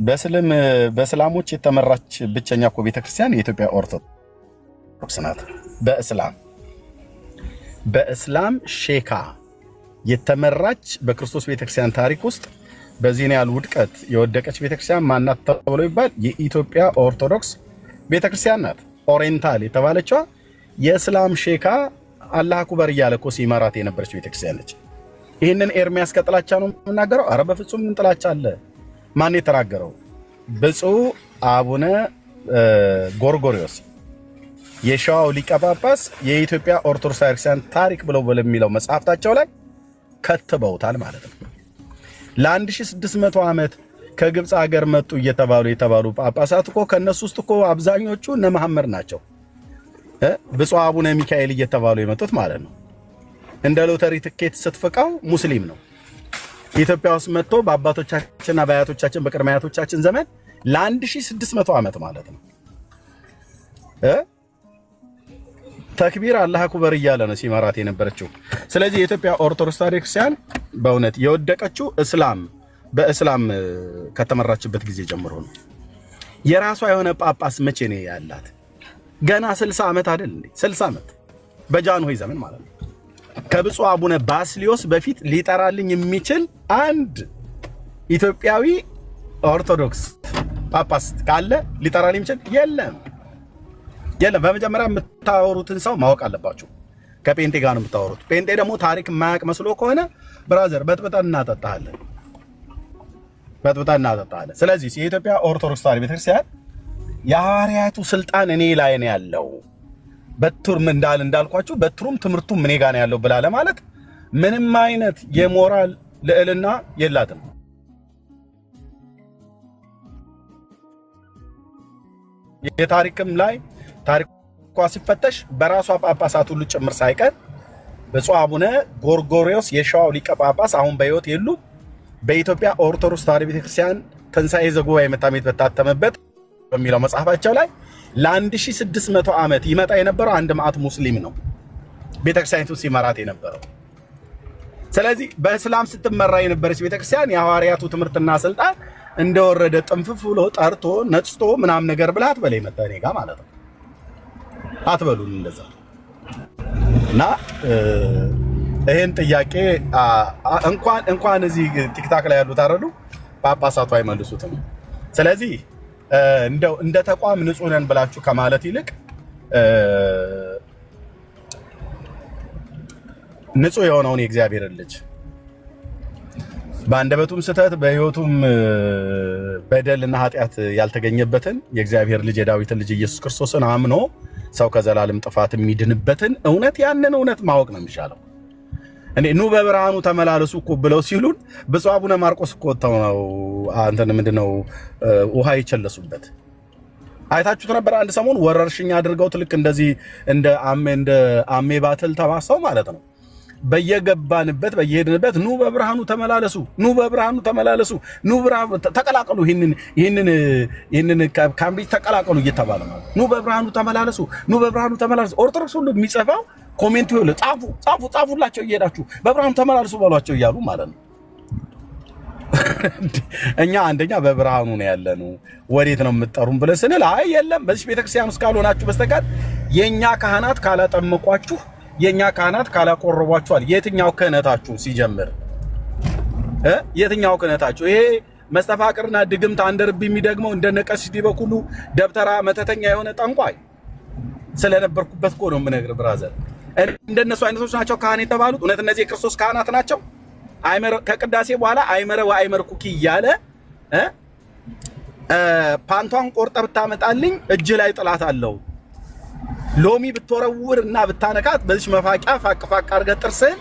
በእስላሞች የተመራች ብቸኛ እኮ ቤተክርስቲያን የኢትዮጵያ ኦርቶዶክስ ናት። በእስላም ሼካ የተመራች በክርስቶስ ቤተክርስቲያን ታሪክ ውስጥ በዚህ ያህል ውድቀት የወደቀች ቤተክርስቲያን ማናት ተብሎ ይባል የኢትዮጵያ ኦርቶዶክስ ቤተክርስቲያን ናት። ኦሪየንታል የተባለችዋ የእስላም ሼካ አላህ አክበር እያለ እኮ ሲመራት የነበረች ቤተክርስቲያን ነች። ይህንን ኤርሚያስ ከጥላቻ ነው የምናገረው? ኧረ በፍጹም ምን ጥላቻ አለ? ማን የተናገረው? ብፁዕ አቡነ ጎርጎሪዎስ የሸዋው ሊቀ ጳጳስ የኢትዮጵያ ኦርቶዶክስ ቤተክርስቲያን ታሪክ ብለው በሚለው መጽሐፍታቸው ላይ ከትበውታል ማለት ነው። ለ1600 ዓመት ከግብፅ ሀገር መጡ የተባሉ ጳጳሳት እኮ ከነሱ ውስጥ እኮ አብዛኞቹ እነ መሐመድ ናቸው። ብፁዕ አቡነ ሚካኤል እየተባሉ የመጡት ማለት ነው። እንደ ሎተሪ ትኬት ስትፈቃው ሙስሊም ነው። ኢትዮጵያ ውስጥ መጥቶ በአባቶቻችንና በአያቶቻችን በቅድመ አያቶቻችን ዘመን ለ1600 ዓመት ማለት ነው ተክቢር አላህ አክበር እያለ ነው ሲመራት የነበረችው። ስለዚህ የኢትዮጵያ ኦርቶዶክስ ቤተክርስቲያን በእውነት የወደቀችው በእስላም ከተመራችበት ጊዜ ጀምሮ ነው። የራሷ የሆነ ጳጳስ መቼ ነው ያላት? ገና 60 ዓመት አይደል እንዴ? 60 ዓመት በጃንሆይ ዘመን ማለት ነው። ከብፁዕ አቡነ ባስልዮስ በፊት ሊጠራልኝ የሚችል አንድ ኢትዮጵያዊ ኦርቶዶክስ ጳጳስ ካለ ሊጠራልኝ የሚችል የለም። በመጀመሪያ የምታወሩትን ሰው ማወቅ አለባችሁ። ከጴንጤ ጋር ነው የምታወሩት። ጴንጤ ደግሞ ታሪክ የማያውቅ መስሎ ከሆነ ብራዘር በጥብጠን እናጠጣለን። ስለዚህ የኢትዮጵያ ኦርቶዶክስ ተዋሕዶ ቤተክርስቲያን የሐዋርያቱ ስልጣን እኔ ላይ ነው ያለው፣ በትሩም እንዳልኳችሁ በትሩም ትምህርቱም እኔ ጋር ነው ያለው ብላ ለማለት ምንም አይነት የሞራል ልዕልና የላትም። የታሪክም ላይ ታሪኳ ሲፈተሽ በራሷ ጳጳሳት ሁሉ ጭምር ሳይቀር ብፁዕ አቡነ ጎርጎሪዎስ የሸዋው ሊቀ ጳጳስ አሁን በሕይወት የሉ። በኢትዮጵያ ኦርቶዶክስ ተዋሕዶ ቤተክርስቲያን ትንሣኤ ዘጉባኤ መታመት በታተመበት በሚለው መጽሐፋቸው ላይ ለ1600 ዓመት ይመጣ የነበረው አንድ ማዕት ሙስሊም ነው ቤተክርስቲያኒቱ ሲመራት የነበረው። ስለዚህ በእስላም ስትመራ የነበረች ቤተክርስቲያን የሐዋርያቱ ትምህርትና ስልጣን እንደወረደ ጥንፍፍ ብሎ ጠርቶ ነጽቶ ምናምን ነገር ብላት በላይ መጣ እኔ ጋር ማለት ነው። አትበሉን እንደዛ እና ይሄን ጥያቄ እንኳን እዚህ ቲክታክ ላይ ያሉት አረዱ ጳጳሳቱ አይመልሱትም። ስለዚህ እንደው እንደ ተቋም ንጹህ ነን ብላችሁ ከማለት ይልቅ ንጹህ የሆነውን የእግዚአብሔርን ልጅ በአንደበቱም ስተት በሕይወቱም በደልና ኃጢአት ያልተገኘበትን የእግዚአብሔር ልጅ የዳዊትን ልጅ ኢየሱስ ክርስቶስን አምኖ ሰው ከዘላለም ጥፋት የሚድንበትን እውነት ያንን እውነት ማወቅ ነው የሚሻለው። ኑ በብርሃኑ ተመላለሱ እኮ ብለው ሲሉን ብፁዕ አቡነ ማርቆስ እኮ ወጥተው ነው ምንድነው ውሃ ይቸለሱበት አይታችሁት ነበር። አንድ ሰሞን ወረርሽኝ አድርገውት ልክ እንደዚህ እንደ አሜ ባትል ተባሰው ማለት ነው። በየገባንበት በየሄድንበት ኑ በብርሃኑ ተመላለሱ፣ ኑ በብርሃኑ ተመላለሱ፣ ኑ ብርሃኑ ተቀላቀሉ፣ ይህንን ካምብሪጅ ተቀላቀሉ እየተባለ ነው። ኑ በብርሃኑ ተመላለሱ፣ ኑ በብርሃኑ ተመላለሱ። ኦርቶዶክስ ሁሉ የሚጽፋው ኮሜንት ይወለ ጻፉላቸው እየሄዳችሁ በብርሃኑ ተመላለሱ በሏቸው እያሉ ማለት ነው። እኛ አንደኛ በብርሃኑ ነው ያለነው፣ ወዴት ነው የምትጠሩን ብለን ስንል አይ የለም በዚህ ቤተክርስቲያን ውስጥ ካልሆናችሁ በስተቀር የኛ ካህናት ካላጠመቋችሁ የኛ ካህናት ካላቆረቧችኋል የትኛው ክህነታችሁ ሲጀምር የትኛው ክህነታችሁ? ይሄ መስተፋቅርና ድግምት አንደርብ የሚደግመው እንደነቀስ ዲበኩሉ ደብተራ መተተኛ የሆነ ጠንቋይ ስለነበርኩበት እኮ ነው የምነግርህ ብራዘር። እንደነሱ አይነቶች ናቸው ካህን የተባሉት። እውነት እነዚህ የክርስቶስ ካህናት ናቸው? ከቅዳሴ በኋላ አይመረ ወአይመር ኩኪ እያለ ፓንቷን ቆርጠ ብታመጣልኝ እጅ ላይ ጥላት አለው። ሎሚ ብትወረውር እና ብታነካት በዚህ መፋቂያ ፋቅፋቅ አድርገህ ጥርስህን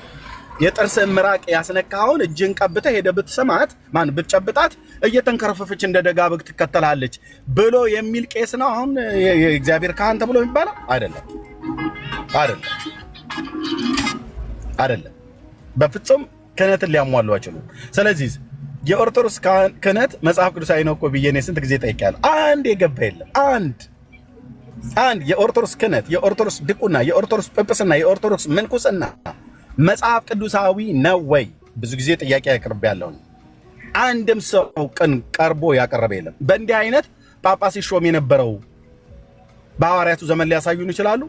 የጥርስህን ምራቅ ያስነካውን እጅን ቀብተህ ሄደህ ብትሰማት ብትጨብጣት እየተንከረፈፈች እንደ ደጋ በግ ትከተላለች ብሎ የሚል ቄስ ነው አሁን የእግዚአብሔር ካህን ተብሎ የሚባለው? አይደለም። በፍጹም ክህነትን ሊያሟሉ አይችሉም። ስለዚህ የኦርቶዶክስ ክህነት መጽሐፍ ቅዱሳዊ ነው እኮ ብዬ እኔ ስንት ጊዜ ጠይቄያለሁ። አንድ የገባ የለም። አንድ የኦርቶዶክስ ክህነት፣ የኦርቶዶክስ ድቁና፣ የኦርቶዶክስ ጵጵስና፣ የኦርቶዶክስ ምንኩስና መጽሐፍ ቅዱሳዊ ነው ወይ? ብዙ ጊዜ ጥያቄ ያቀርብ ያለው አንድም ሰው ቀን ቀርቦ ያቀረበ የለም። በእንዲህ አይነት ጳጳስ ሾም የነበረው በሐዋርያቱ ዘመን ሊያሳዩን ይችላሉ።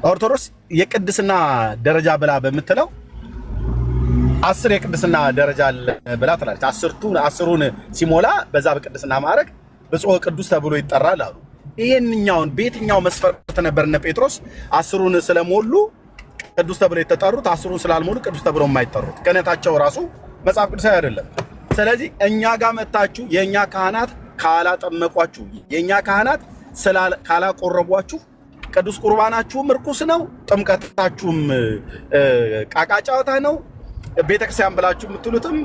ኦርቶዶክስ የቅድስና ደረጃ ብላ በምትለው 10 የቅድስና ደረጃ ብላ ትላለች። 10ሩን ሲሞላ በዛ በቅድስና ማዕረግ ብፁዕ ቅዱስ ተብሎ ይጠራል አሉ። ይሄንኛውን በየትኛው መስፈርት ነበርነ ጴጥሮስ 10ሩን ስለሞሉ ቅዱስ ተብሎ የተጠሩት 10ሩን ስላልሞሉ ቅዱስ ተብሎ የማይጠሩት? ክህነታቸው ራሱ መጽሐፍ ቅዱሳዊ አይደለም። ስለዚህ እኛ ጋር መጣችሁ የኛ ካህናት ካላጠመቋችሁ፣ የኛ ካህናት ካላቆረቧችሁ ቅዱስ ቁርባናችሁም ርኩስ ነው፣ ጥምቀታችሁም ቃቃ ጨዋታ ነው፣ ቤተክርስቲያን ብላችሁ የምትሉትም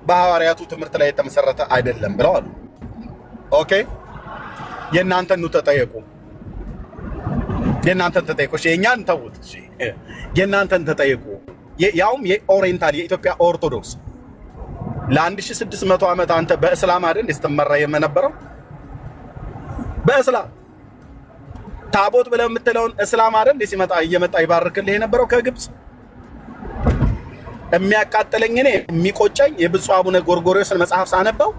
በሐዋርያቱ ትምህርት ላይ የተመሰረተ አይደለም ብለው አሉ። ኦኬ የእናንተን ነው ተጠየቁ። የእናንተን ተጠየቁ። የእኛን ተውት። የእናንተን ተጠየቁ። ያውም የኦሪየንታል የኢትዮጵያ ኦርቶዶክስ ለ1600 ዓመት አንተ በእስላም አይደል ስትመራ የነበረው? በእስላም ታቦት ብለው የምትለውን እስላም አይደል ሲመጣ እየመጣ ይባርክልህ የነበረው ከግብጽ? የሚያቃጥለኝ እኔ የሚቆጨኝ የብፁዕ አቡነ ጎርጎርዮስን መጽሐፍ ሳነበው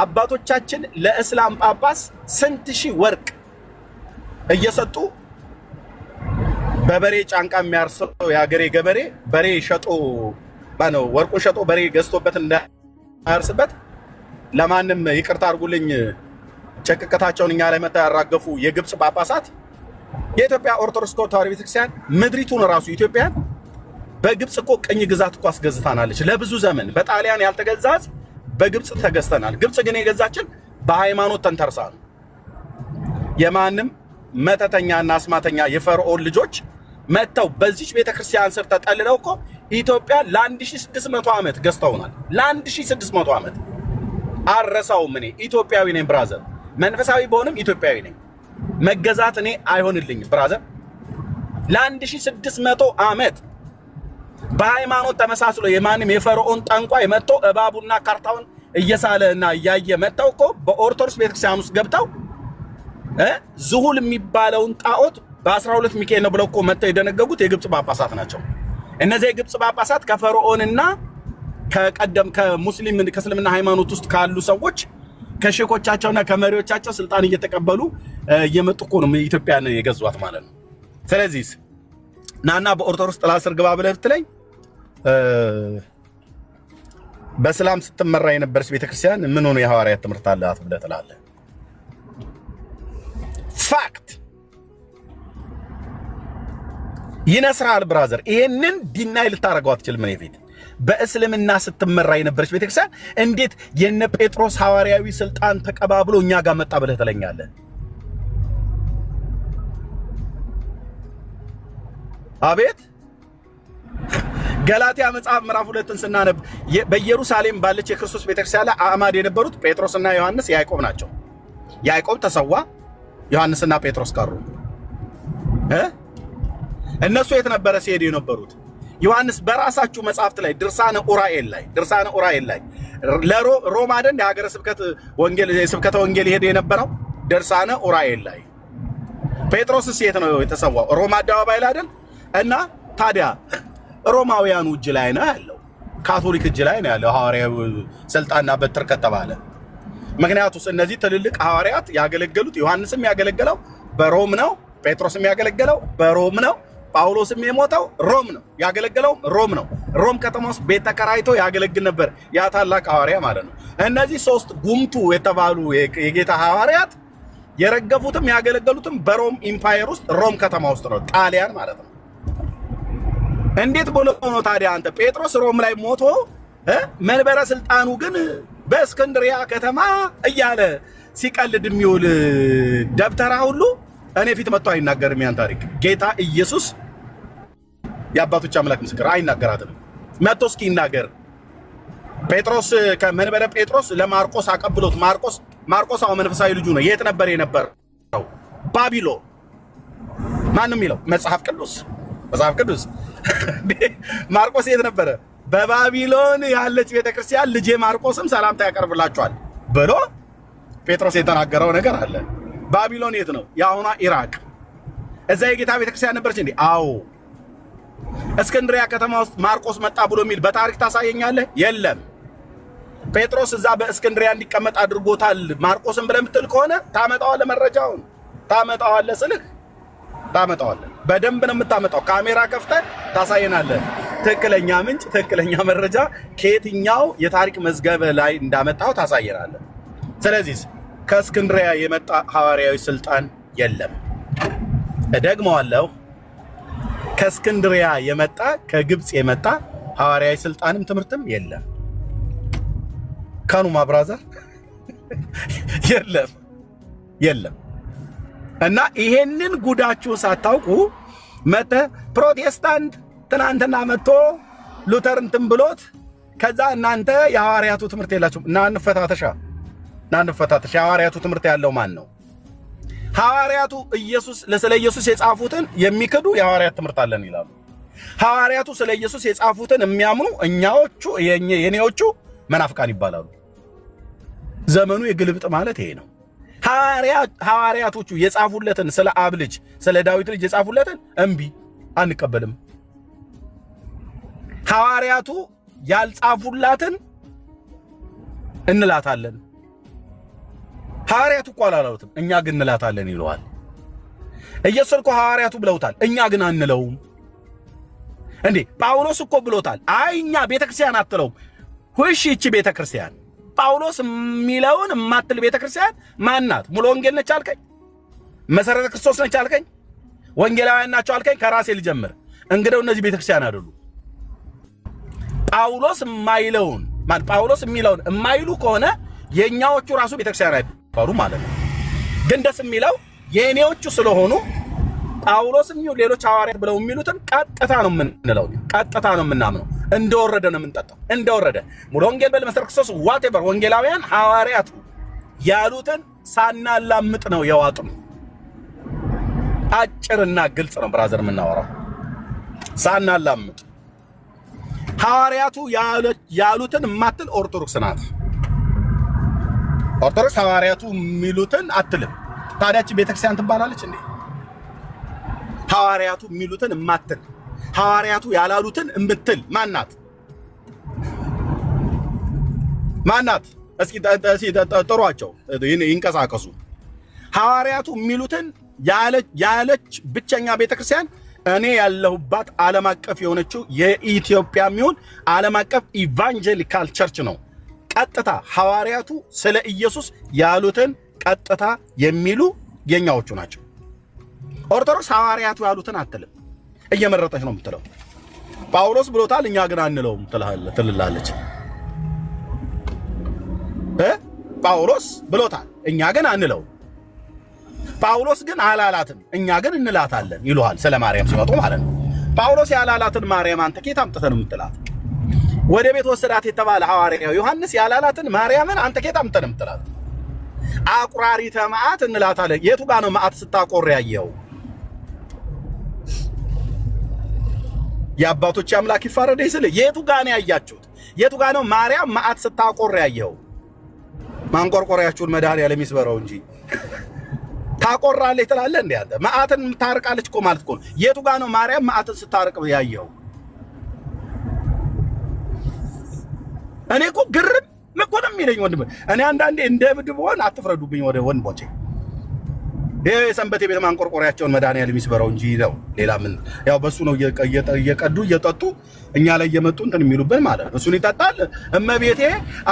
አባቶቻችን ለእስላም ጳጳስ ስንት ሺህ ወርቅ እየሰጡ በበሬ ጫንቃ የሚያርሰው የአገሬ ገበሬ በሬ ሸጦ ባነው ወርቁ ሸጦ በሬ ገዝቶበት እንዳያርስበት ለማንም ይቅርታ አድርጉልኝ ጨቅቀታቸውን እኛ ላይ መታ ያራገፉ የግብጽ ጳጳሳት የኢትዮጵያ ኦርቶዶክስ ተዋሕዶ ቤተክርስቲያን ምድሪቱን ራሱ ኢትዮጵያን በግብጽ እኮ ቅኝ ግዛት እኮ አስገዝታናለች ለብዙ ዘመን። በጣሊያን ያልተገዛ ሕዝብ በግብጽ ተገዝተናል። ግብጽ ግን የገዛችን በሃይማኖት ተንተርሳ ነው። የማንም መተተኛና አስማተኛ የፈርዖን ልጆች መተው በዚች ቤተክርስቲያን ስር ተጠልለው እኮ ኢትዮጵያ ለ1600 ዓመት ገዝተውናል። ለ1600 ዓመት አረሳውም። እኔ ኢትዮጵያዊ ነኝ ብራዘር፣ መንፈሳዊ በሆንም ኢትዮጵያዊ ነኝ። መገዛት እኔ አይሆንልኝም ብራዘር። ለ1600 ዓመት በሃይማኖት ተመሳስሎ የማንም የፈርዖን ጠንቋይ መጥቶ እባቡና ካርታውን እየሳለና እያየ መጥተው እኮ በኦርቶዶክስ ቤተክርስቲያን ውስጥ ገብተው ዝሁል የሚባለውን ጣዖት በ12 ሚካኤል ነው ብለው እኮ መጥተው የደነገጉት የግብጽ ጳጳሳት ናቸው። እነዚህ የግብጽ ጳጳሳት ከፈርዖንና ከቀደም ከሙስሊም ከእስልምና ሃይማኖት ውስጥ ካሉ ሰዎች ከሼኮቻቸውና ከመሪዎቻቸው ስልጣን እየተቀበሉ እየመጡ እኮ ነው ኢትዮጵያን የገዟት ማለት ነው። ስለዚህ ናና በኦርቶዶክስ ጥላ ስር ግባ ብለህ ብትለኝ በእስላም ስትመራ የነበረች ቤተክርስቲያን ምን ሆነ የሐዋርያት ትምህርት አላት ብለህ ትላለህ? ፋክት ይነስራል ብራዘር። ይሄንን ዲናይ ልታረጋው አትችልም። እኔ ፊት በእስልምና ስትመራ የነበረች ቤተክርስቲያን እንዴት የነ ጴጥሮስ ሐዋርያዊ ስልጣን ተቀባብሎ እኛ ጋር መጣ ብለህ ትለኛለህ? አቤት ገላትያ መጽሐፍ ምዕራፍ 2ን ስናነብ በኢየሩሳሌም ባለች የክርስቶስ ቤተክርስቲያን ላይ አዕማድ የነበሩት ጴጥሮስና ዮሐንስ ያዕቆብ ናቸው። ያዕቆብ ተሰዋ፣ ዮሐንስና ጴጥሮስ ቀሩ። እነሱ የት ነበረ ሲሄዱ የነበሩት? ዮሐንስ በራሳችሁ መጽሐፍት ላይ ድርሳነ ኡራኤል ላይ ለሮማ አይደል የሀገረ ስብከት ወንጌል የስብከተ ወንጌል ይሄድ የነበረው ድርሳነ ኡራኤል ላይ። ጴጥሮስስ የት ነው የተሰዋው? ሮማ አደባባይ ላይ አይደል? እና ታዲያ ሮማውያኑ እጅ ላይ ነው ያለው፣ ካቶሊክ እጅ ላይ ነው ያለው ሐዋርያው ስልጣንና በትር ከተባለ። ምክንያቱም እነዚህ ትልልቅ ሐዋርያት ያገለገሉት ዮሐንስም ያገለገለው በሮም ነው፣ ጴጥሮስም ያገለገለው በሮም ነው፣ ጳውሎስም የሞተው ሮም ነው፣ ያገለገለው ሮም ነው። ሮም ከተማ ውስጥ ቤት ተከራይቶ ያገለግል ነበር ያ ታላቅ ሐዋርያ ማለት ነው። እነዚህ ሶስት ጉምቱ የተባሉ የጌታ ሐዋርያት የረገፉትም ያገለገሉትም በሮም ኢምፓየር ውስጥ ሮም ከተማ ውስጥ ነው፣ ጣሊያን ማለት ነው። እንዴት ብሎ ነው ታዲያ አንተ ጴጥሮስ ሮም ላይ ሞቶ መንበረ ስልጣኑ ግን በእስክንድሪያ ከተማ እያለ ሲቀልድ የሚውል ደብተራ ሁሉ እኔ ፊት መጥቶ አይናገርም? ያን ታሪክ ጌታ ኢየሱስ የአባቶች አምላክ ምስክር አይናገራትም። መጥቶ እስኪ ይናገር። ጴጥሮስ ከመንበረ ጴጥሮስ ለማርቆስ አቀብሎት ማርቆስ አው መንፈሳዊ ልጁ ነው። የት ነበር የነበረው? ባቢሎን። ማንም ይለው መጽሐፍ ቅዱስ ማርቆስ የት ነበረ? በባቢሎን ያለች ቤተክርስቲያን ልጄ ማርቆስም ሰላምታ ያቀርብላችኋል ብሎ ጴጥሮስ የተናገረው ነገር አለ። ባቢሎን የት ነው? የአሁኗ ኢራቅ። እዛ የጌታ ቤተክርስቲያን ነበረች እንዴ? አዎ። እስክንድሪያ ከተማ ውስጥ ማርቆስ መጣ ብሎ የሚል በታሪክ ታሳየኛለህ? የለም። ጴጥሮስ እዛ በእስክንድሪያ እንዲቀመጥ አድርጎታል ማርቆስን ብለህ የምትል ከሆነ ታመጣዋለህ፣ መረጃውን ታመጣዋለህ ስልህ ታመጣዋለህ። በደንብ ነው የምታመጣው። ካሜራ ከፍተህ ታሳየናለህ። ትክክለኛ ምንጭ፣ ትክክለኛ መረጃ ከየትኛው የታሪክ መዝገብ ላይ እንዳመጣው ታሳየናለህ። ስለዚህ ከእስክንድሪያ የመጣ ሐዋርያዊ ስልጣን የለም። እደግመዋለሁ። ከእስክንድሪያ የመጣ ከግብጽ የመጣ ሐዋርያዊ ስልጣንም ትምህርትም የለም። ካኑማ ብራዘር የለም። እና ይሄንን ጉዳችሁን ሳታውቁ መተ ፕሮቴስታንት ትናንትና መጥቶ ሉተር እንትን ብሎት ከዛ እናንተ የሐዋርያቱ ትምህርት የላችሁም። እና እንፈታተሻ የሐዋርያቱ ትምህርት ያለው ማን ነው? ሐዋርያቱ ስለ ኢየሱስ የጻፉትን የሚክዱ የሐዋርያት ትምህርት አለን ይላሉ። ሐዋርያቱ ስለ ኢየሱስ የጻፉትን የሚያምኑ የኔዎቹ መናፍቃን ይባላሉ። ዘመኑ የግልብጥ ማለት ይሄ ነው። ሐዋርያቶቹ የጻፉለትን ስለ አብ ልጅ ስለ ዳዊት ልጅ የጻፉለትን እምቢ አንቀበልም። ሐዋርያቱ ያልጻፉላትን እንላታለን። ሐዋርያቱ እኮ አላሉትም፣ እኛ ግን እንላታለን ይለዋል። ኢየሱስ እኮ ሐዋርያቱ ብለውታል፣ እኛ ግን አንለውም። እንዴ ጳውሎስ እኮ ብሎታል፣ አይ እኛ ቤተክርስቲያን አትለውም። ሁሽ ይቺ ቤተክርስቲያን ጳውሎስ የሚለውን የማትል ቤተክርስቲያን ማናት? ሙሉ ወንጌል ነች አልከኝ? መሰረተ ክርስቶስ ነች አልከኝ? ወንጌላውያን ናቸው አልከኝ? ከራሴ ልጀምር። እንግዲያው እነዚህ ቤተክርስቲያን አይደሉ። ጳውሎስ የሚለውን የማይሉ ከሆነ የኛዎቹ ራሱ ቤተክርስቲያን አይባሉ ማለት ነው። ግን ደስ የሚለው የኔዎቹ ስለሆኑ ጳውሎስም ይሁን ሌሎች ሐዋርያት ብለው የሚሉትን ቀጥታ ነው የምንለው፣ ቀጥታ ነው የምናምነው። እንደወረደ ነው የምንጠጣው። እንደወረደ ሙሉ ወንጌል በመሰረተ ክርስቶስ ዋቴቨር ወንጌላውያን ሐዋርያቱ ያሉትን ሳናላምጥ ነው የዋጥም። አጭርና ግልጽ ነው ብራዘር የምናወራው፣ ሳናላምጥ። ሐዋርያቱ ያሉትን ማትል ኦርቶዶክስ ናት። ኦርቶዶክስ ሐዋርያቱ የሚሉትን አትልም። ታዲያች ቤተክርስቲያን ትባላለች እንዴ? ሐዋርያቱ የሚሉትን ማትል፣ ሐዋርያቱ ያላሉትን እምትል ማናት? እስኪ ጥሯቸው ይንቀሳቀሱ። ሐዋርያቱ የሚሉትን ያለች ብቸኛ ቤተክርስቲያን እኔ ያለሁባት ዓለም አቀፍ የሆነችው የኢትዮጵያ የሚሆን ዓለም አቀፍ ኢቫንጀሊካል ቸርች ነው። ቀጥታ ሐዋርያቱ ስለ ኢየሱስ ያሉትን ቀጥታ የሚሉ የኛዎቹ ናቸው። ኦርቶዶክስ ሐዋርያቱ ያሉትን አትልም፣ እየመረጠች ነው የምትለው። ጳውሎስ ብሎታል፣ እኛ ግን አንለውም ትልላለች። ጳውሎስ ብሎታል፣ እኛ ግን አንለውም። ጳውሎስ ግን አላላትም፣ እኛ ግን እንላታለን ይሉሃል። ስለ ማርያም ሲመጡ ማለት ነው። ጳውሎስ ያላላትን ማርያም አንተ ከየት አምጥተህ ነው የምትላት? ወደ ቤት ወሰዳት የተባለ ሐዋርያው ዮሐንስ ያላላትን ማርያምን አንተ ከየት አምጥተህ ነው የምትላት? አቁራሪተ መዓት እንላታለን። የቱ ጋር ነው መዓት ስታቆር ያየው? የአባቶች አምላክ ይፋረደኝ ስለ የቱ ጋር ነው ያያችሁት? የቱ ጋር ነው ማርያም መዓት ስታቆር ያየው? ማንቆርቆሪያችሁን መድኃኒዓለም ይስበረው እንጂ ታቆራለች ትላለህ እንዴ አንተ? መዓትን ታርቃለች እኮ ማለት እኮ። የቱ ጋር ነው ማርያም መዓትን ስታርቅ ያየው? እኔ እኮ ግርም እኮ ነው የሚለኝ ወንድም። እኔ አንዳንዴ እንደ እብድ ብሆን አትፍረዱብኝ ወደ ወንድሞቼ። የሰንበቴ ቤተ ማንቆርቆሪያቸውን መድኃኒዓለም ይስበረው እንጂ ነው ሌላ ምን? ያው በሱ ነው እየቀዱ እየጠጡ እኛ ላይ እየመጡ እንትን የሚሉብን ማለት ነው። እሱን ይጠጣል። እመቤቴ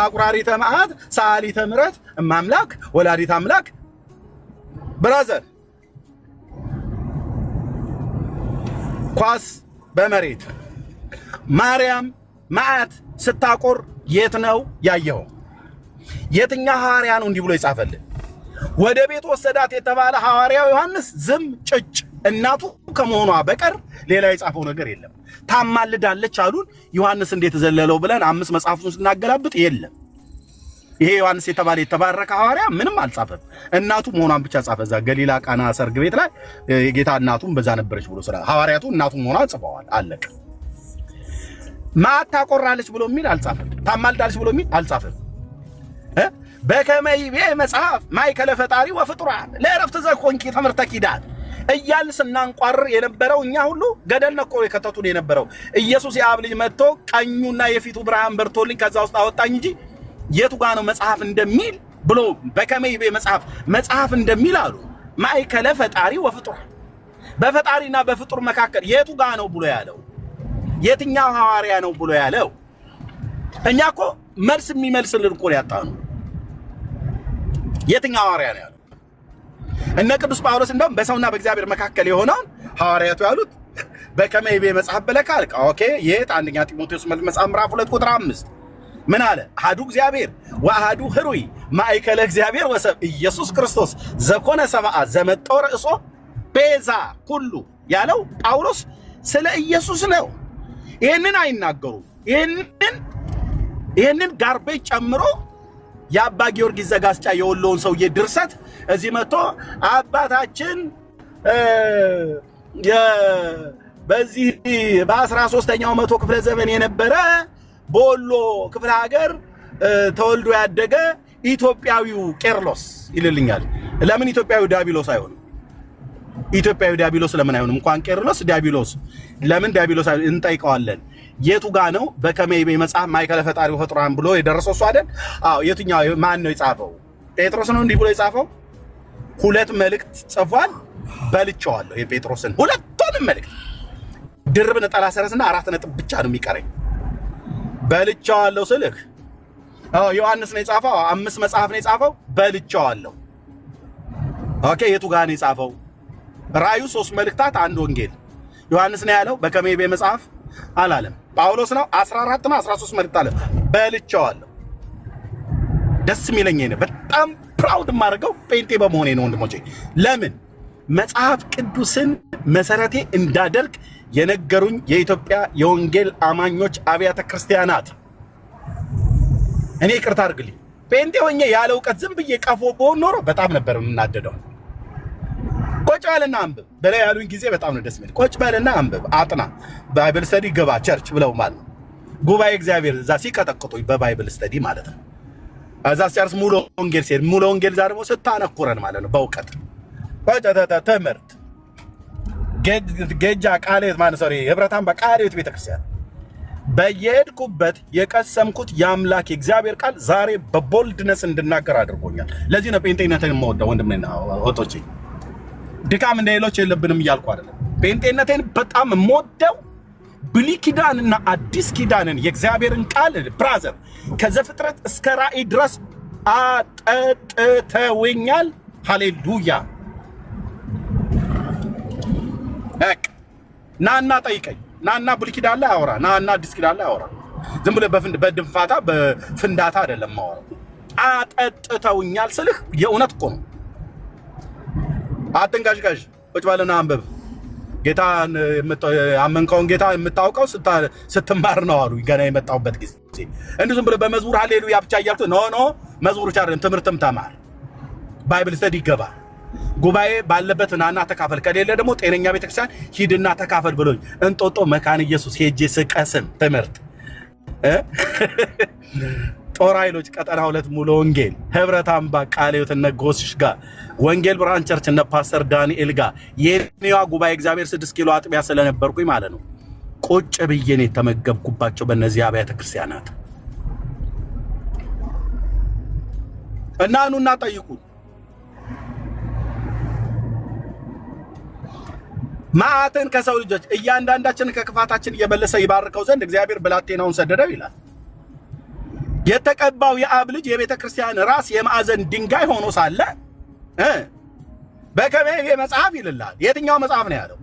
አቁራሪተ መዓት ሰዓሊተ ምሕረት እማምላክ ወላዲተ አምላክ። ብራዘር ኳስ በመሬት ማርያም መዓት ስታቆር የት ነው ያየው? የትኛ ሐዋርያ ነው እንዲህ ብሎ ይጻፈልን? ወደ ቤት ወሰዳት የተባለ ሐዋርያው ዮሐንስ ዝም ጭጭ እናቱ ከመሆኗ በቀር ሌላ የጻፈው ነገር የለም። ታማልዳለች አሉን። ዮሐንስ እንዴት ዘለለው ብለን 5 መጽሐፉን ስናገላብጥ የለም። ይሄ ዮሐንስ የተባለ የተባረከ ሐዋርያ ምንም አልጻፈም። እናቱ መሆኗን ብቻ ጻፈ። እዛ ገሊላ ቃና ሰርግ ቤት ላይ የጌታ እናቱን በዛ ነበረች ብሎ ስራ ሐዋርያቱ እናቱ መሆኗን ጽፈዋል። አለቀ። ማታቆራለች ብሎ የሚል አልጻፈም። ታማልዳለች ብሎ የሚል አልጻፈም። በከመይቤ መጽሐፍ ማይከለ ፈጣሪ ወፍጡራን ለዕረፍት ዘኮንኪ ትምህርተ ኪዳን እያል ስናንቋር የነበረው እኛ ሁሉ ገደል ነቆ የከተቱን የነበረው ኢየሱስ የአብ ልጅ መጥቶ ቀኙና የፊቱ ብርሃን በርቶልኝ ከዛ ውስጥ አወጣኝ እንጂ የቱ ጋር ነው መጽሐፍ እንደሚል ብሎ በከመይቤ መጽሐፍ እንደሚል አሉ ማእከለ ፈጣሪ ወፍጡር በፈጣሪና በፍጡር መካከል የቱ ጋር ነው ብሎ ያለው የትኛው ሐዋርያ ነው ብሎ ያለው እኛ እኮ መልስ የሚመልስልን እኮ ያጣነው የትኛው ሐዋርያ ነው ያለው እነ ቅዱስ ጳውሎስ እንደውም በሰውና በእግዚአብሔር መካከል የሆነውን ሐዋርያቱ ያሉት በከመይቤ መጽሐፍ በለካል ኦኬ የት አንደኛ ጢሞቴዎስ መጽሐፍ ምዕራፍ 2 ቁጥር 5 ምን አለ አሐዱ እግዚአብሔር ወአሐዱ ሕሩይ ማእከለ እግዚአብሔር ወሰብ ኢየሱስ ክርስቶስ ዘኮነ ሰብአ ዘመጠው ርእሶ ቤዛ ሁሉ ያለው ጳውሎስ ስለ ኢየሱስ ነው ይሄንን አይናገሩ ይሄንን ጋርቤጅ ጨምሮ የአባ ጊዮርጊስ ዘጋስጫ የወሎውን ሰውዬ ድርሰት እዚህ መጥቶ አባታችን በዚህ በ13ኛው መቶ ክፍለ ዘመን የነበረ በወሎ ክፍለ ሀገር ተወልዶ ያደገ ኢትዮጵያዊው ቄርሎስ ይልልኛል ለምን ኢትዮጵያዊው ዲያብሎስ አይሆንም ኢትዮጵያዊው ዲያብሎስ ለምን አይሆንም እንኳን ቄርሎስ ዲያብሎስ ለምን ዲያብሎስ እንጠይቀዋለን የቱ ጋር ነው በከመይቤ መጽሐፍ ማእከለ ፈጣሪ ወፍጡራን ብሎ የደረሰው እሱ አይደል አዎ የትኛው ማን ነው የጻፈው ጴጥሮስ ነው እንዲህ ብሎ የጻፈው ሁለት መልእክት ጽፏል በልቼዋለሁ የጴጥሮስን ሁለቱንም መልእክት ድርብ ነጠላ ሰረስና አራት ነጥብ ብቻ ነው የሚቀረኝ በልቼዋለሁ ስልህ ዮሐንስ ነው የጻፈው አምስት መጽሐፍ ነው የጻፈው በልቼዋለሁ ኦኬ የቱ ጋር ነው የጻፈው ራእዩ 3 መልእክታት አንድ ወንጌል ዮሐንስ ነው ያለው በከመይቤ መጽሐፍ አላለም ጳውሎስ ነው 14 እና 13 መልእክት አለ በልቼዋለሁ ደስ የሚለኝ ነው በጣም ፕራውድ ማድረገው ጴንጤ በመሆኔ ነው ወንድሞቼ ለምን መጽሐፍ ቅዱስን መሰረቴ እንዳደርግ የነገሩኝ የኢትዮጵያ የወንጌል አማኞች አብያተ ክርስቲያናት እኔ ይቅርታ አድርግልኝ ጴንጤ ሆኜ ያለ ዕውቀት ዝም ብዬ ቀፎ በሆን ኖሮ በጣም ነበር የምናደደው ቁጭ በልና አንብብ በላይ ያሉኝ ጊዜ በጣም ነው ደስ የሚል ቁጭ በልና አንብብ አጥና ባይብል ስተዲ ገባ ቸርች ብለው ማለት ጉባኤ እግዚአብሔር እዛ ሲቀጠቅጡኝ በባይብል ስተዲ ማለት ነው እዛ ሲያርስ ሙሉ ወንጌል ሲል ሙሉ ወንጌል ዛ ደግሞ ስታነኩረን ማለት ነው በእውቀት ትምህርት ጌጃ ቃሌት ማለት ሶሪ ህብረታም በቃሌት ቤተክርስቲያን በየሄድኩበት የቀሰምኩት የአምላክ እግዚአብሔር ቃል ዛሬ በቦልድነስ እንድናገር አድርጎኛል ለዚህ ነው ጴንጤነትን የምወደው ወንድሜና ወጦቼ ድካም እንደሌሎች የለብንም እያልኩ አይደለም ጴንጤነትን በጣም የምወደው ብሉይ ኪዳንና አዲስ ኪዳንን የእግዚአብሔርን ቃል ብራዘር ከዘፍጥረት እስከ ራእይ ድረስ አጠጥተውኛል ሃሌሉያ ናና ጠይቀኝ ናና ብሉይ ኪዳን ላይ አወራ ናና አዲስ ኪዳን ላይ አወራ ዝም ብለህ በድንፋታ በፍንዳታ አይደለም ማወራ አጠጥተውኛል ስልህ የእውነት እኮ ነው አትንጋሽጋሽ ቁጭ ባለና አንብብ ጌታን አመንከውን ጌታ የምታውቀው ስትማር ነው አሉ ገና የመጣውበት ጊዜ እንዴ ዝም ብለህ በመዝሙር ሃሌሉያ ብቻ እያልኩ ኖ መዝሙር ብቻ አይደለም ትምህርትም ተማር ባይብል ስተዲ ገባ ጉባኤ ባለበት ናና ተካፈል ከሌለ ደግሞ ጤነኛ ቤተክርስቲያን ሂድና ተካፈል ብሎኝ እንጦጦ መካን ኢየሱስ ሄጄ ስቀስም ትምህርት ጦር ኃይሎች ቀጠና 2 ሙሉ ወንጌል ህብረት አምባ ቃሌት እነ ጎስሽ ጋር ወንጌል ብርሃን ቸርች እነ ፓስተር ዳንኤል ጋር የኔዋ ጉባኤ እግዚአብሔር 6 ኪሎ አጥቢያ ስለነበርኩኝ ማለት ነው ቁጭ ብዬ ነው የተመገብኩባቸው በእነዚህ አብያተ ክርስቲያናት እና ኑና ጠይቁ ማዕተን ከሰው ልጆች እያንዳንዳችን ከክፋታችን እየመለሰ ይባርከው ዘንድ እግዚአብሔር ብላቴናውን ሰደደው ይላል የተቀባው የአብ ልጅ የቤተ ክርስቲያን ራስ የማዕዘን ድንጋይ ሆኖ ሳለ በከመይቤ መጽሐፍ ይልላል የትኛው መጽሐፍ ነው ያለው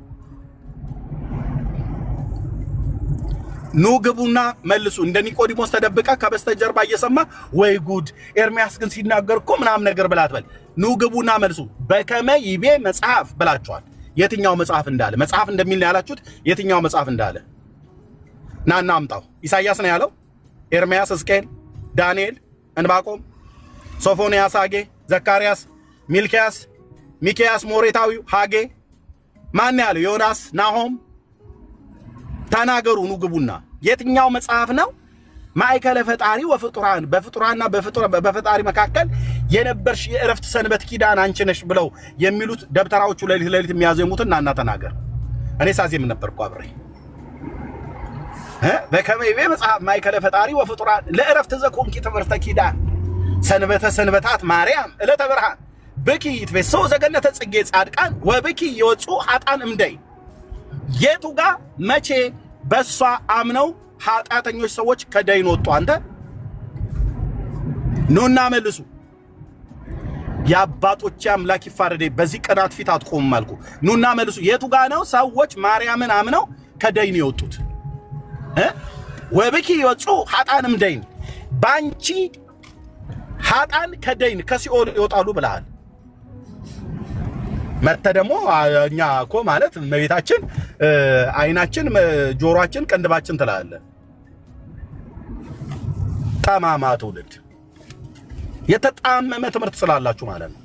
ኑ ግቡና መልሱ እንደ ኒቆዲሞስ ተደብቀ ከበስተጀርባ እየሰማ ወይ ጉድ ኤርሚያስ ግን ሲናገር እኮ ምናም ነገር ብላትበል ኑ ግቡና መልሱ በከመይቤ መጽሐፍ ብላችኋል የትኛው መጽሐፍ እንዳለ መጽሐፍ እንደሚል ነው ያላችሁት የትኛው መጽሐፍ እንዳለ ናና አምጣው ኢሳይያስ ነው ያለው ኤርሚያስ ሕዝቅኤል ዳንኤል እንባቆም ሶፎንያስ ሐጌ ዘካርያስ ሚልኪያስ ሚክያስ ሞሬታዊው ሐጌ ማን ያለው ዮናስ ናሆም ተናገሩ ኑ ግቡና የትኛው መጽሐፍ ነው ማእከለ ፈጣሪ ወፍጡራን በፍጡራንና በፈጣሪ መካከል የነበርሽ የእረፍት ሰንበት ኪዳን አንቺ ነሽ ብለው የሚሉት ደብተራዎቹ ለሊት የሚያዘሙትና እና ተናገር። እኔ ሳዜም ነበርኩ አብሬ በከመይቤ መጽሐፍ ማእከለ ፈጣሪ ወፍጡራን ለእረፍት ዘቆምኪ ትምህርተ ኪዳን ሰንበታት ማርያም ዕለተ ብርሃን ብኪ ይትቤሰው ዘገነተ ጽጌ ጻድቃን ወብኪ ይወጹ ኃጣን እምደይ። የቱ ጋር መቼ በሷ አምነው ኃጢአተኞች ሰዎች ከደይን ወጡ? አንተ ኑና መልሱ። የአባቶቼ አምላክ ይፋረደኝ፣ በዚህ ቀናት ፊት አትቆምም አልኩ። ኑና መልሱ። የቱ ጋር ነው ሰዎች ማርያምን አምነው ከደይን የወጡት? ወብኪ ይወጹ ኃጣን እምደይን፣ ባንቺ ኃጣን ከደይን ከሲኦል ይወጣሉ ብለሃል። መተ ደግሞ እኛ እኮ ማለት እመቤታችን አይናችን ጆሮአችን ቀንድባችን ትላለህ። ጠማማ ትውልድ የተጣመመ ትምህርት ስላላችሁ ማለት ነው።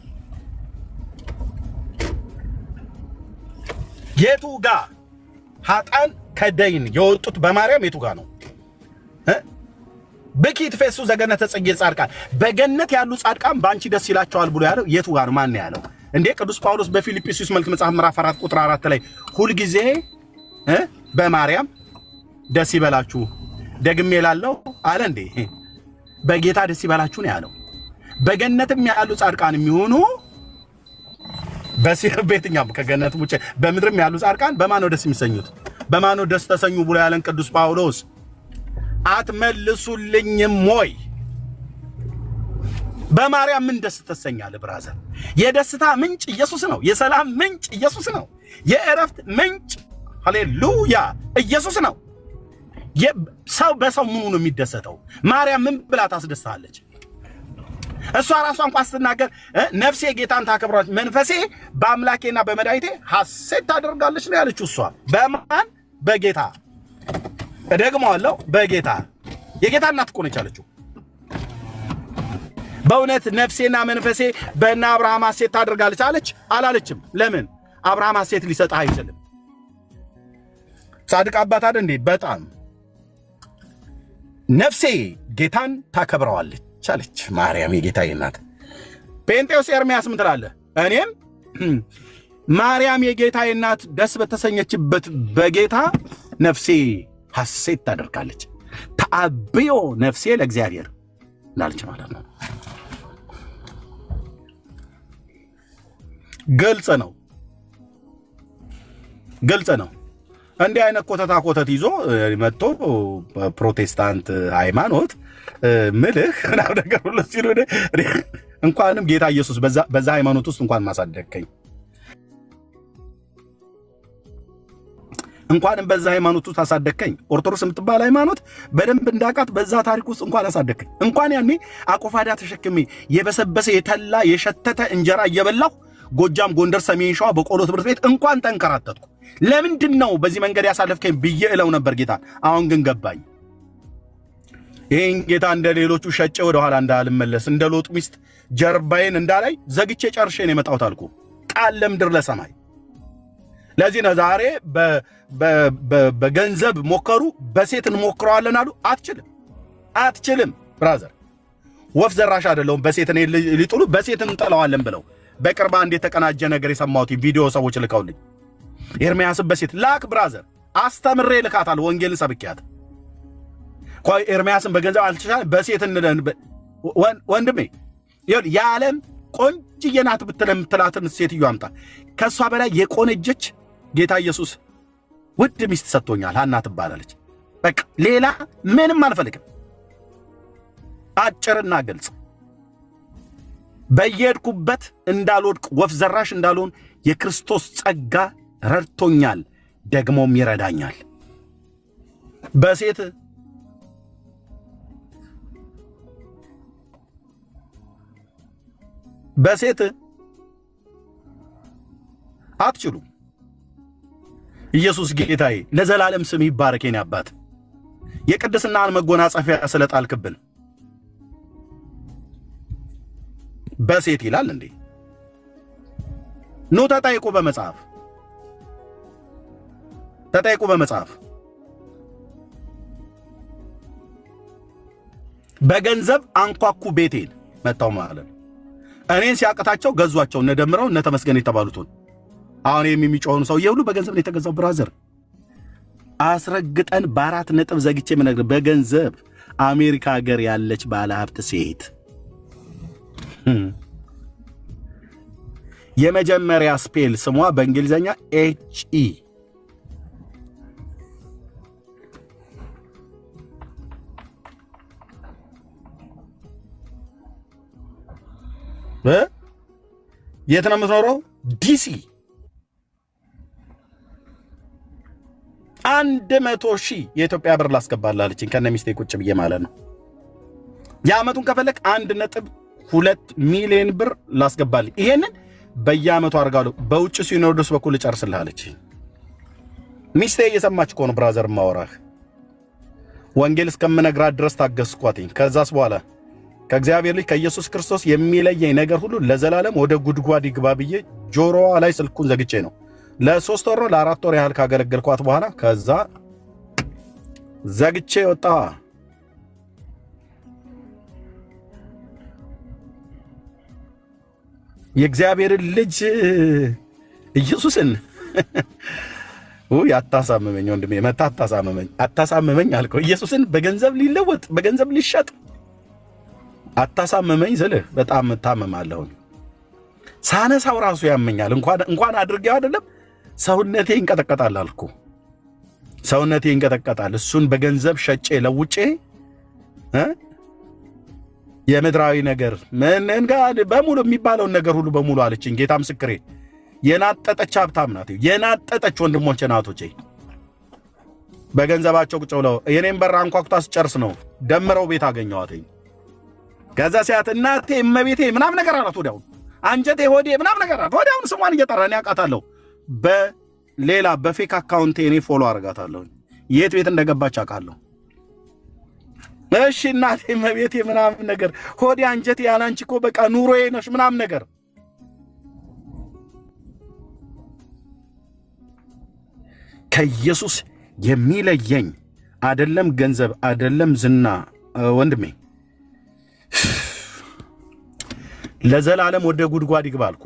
የቱ ጋር ኃጣን ከደይን የወጡት በማርያም የቱ ጋር ነው? ብኪ ይትፌሱ ዘገነተ ጽጌ ጻድቃን፣ በገነት ያሉ ጻድቃን ባንቺ ደስ ይላቸዋል ብሎ ያለው የቱ ጋር ነው? ማን ያለው እንዴ? ቅዱስ ጳውሎስ በፊልጵስዩስ መልእክት መጽሐፍ ምዕራፍ 4 ቁጥር 4 ላይ ሁል ጊዜ በማርያም ደስ ይበላችሁ ደግሜ እላለሁ አለ እንዴ? በጌታ ደስ ይበላችሁ ነው ያለው። በገነትም ያሉ ጻድቃን የሚሆኑ በሲኦል ቤትኛም ከገነት ውጭ በምድርም ያሉ ጻድቃን በማን ነው ደስ የሚሰኙት? በማን ነው ደስ ተሰኙ ብሎ ያለን ቅዱስ ጳውሎስ? አትመልሱልኝም ወይ? በማርያም ምን ደስ ተሰኛለ? ብራዘር የደስታ ምንጭ ኢየሱስ ነው። የሰላም ምንጭ ኢየሱስ ነው። የእረፍት ምንጭ ሃሌሉያ ኢየሱስ ነው። ሰው በሰው ምኑ ነው የሚደሰተው? ማርያም ምን ብላ ታስደስታለች? እሷ ራሷ እንኳን ስትናገር ነፍሴ ጌታን ታከብራለች፣ መንፈሴ በአምላኬና በመድኃኒቴ ሐሴት ታደርጋለች ነው ያለችው። እሷ በማን? በጌታ። እደግመዋለሁ፣ በጌታ። የጌታ እናት እኮ ነች ያለችው። በእውነት ነፍሴና መንፈሴ በእነ አብርሃም ሐሴት ታደርጋለች አለች? አላለችም። ለምን? አብርሃም ሐሴት ሊሰጥህ አይችልም። ጻድቅ አባት አይደል እንዴ? በጣም ነፍሴ ጌታን ታከብረዋለች አለች ማርያም የጌታዬ እናት። ጴንጤዎስ ኤርምያስ ምን ትላለህ? እኔም ማርያም የጌታዬ እናት ደስ በተሰኘችበት በጌታ ነፍሴ ሐሴት ታደርጋለች፣ ተአብዮ ነፍሴ ለእግዚአብሔር ላለች ማለት ነው። ግልጽ ነው፣ ግልጽ ነው። እንዲህ አይነት ኮተት ይዞ መጥቶ ፕሮቴስታንት ሃይማኖት ምልህ ነው ነገር ሁሉ ሲሉ እንኳንም ጌታ ኢየሱስ በዛ ሃይማኖት ውስጥ እንኳን ማሳደግከኝ፣ እንኳንም በዛ ሃይማኖት ውስጥ አሳደግከኝ። ኦርቶዶክስ የምትባል ሃይማኖት በደንብ እንዳቃት በዛ ታሪክ ውስጥ እንኳን አሳደግከኝ። እንኳን ያኔ አቆፋዳ ተሸክሜ የበሰበሰ የተላ የሸተተ እንጀራ እየበላሁ ጎጃም፣ ጎንደር፣ ሰሜን ሸዋ በቆሎ ትምህርት ቤት እንኳን ተንከራተትኩ። ለምንድን ነው በዚህ መንገድ ያሳለፍከኝ ብዬ እለው ነበር ጌታ። አሁን ግን ገባኝ። ይህን ጌታ እንደ ሌሎቹ ሸጬ ወደኋላ እንዳልመለስ እንደ ሎጥ ሚስት ጀርባዬን እንዳላይ ዘግቼ ጨርሼ ነው የመጣሁት አልኩ። ቃል ለምድር ለሰማይ። ለዚህ ነው ዛሬ በገንዘብ ሞከሩ፣ በሴት እንሞክረዋለን አሉ። አትችልም ብራዘር። ወፍ ዘራሽ አይደለሁም በሴት እኔ ሊጥሉ በሴት እንጠለዋለን ብለው በቅርብ አንድ የተቀናጀ ነገር የሰማሁት ቪዲዮ ሰዎች ልከውልኝ። ኤርምያስን በሴት ላክ ብራዘር፣ አስተምሬ ልካታለሁ። ወንጌልን ሰብኪያት ቆይ ኤርምያስን በገንዘብ አልተቻለ በሴት እንለን ወንድሜ። የዓለም ቆንጅዬ ናት ብትለም ትላትን ሴትዮ አምጣ። ከሷ በላይ የቆነጀች ጌታ ኢየሱስ ውድ ሚስት ሰጥቶኛል። ሐና ትባላለች። በቃ ሌላ ምንም አልፈልግም። አጭርና ግልጽ። በየሄድኩበት እንዳልወድቅ ወፍ ዘራሽ እንዳልሆን የክርስቶስ ጸጋ ረድቶኛል፣ ደግሞም ይረዳኛል። በሴት አትችሉም። ኢየሱስ ጌታዬ ለዘላለም ስም ይባረክ። የኔ አባት የቅድስናን መጎናጸፊያ ስለጣልክብን በሴት ይላል እንዴ? ኑ ተጠይቁ በመጽሐፍ በገንዘብ አንኳኩ ቤቴን መጣው ማለት ነው። እኔን ሲያቀታቸው ገዟቸው እነ ደምረው እነ ተመስገን የተባሉትን። አሁን የሚጮሁን ሰው ሁሉ በገንዘብ ነው የተገዛው። ብራዘር አስረግጠን በአራት ነጥብ ዘግቼ ምነግር በገንዘብ አሜሪካ ሀገር ያለች ባለ ሀብት ሴት የመጀመሪያ ስፔል ስሟ በእንግሊዘኛ HE የት ነው የምትኖረው? ዲሲ 100,000 የኢትዮጵያ ብር ላስገባላለች ከነ ሚስቴ ቁጭ ብዬ ማለት ነው። የአመቱን ከፈለክ 1.2 ሚሊዮን ብር ላስገባልኝ። ይሄንን በየአመቱ አርጋለሁ በውጭ ሲኖዶስ በኩል ጨርስልሃለች። ሚስቴ እየሰማች እኮ ነው ብራዘር ማወራህ። ወንጌል እስከምነግራት ድረስ ታገስኳትኝ። ከዛስ በኋላ ከእግዚአብሔር ልጅ ከኢየሱስ ክርስቶስ የሚለየኝ ነገር ሁሉ ለዘላለም ወደ ጉድጓድ ይግባ ብዬ ጆሮዋ ላይ ስልኩን ዘግቼ ነው ለ3 ወር ነው ለ4 ወር ያህል ካገለገልኳት በኋላ ከዛ ዘግቼ ወጣ። የእግዚአብሔር ልጅ ኢየሱስን አታሳምመኝ ወንድሜ፣ መታ አታሳምመኝ አልከው። ኢየሱስን በገንዘብ ሊለወጥ በገንዘብ ሊሸጥ አታሳምመኝ ስልህ በጣም ታመማለሁ። ሳነሳው ራሱ ያመኛል። እንኳን አድርጌው አይደለም ሰውነቴ ይንቀጠቀጣል አልኩ። ሰውነቴ ይንቀጠቀጣል። እሱን በገንዘብ ሸጬ ለውጬ የምድራዊ ነገር ምን ጋር በሙሉ የሚባለውን ነገር ሁሉ በሙሉ አለችኝ። ጌታ ምስክሬ የናጠጠች ሀብታም ናት። የናጠጠች ወንድሞቼ ናቶቼ በገንዘባቸው ቁጭ ብለው የኔን በር አንኳኩታ ስጨርስ ነው ደምረው ቤት አገኘዋትኝ። ከዛ ሲያት እናቴ እመቤቴ ምናምን ነገር አላት። ወዲያው አንጀቴ ሆዴ ምናምን ነገር አላት። ወዲያው ስሟን እየጠራን ያውቃታለሁ። በሌላ በፌክ አካውንቴ እኔ ፎሎ አርጋታለሁ። የት ቤት እንደገባች አውቃለሁ። እሺ እናቴ እመቤቴ ምናምን ነገር ሆዴ አንጀቴ ያላንቺ እኮ በቃ ኑሮዬ ነሽ ምናምን ነገር። ከኢየሱስ የሚለየኝ አይደለም ገንዘብ አይደለም ዝና ወንድሜ ለዘላለም ወደ ጉድጓድ ይግባልኩ።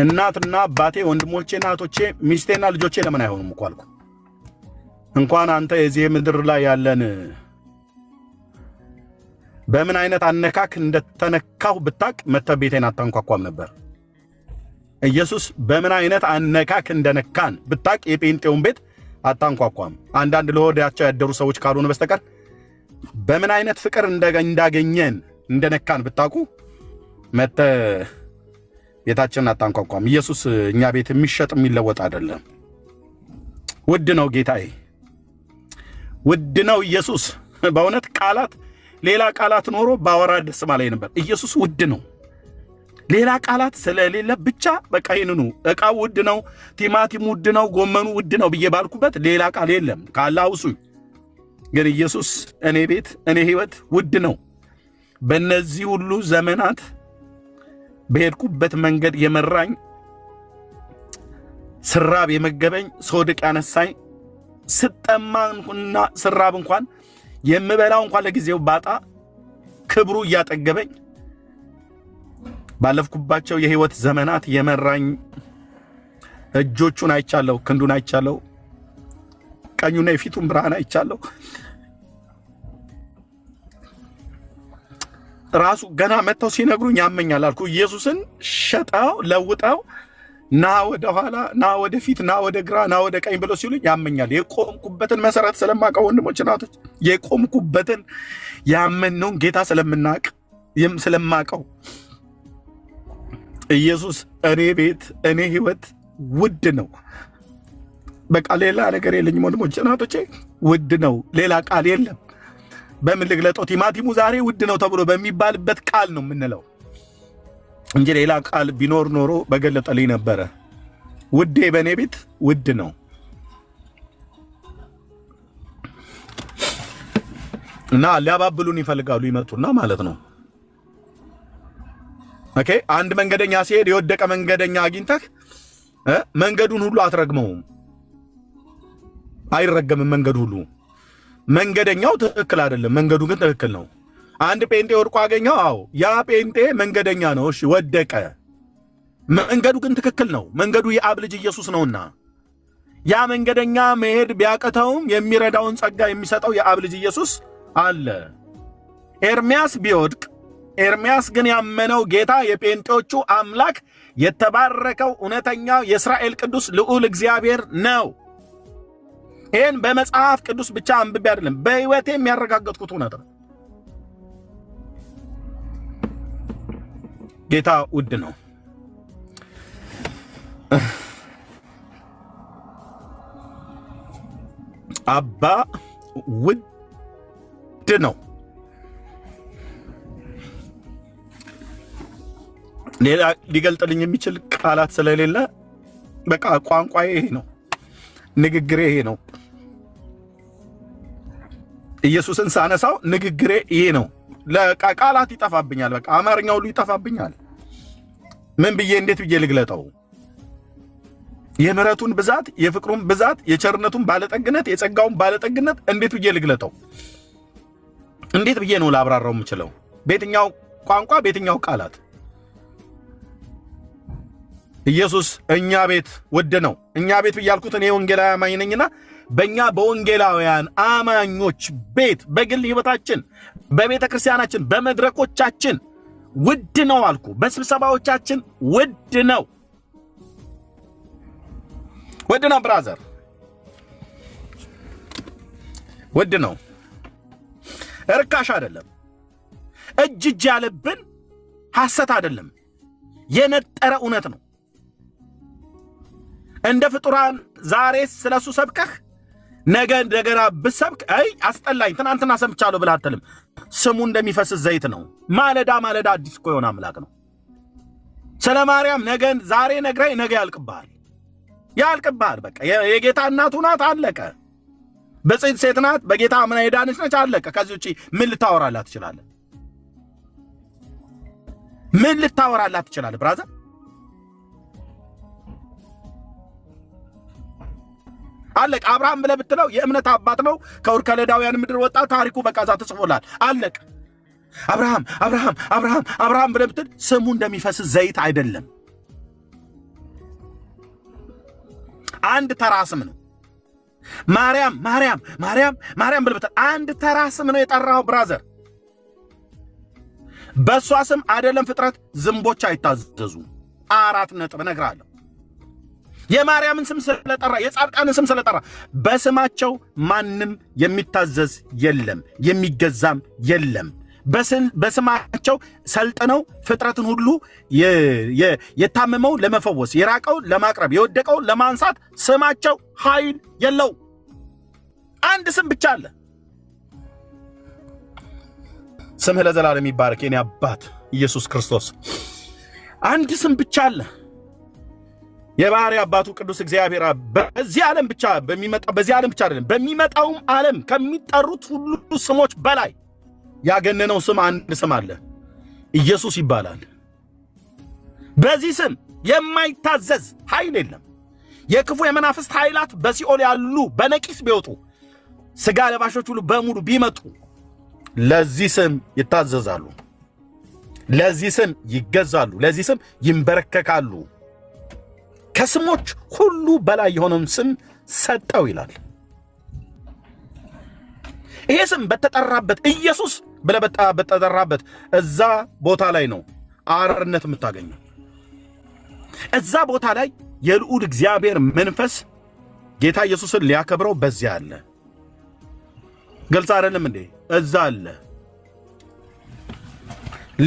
እናትና አባቴ ወንድሞቼ እናቶቼ ሚስቴና ልጆቼ ለምን አይሆኑም እኮ አልኩ። እንኳን አንተ የዚህ ምድር ላይ ያለን በምን አይነት አነካክ እንደተነካው ብታቅ መተቤቴን አታንኳኳም ነበር። ኢየሱስ በምን አይነት አነካክ እንደነካን ብታቅ የጴንጤውን ቤት አታንኳኳም። አንዳንድ ለሆዳቸው ያደሩ ሰዎች ካልሆነ በስተቀር በምን አይነት ፍቅር እንዳገኘን እንደነካን ብታቁ መተ ቤታችንን አታንኳኳም። ኢየሱስ እኛ ቤት የሚሸጥ የሚለወጥ አይደለም። ውድ ነው ጌታዬ፣ ውድ ነው ኢየሱስ። በእውነት ቃላት ሌላ ቃላት ኖሮ ባወራ ደስ ማለኝ ነበር። ኢየሱስ ውድ ነው። ሌላ ቃላት ስለሌለ ብቻ በቃ ይንኑ ዕቃው ውድ ነው፣ ቲማቲም ውድ ነው፣ ጎመኑ ውድ ነው ብዬ ባልኩበት ሌላ ቃል የለም። ካላውሱኝ ግን ኢየሱስ እኔ ቤት እኔ ህይወት ውድ ነው። በእነዚህ ሁሉ ዘመናት በሄድኩበት መንገድ የመራኝ፣ ስራብ የመገበኝ፣ ስወድቅ ያነሳኝ፣ ስጠማና ስራብ እንኳን የምበላው እንኳን ለጊዜው ባጣ ክብሩ እያጠገበኝ ባለፍኩባቸው የህይወት ዘመናት የመራኝ እጆቹን አይቻለሁ፣ ክንዱን አይቻለሁ፣ ቀኙና የፊቱን ብርሃን አይቻለሁ። ራሱ ገና መጥተው ሲነግሩኝ ያመኛል አልኩ። ኢየሱስን ሸጣው ለውጣው ና ወደ ኋላ ና ወደ ፊት ና ወደ ግራ ና ወደ ቀኝ ብለው ሲሉኝ ያመኛል። የቆምኩበትን መሰረት ስለማውቀው ወንድሞች እናቶች፣ የቆምኩበትን ያመነውን ጌታ ስለማውቀው ኢየሱስ እኔ ቤት እኔ ህይወት ውድ ነው። በቃ ሌላ ነገር የለኝም ወንድሞች እናቶቼ፣ ውድ ነው። ሌላ ቃል የለም። በምን ልግለጠው? ቲማቲሙ ዛሬ ውድ ነው ተብሎ በሚባልበት ቃል ነው የምንለው እንጂ ሌላ ቃል ቢኖር ኖሮ በገለጠልኝ ነበረ። ውዴ በእኔ ቤት ውድ ነው እና ሊያባብሉን ይፈልጋሉ። ይመጡና ማለት ነው። ኦኬ፣ አንድ መንገደኛ ሲሄድ የወደቀ መንገደኛ አግኝተህ መንገዱን ሁሉ አትረግመውም። አይረገምም መንገዱ ሁሉ። መንገደኛው ትክክል አይደለም፣ መንገዱ ግን ትክክል ነው። አንድ ጴንጤ ወድቆ አገኘው። አዎ ያ ጴንጤ መንገደኛ ነው። እሺ ወደቀ። መንገዱ ግን ትክክል ነው። መንገዱ የአብ ልጅ ኢየሱስ ነውና ያ መንገደኛ መሄድ ቢያቀተውም የሚረዳውን ጸጋ የሚሰጠው የአብ ልጅ ኢየሱስ አለ። ኤርምያስ ቢወድቅ፣ ኤርምያስ ግን ያመነው ጌታ የጴንጤዎቹ አምላክ የተባረከው እውነተኛው የእስራኤል ቅዱስ ልዑል እግዚአብሔር ነው። ይህን በመጽሐፍ ቅዱስ ብቻ አንብቤ አይደለም፣ በሕይወቴ የሚያረጋገጥኩት እውነት ነው። ጌታ ውድ ነው። አባ ውድ ነው። ሌላ ሊገልጥልኝ የሚችል ቃላት ስለሌለ በቃ ቋንቋዬ ይሄ ነው፣ ንግግሬ ይሄ ነው። ኢየሱስን ሳነሳው ንግግሬ ይሄ ነው። ቃላት ይጠፋብኛል። በቃ አማርኛው ሁሉ ይጠፋብኛል። ምን ብዬ እንዴት ብዬ ልግለጠው? የምሕረቱን ብዛት፣ የፍቅሩን ብዛት፣ የቸርነቱን ባለጠግነት፣ የጸጋውን ባለጠግነት እንዴት ብዬ ልግለጠው? እንዴት ብዬ ነው ላብራራው የምችለው? በየትኛው ቋንቋ፣ በየትኛው ቃላት? ኢየሱስ እኛ ቤት ውድ ነው። እኛ ቤት ብያልኩት እኔ ወንጌላዊ አማኝ ነኝና በእኛ በወንጌላውያን አማኞች ቤት በግል ሕይወታችን፣ በቤተ ክርስቲያናችን፣ በመድረኮቻችን ውድ ነው አልኩ። በስብሰባዎቻችን ውድ ነው። ውድ ነው ብራዘር፣ ውድ ነው። እርካሽ አይደለም። እጅ ያለብን ሐሰት አይደለም፣ የነጠረ እውነት ነው። እንደ ፍጡራን ዛሬ ስለሱ ሰብከህ ነገ እንደገና ብሰብክ አይ አስጠላኝ ትናንትና ሰምቻለሁ ብለህ አትልም። ስሙ እንደሚፈስ ዘይት ነው። ማለዳ ማለዳ አዲስ እኮ የሆነ አምላክ ነው። ስለ ማርያም ነገን ዛሬ ነግራይ ነገ ያልቅብሃል። በቃ የጌታ እናቱ ናት፣ አለቀ። በጽድቅ ሴት ናት፣ በጌታ አምና ሄዳነች ነች፣ አለቀ። ከዚህ ውጪ ምን ልታወራላት ትችላለህ? ምን ልታወራላት ትችላለህ ብራዘር? አለቀ። አብርሃም ብለህ ብትለው የእምነት አባት ነው። ከኡር ከለዳውያን ምድር ወጣ። ታሪኩ በቃ እዛ ተጽፎላል። አለቀ። አብርሃም ብለህ ብትል ስሙ እንደሚፈስ ዘይት አይደለም። አንድ ተራ ስም ነው። ማርያም ብለህ ብትል አንድ ተራ ስም ነው የጠራው ብራዘር። በእሷ ስም አይደለም ፍጥረት ዝንቦች አይታዘዙ። 4 ነጥብ እነግርሃለሁ። የማርያምን ስም ስለጠራ፣ የጻድቃንን ስም ስለጠራ በስማቸው ማንም የሚታዘዝ የለም፣ የሚገዛም የለም። በስማቸው ሰልጥነው ፍጥረትን ሁሉ የታመመው ለመፈወስ፣ የራቀው ለማቅረብ፣ የወደቀው ለማንሳት ስማቸው ኃይል የለው። አንድ ስም ብቻ አለ። ስምህ ለዘላለም ይባረክ የኔ አባት ኢየሱስ ክርስቶስ። አንድ ስም ብቻ አለ። የባህሪ አባቱ ቅዱስ እግዚአብሔር በዚህ ዓለም ብቻ በዚህ ዓለም ብቻ አይደለም፣ በሚመጣውም ዓለም ከሚጠሩት ሁሉ ስሞች በላይ ያገነነው ስም አንድ ስም አለ፣ ኢየሱስ ይባላል። በዚህ ስም የማይታዘዝ ኃይል የለም። የክፉ የመናፍስት ኃይላት በሲኦል ያሉ በነቂስ ቢወጡ፣ ሥጋ ለባሾች ሁሉ በሙሉ ቢመጡ ለዚህ ስም ይታዘዛሉ፣ ለዚህ ስም ይገዛሉ፣ ለዚህ ስም ይንበረከካሉ። ከስሞች ሁሉ በላይ የሆነውን ስም ሰጠው ይላል። ይሄ ስም በተጠራበት ኢየሱስ ብለህ በተጠራበት እዛ ቦታ ላይ ነው አርነት የምታገኘው። እዛ ቦታ ላይ የልዑል እግዚአብሔር መንፈስ ጌታ ኢየሱስን ሊያከብረው በዚያ አለ። ግልጽ አይደለም እንዴ? እዛ አለ።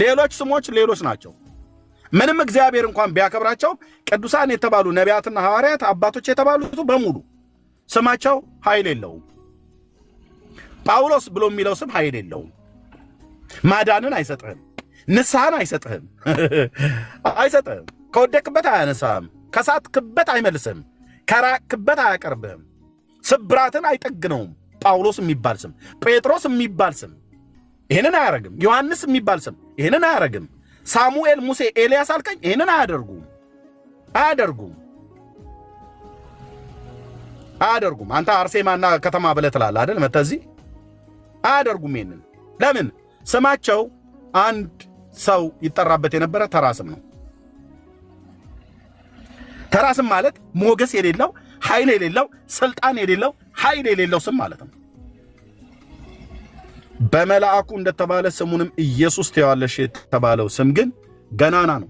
ሌሎች ስሞች ሌሎች ናቸው። ምንም እግዚአብሔር እንኳን ቢያከብራቸው ቅዱሳን የተባሉ ነቢያትና ሐዋርያት አባቶች የተባሉት በሙሉ ስማቸው ኃይል የለውም። ጳውሎስ ብሎ የሚለው ስም ኃይል የለውም። ማዳንን አይሰጥህም። ንስሐን አይሰጥህም። ከወደቅበት አያነሳህም። ከሳትክበት አይመልስም። ከራቅክበት አያቀርብህም። ስብራትን አይጠግነውም። ጳውሎስ የሚባል ስም፣ ጴጥሮስ የሚባል ስም ይህንን አያረግም። ዮሐንስ የሚባል ስም ይህንን አያረግም። ሳሙኤል፣ ሙሴ፣ ኤልያስ አልከኝ፣ ይህንን አያደርጉም። አንተ አርሴማና ከተማ ብለህ ትላለህ አይደል? መተህ እዚህ አያደርጉም። ይህንን ለምን? ስማቸው አንድ ሰው ይጠራበት የነበረ ተራ ስም ነው። ተራ ስም ማለት ሞገስ የሌለው ኃይል የሌለው ስልጣን የሌለው ኃይል የሌለው ስም ማለት ነው። በመልአኩ እንደተባለ ስሙንም ኢየሱስ ትይዋለሽ የተባለው ስም ግን ገናና ነው።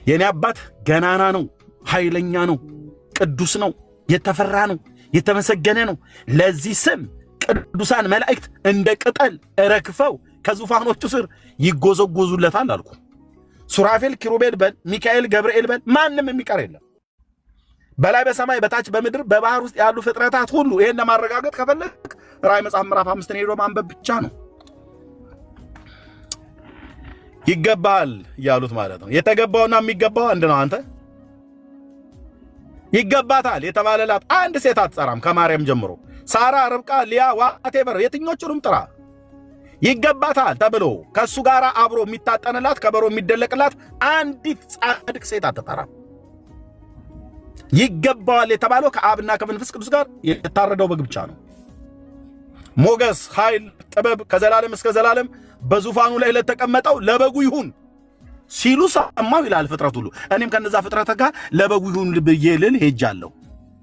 የኔ አባት ገናና ነው፣ ኃይለኛ ነው፣ ቅዱስ ነው፣ የተፈራ ነው፣ የተመሰገነ ነው። ለዚህ ስም ቅዱሳን መላእክት እንደ ቅጠል ረግፈው ከዙፋኖቹ ስር ይጎዘጎዙለታል አልኩ። ሱራፌል፣ ኪሩቤል በል፣ ሚካኤል፣ ገብርኤል በል፣ ማንም የሚቀር የለም። በላይ በሰማይ በታች በምድር በባህር ውስጥ ያሉ ፍጥረታት ሁሉ ይሄን ለማረጋገጥ ከፈለክ ራእይ መጽሐፍ ምዕራፍ 5 ሄዶ ማንበብ ብቻ ነው። ይገባል ያሉት ማለት ነው። የተገባውና የሚገባው አንድ ነው። አንተ ይገባታል የተባለላት አንድ ሴት አትጠራም። ከማርያም ጀምሮ ሳራ፣ ርብቃ፣ ሊያ፣ ዋቴቨር የትኞቹንም ጥራ ይገባታል ተብሎ ከሱ ጋር አብሮ የሚታጠንላት ከበሮ የሚደለቅላት አንዲት ጻድቅ ሴት አትጠራም። ይገባዋል የተባለው ከአብና ከመንፈስ ቅዱስ ጋር የታረደው በግ ብቻ ነው። ሞገስ፣ ኃይል፣ ጥበብ ከዘላለም እስከ ዘላለም በዙፋኑ ላይ ለተቀመጠው ለበጉ ይሁን ሲሉ ሰማሁ ይላል ፍጥረት ሁሉ። እኔም ከነዛ ፍጥረት ጋር ለበጉ ይሁን ብዬ ልል ሄጃለሁ።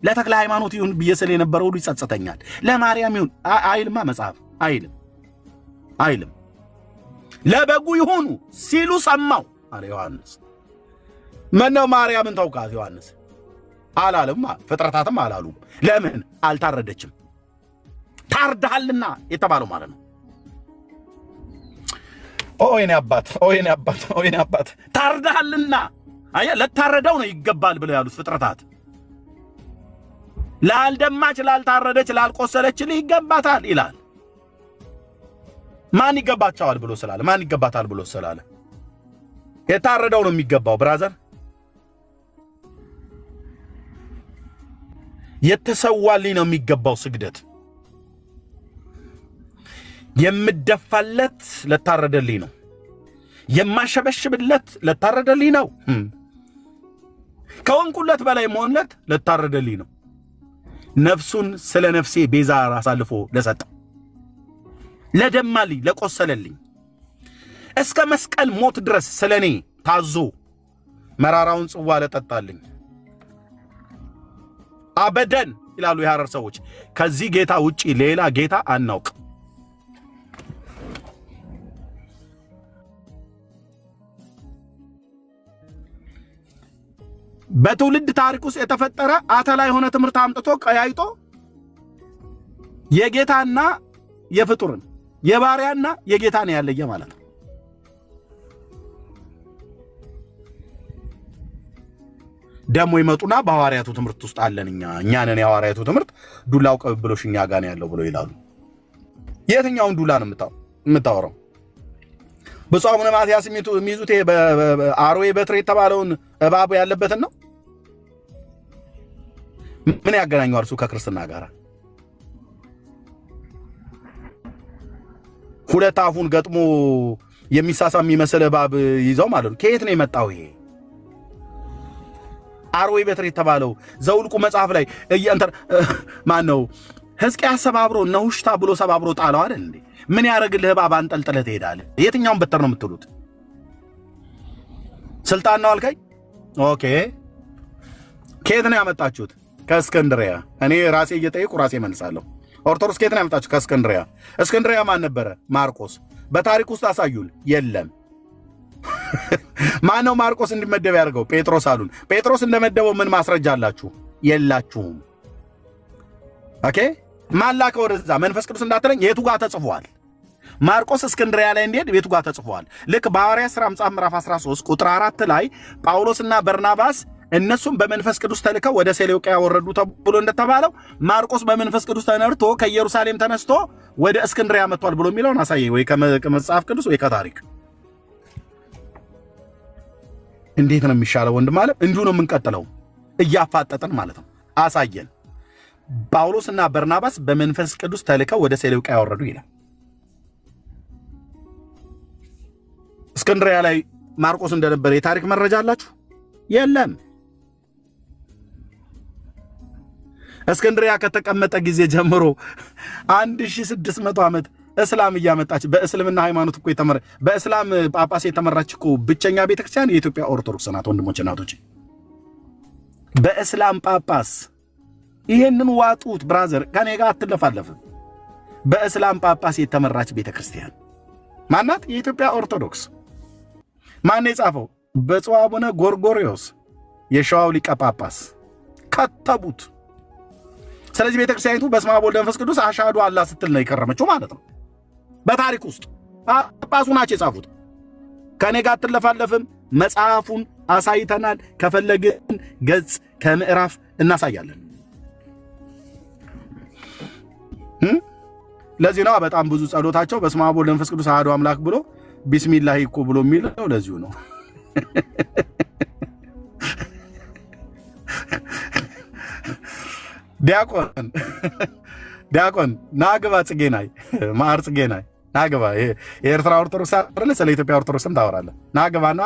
ለተክለ ሃይማኖት ይሁን ብዬ ስል የነበረው ሁሉ ይጸጸተኛል። ለማርያም ይሁን አይልማ መጽሐፍ አይልም። ለበጉ ይሁኑ ሲሉ ሰማሁ አለ ዮሐንስ። ምነው ማርያምን ተውካት ዮሐንስ አላለም? ፍጥረታትም አላሉም። ለምን? አልታረደችም። ታርደሃልና የተባለው ማለት ነው። ኦይኔ አባት ታርደሃልና። አያ ለታረደው ነው ይገባል ብለው ያሉት ፍጥረታት። ላልደማች፣ ላልታረደች፣ ላልቆሰለችልህ ይገባታል ይላል። ማን ይገባቸዋል ብሎ ስላለ? ማን ይገባታል ብሎ ስላለ? የታረደው ነው የሚገባው ብራዘር። የተሰዋልኝ ነው የሚገባው ስግደት። የምደፋለት ለታረደልኝ ነው። የማሸበሽብለት ለታረደልኝ ነው። ከወንኩለት በላይ መሆንለት ለታረደልኝ ነው። ነፍሱን ስለ ነፍሴ ቤዛ አሳልፎ ለሰጠው፣ ለደማልኝ፣ ለቆሰለልኝ እስከ መስቀል ሞት ድረስ ስለኔ ታዞ መራራውን ጽዋ ለጠጣልኝ አበደን ይላሉ የሐረር ሰዎች። ከዚህ ጌታ ውጪ ሌላ ጌታ አናውቅ። በትውልድ ታሪክ ውስጥ የተፈጠረ አተላ የሆነ ትምህርት አምጥቶ ቀያይጦ የጌታና የፍጡርን የባሪያና የጌታን ያለየ ማለት ነው። ደሞ ይመጡና በሐዋርያቱ ትምህርት ውስጥ አለን እኛ ነን የሐዋርያቱ ትምህርት ዱላው ቀብብሎሽ እኛ ጋር ያለው ብሎ ይላሉ። የትኛውን ዱላ ነው የምታወራው? ብፁዕ አቡነ ማትያስ የሚይዙት አርዌ በትር የተባለውን እባብ ያለበትን ነው። ምን ያገናኘዋል እርሱ ከክርስትና ጋር? ሁለት አፉን ገጥሞ የሚሳሳም የሚመስል እባብ ይዘው ማለት ነው። ከየት ነው የመጣው ይሄ አርዌ በትር የተባለው? ዘውልቁ መጽሐፍ ላይ ማን ነው ሕዝቅያስ ሰባብሮ ነውሽታ ብሎ ሰባብሮ ጣለው አይደል እንዴ? ምን ያደርግልህ እባብ አንጠልጥለህ ትሄዳለህ? የትኛውን በትር ነው የምትሉት? ስልጣን ነው አልከኝ? ኦኬ፣ ከየት ነው ያመጣችሁት? ከእስክንድሪያ። እኔ ራሴ እየጠየቁ ራሴ መልሳለሁ። ኦርቶዶክስ ከየት ነው ያመጣችሁ? ከእስክንድሪያ። እስክንድሪያ ማን ነበረ? ማርቆስ። በታሪክ ውስጥ አሳዩን። የለም። ማን ነው ማርቆስ እንዲመደብ ያደርገው? ጴጥሮስ አሉን። ጴጥሮስ እንደመደበው ምን ማስረጃ አላችሁ? የላችሁም። ኦኬ፣ ማን ላከው ወደዛ? መንፈስ ቅዱስ እንዳትለኝ የቱ ጋር ተጽፏል? ማርቆስ እስክንድሪያ ላይ እንዲሄድ የቱ ጋር ተጽፏል? ልክ በሐዋርያት ሥራ መጽሐፍ ምዕራፍ 13 ቁጥር 4 ላይ ጳውሎስና በርናባስ እነሱም በመንፈስ ቅዱስ ተልከው ወደ ሴሌውቅያ ወረዱ ተብሎ እንደተባለው ማርቆስ በመንፈስ ቅዱስ ተነርቶ ከኢየሩሳሌም ተነስቶ ወደ እስክንድሪያ መጥቷል ብሎ የሚለውን አሳየኝ፣ ወይ ከመጽሐፍ ቅዱስ ወይ ከታሪክ። እንዴት ነው የሚሻለው ወንድም? ማለት እንዲሁ ነው የምንቀጥለው፣ እያፋጠጥን ማለት ነው። አሳየን። ጳውሎስና በርናባስ በመንፈስ ቅዱስ ተልከው ወደ ሴሌውቅያ ወረዱ ይላል። እስክንድሪያ ላይ ማርቆስ እንደነበረ የታሪክ መረጃ አላችሁ? የለም። እስክንድሪያ ከተቀመጠ ጊዜ ጀምሮ 1600 ዓመት እስላም እያመጣች በእስልምና ሃይማኖት እኮ በእስላም ጳጳስ የተመራች እኮ ብቸኛ ቤተክርስቲያን የኢትዮጵያ ኦርቶዶክስ ናት። ወንድሞች እናቶች፣ በእስላም ጳጳስ ይሄንን ዋጡት። ብራዘር ከኔ ጋር አትለፋለፍም። በእስላም ጳጳስ የተመራች ቤተክርስቲያን ማናት? የኢትዮጵያ ኦርቶዶክስ። ማን የጻፈው? ብፁዕ አቡነ ጎርጎርዮስ የሸዋው ሊቀ ጳጳስ ከተቡት። ስለዚህ ቤተክርስቲያኒቱ በስመ አብ ወወልድ ወመንፈስ ቅዱስ አሻዱ አላህ ስትል ነው የከረመችው ማለት ነው። በታሪክ ውስጥ ጳጳሱ ናቸው የጻፉት። ከኔ ጋር አትለፋለፍም። መጽሐፉን አሳይተናል። ከፈለግን ገጽ ከምዕራፍ እናሳያለን። ለዚህ ነው በጣም ብዙ ጸሎታቸው በስመ አብ ወወልድ ወመንፈስ ቅዱስ አሐዱ አምላክ ብሎ ቢስሚላህ እኮ ብሎ የሚለው ለዚሁ ነው። ዲያቆን ናግባ ጽጌናይ ማር ጽጌናይ ናግባ የኤርትራ ኦርቶዶክስ አይደለ? ስለ ኢትዮጵያ ኦርቶዶክስም ታወራለህ። ናግባና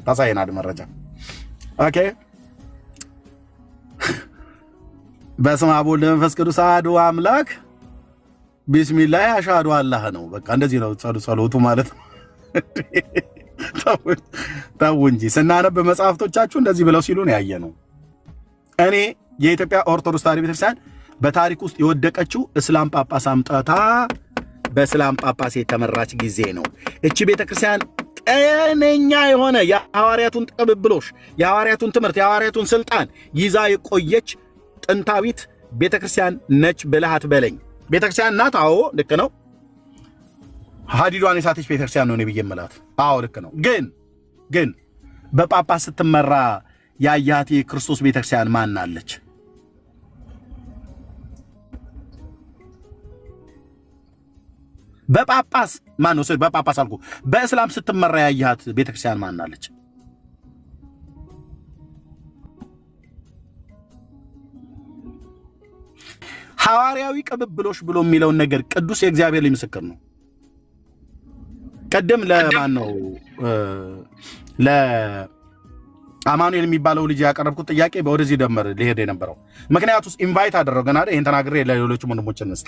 ታሳየናል መረጃ። ኦኬ በስመ አብ ወወልድ ወመንፈስ ቅዱስ አሐዱ አምላክ ቢስሚላህ አሻዱ አላህ ነው። በቃ እንደዚህ ነው ጸሎቱ ማለት ነው። ተው እንጂ ስናነብ መጽሐፍቶቻችሁ እንደዚህ ብለው ሲሉ ነው ያየነው። እኔ የኢትዮጵያ ኦርቶዶክስ ተዋሕዶ ቤተክርስቲያን በታሪክ ውስጥ የወደቀችው እስላም ጳጳስ አምጣታ በእስላም ጳጳስ የተመራች ጊዜ ነው። እቺ ቤተክርስቲያን ጤነኛ የሆነ የሐዋርያቱን ቅብብሎሽ፣ የሐዋርያቱን ትምህርት፣ የሐዋርያቱን ስልጣን ይዛ የቆየች ጥንታዊት ቤተክርስቲያን ነች ብለህ አትበለኝ። ቤተክርስቲያን ናት። አዎ ልክ ነው። ሀዲዷን የሳተች ቤተክርስቲያን ነው ብዬ የምላት። አዎ ልክ ነው። ግን በጳጳስ ስትመራ ያያት የክርስቶስ ቤተክርስቲያን ማን አለች? በጳጳስ ማን ነው? በጳጳስ አልኩ። በእስላም ስትመራ ያያት ቤተክርስቲያን ማን አለች? ሐዋርያዊ ቅብብሎሽ ብሎ የሚለውን ነገር ቅዱስ የእግዚአብሔር ልጅ ምስክር ነው። ቀደም ለማን ነው ለአማኑኤል የሚባለው ልጅ ያቀረብኩት ጥያቄ በወደዚህ ደመር ሊሄድ የነበረው ምክንያቱስ ኢንቫይት አደረገን አይደል? ይሄን ተናግሬ ለሌሎች ወንድሞች እንስጥ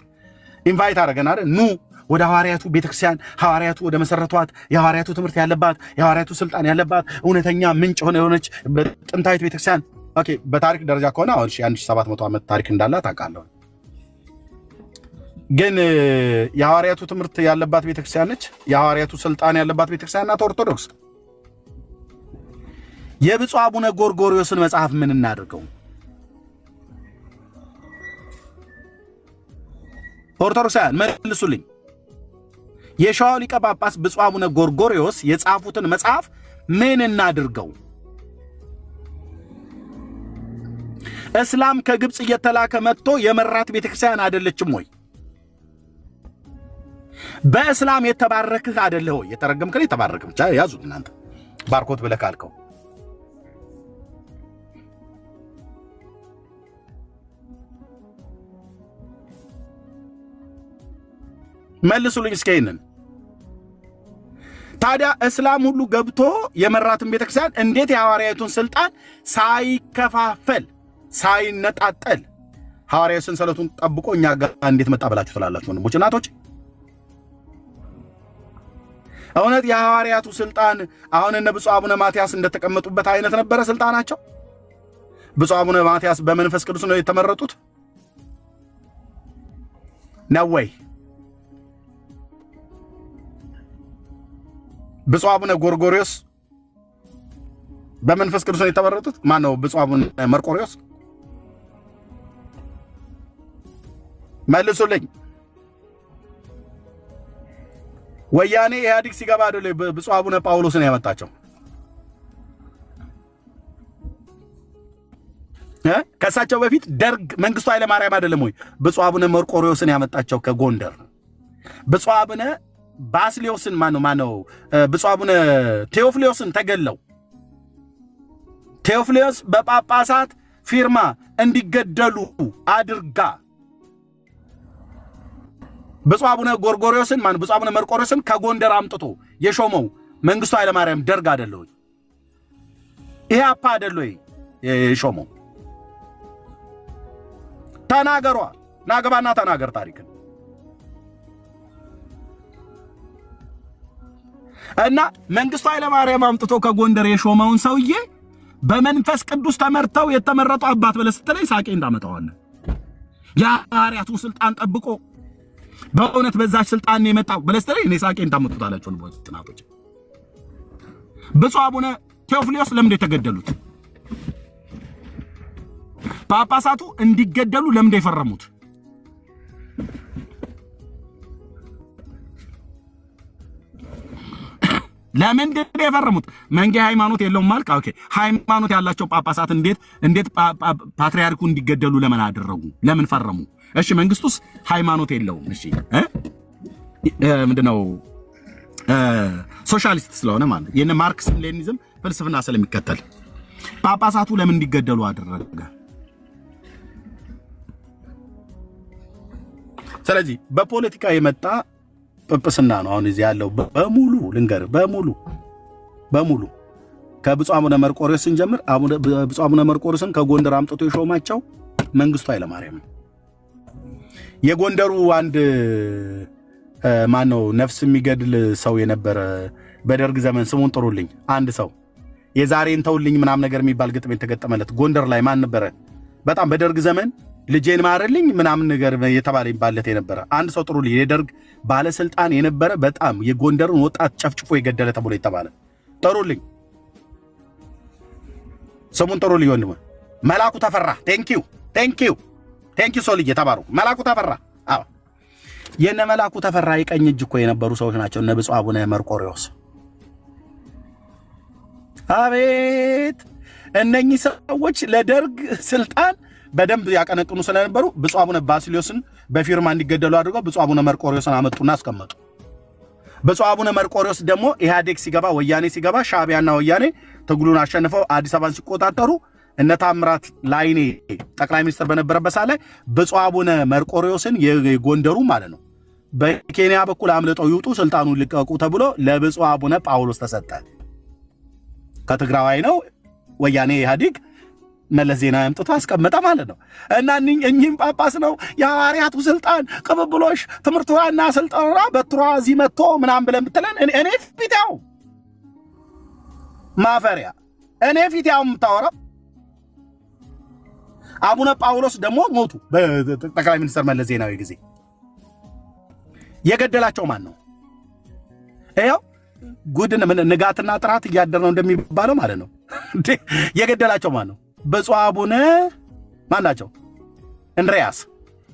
ኢንቫይት አደረገን አይደል? ኑ ወደ ሐዋርያቱ ቤተክርስቲያን፣ ሐዋርያቱ ወደ መሰረቷት፣ የሐዋርያቱ ትምህርት ያለባት፣ የሐዋርያቱ ስልጣን ያለባት እውነተኛ ምንጭ የሆነች ጥንታዊት ቤተክርስቲያን። ኦኬ በታሪክ ደረጃ ከሆነ አሁን 1700 ዓመት ታሪክ እንዳላት አውቃለሁ። ግን የሐዋርያቱ ትምህርት ያለባት ቤተክርስቲያን ነች። የሐዋርያቱ ስልጣን ያለባት ቤተክርስቲያን ናት ኦርቶዶክስ። የብፁዕ አቡነ ጎርጎርዮስን መጽሐፍ ምን እናድርገው? ኦርቶዶክሳውያን መልሱልኝ። የሸዋው ሊቀ ጳጳስ ብፁዕ አቡነ ጎርጎርዮስ የጻፉትን መጽሐፍ ምን እናድርገው? እስላም ከግብፅ እየተላከ መጥቶ የመራት ቤተክርስቲያን አይደለችም ወይ? በእስላም የተባረክህ አይደለህ ወይ? የተረገምክ ነው። የተባረክ ብቻ ያዙት እናንተ ባርኮት ብለህ ካልከው መልሱልኝ እስኪ ይሄንን። ታዲያ እስላም ሁሉ ገብቶ የመራትን ቤተክርስቲያን እንዴት የሐዋርያቱን ስልጣን ሳይከፋፈል ሳይነጣጠል ሐዋርያዊ ሰንሰለቱን ጠብቆ እኛ ጋር እንዴት መጣ ብላችሁ ትላላችሁ? ወንድሞች እናቶች፣ እውነት የሐዋርያቱ ስልጣን አሁን እነ ብፁዕ አቡነ ማትያስ እንደተቀመጡበት አይነት ነበረ ስልጣናቸው? ብፁዕ አቡነ ማትያስ በመንፈስ ቅዱስ ነው የተመረጡት ነው ወይ? ብፁዕ አቡነ ጎርጎርዮስ በመንፈስ ቅዱስ ነው የተመረጡት? ማን ነው ብፁዕ አቡነ መርቆሪዎስ? መልሱልኝ። ወያኔ ኢህአዲግ ሲገባ አይደለ ብፁዕ አቡነ ጳውሎስን ያመጣቸው? ከሳቸው በፊት ደርግ መንግስቱ ኃይለ ማርያም አይደለም ወይ ብፁዕ አቡነ መርቆሪዎስን ያመጣቸው ከጎንደር? ብፁዕ አቡነ ባስሊዮስን ማነው ብፁዕ አቡነ ቴዎፍሊዮስን ተገለው ቴዎፍሊዮስ በጳጳሳት ፊርማ እንዲገደሉ አድርጋ ብፁዕ አቡነ ጎርጎርዮስን ብፁዕ አቡነ መርቆሪዎስን ከጎንደር አምጥቶ የሾመው መንግስቱ ኃይለ ማርያም ደርግ አይደለ ወይ? ይሄ አፓ አይደለ ወይ የሾመው? ተናገሯ ናገባና ተናገር ታሪክን። እና መንግስቱ ኃይለማርያም አምጥቶ ከጎንደር የሾመውን ሰውዬ በመንፈስ ቅዱስ ተመርተው የተመረጡ አባት ብለህ ስትለኝ ሳቄ እንዳመጣዋለ የሐዋርያቱን ስልጣን ጠብቆ በእውነት በዛች ስልጣን የመጣው ብለህ ስትለኝ እኔ ሳቄ እንዳመጡታላችሁ ነው ጥናቶች። ብፁዕ አቡነ ቴዎፍሎስ ለምን የተገደሉት? ጳጳሳቱ እንዲገደሉ ለምን የፈረሙት? ለምን የፈረሙት? መንጌ ሃይማኖት የለውም ማለት ኦኬ፣ ሃይማኖት ያላቸው ጳጳሳት እንዴት ፓትሪያርኩ እንዲገደሉ ለምን አደረጉ? ለምን ፈረሙ? እሺ መንግስቱስ ሃይማኖት የለውም። እሺ ምንድነው ሶሻሊስት ስለሆነ ማለት የነ ማርክስም ሌኒዝም ፍልስፍና ስለሚከተል ጳጳሳቱ ለምን እንዲገደሉ አደረገ? ስለዚህ በፖለቲካ የመጣ ጵጵስና ነው አሁን እዚህ ያለው በሙሉ ልንገር በሙሉ ከብፁዕ አቡነ መርቆሬዎስን ጀምር ብፁዕ አቡነ መርቆሬዎስን ከጎንደር አምጥቶ የሾማቸው መንግስቱ ኃይለማርያም ነው። የጎንደሩ አንድ ማነው ነፍስ የሚገድል ሰው የነበረ በደርግ ዘመን ስሙን ጥሩልኝ፣ አንድ ሰው የዛሬን ተውልኝ ምናም ነገር የሚባል ግጥም የተገጠመለት ጎንደር ላይ ማን ነበረ? በጣም በደርግ ዘመን ልጄን ማረልኝ ምናምን ነገር የተባለ ይባልለት የነበረ አንድ ሰው ጥሩልኝ፣ የደርግ ባለስልጣን የነበረ በጣም የጎንደርን ወጣት ጨፍጭፎ የገደለ ተብሎ የተባለ ጥሩልኝ፣ ስሙን ጥሩልኝ ወንድም። መላኩ ተፈራ። ቴንኪው ሶልዬ ተባሩ። መላኩ ተፈራ። አዎ የነ መላኩ ተፈራ የቀኝ እጅ እኮ የነበሩ ሰዎች ናቸው እነ ብፁዕ አቡነ መርቆሬዎስ። አቤት እነኚህ ሰዎች ለደርግ ስልጣን በደንብ ያቀነቅኑ ስለነበሩ ብፁዕ አቡነ ባስልዮስን በፊርማ እንዲገደሉ አድርገው ብፁዕ አቡነ መርቆሬዎስን አመጡና አስቀመጡ። ብፁዕ አቡነ መርቆሬዎስ ደግሞ ኢህአዴግ ሲገባ ወያኔ ሲገባ ሻዕቢያና ወያኔ ትግሉን አሸንፈው አዲስ አበባን ሲቆጣጠሩ እነ ታምራት ላይኔ ጠቅላይ ሚኒስትር በነበረበት ሰዓት ላይ ብፁዕ አቡነ መርቆሬዎስን የጎንደሩ ማለት ነው በኬንያ በኩል አምልጠው ይውጡ ስልጣኑን ልቀቁ ተብሎ ለብፁዕ አቡነ ጳውሎስ ተሰጠ። ከትግራዋይ ነው ወያኔ ኢህአዴግ መለስ ዜናዊ አምጥቶ አስቀመጠ ማለት ነው። እና እኚህም ጳጳስ ነው የሐዋርያቱ ስልጣን ቅብብሎሽ ትምህርቷና ስልጣኗ በትሯ እዚህ መጥቶ ምናምን ብለን ብትለን እኔ ፊት ያው ማፈሪያ እኔ ፊት ያው የምታወራው አቡነ ጳውሎስ ደግሞ ሞቱ በጠቅላይ ሚኒስትር መለስ ዜናዊ ጊዜ። የገደላቸው ማን ነው? ይኸው ጉድን ንጋትና ጥራት እያደር ነው እንደሚባለው ማለት ነው። የገደላቸው ማን ነው? ብፁዕ አቡነ ማን ናቸው? እንድሪያስ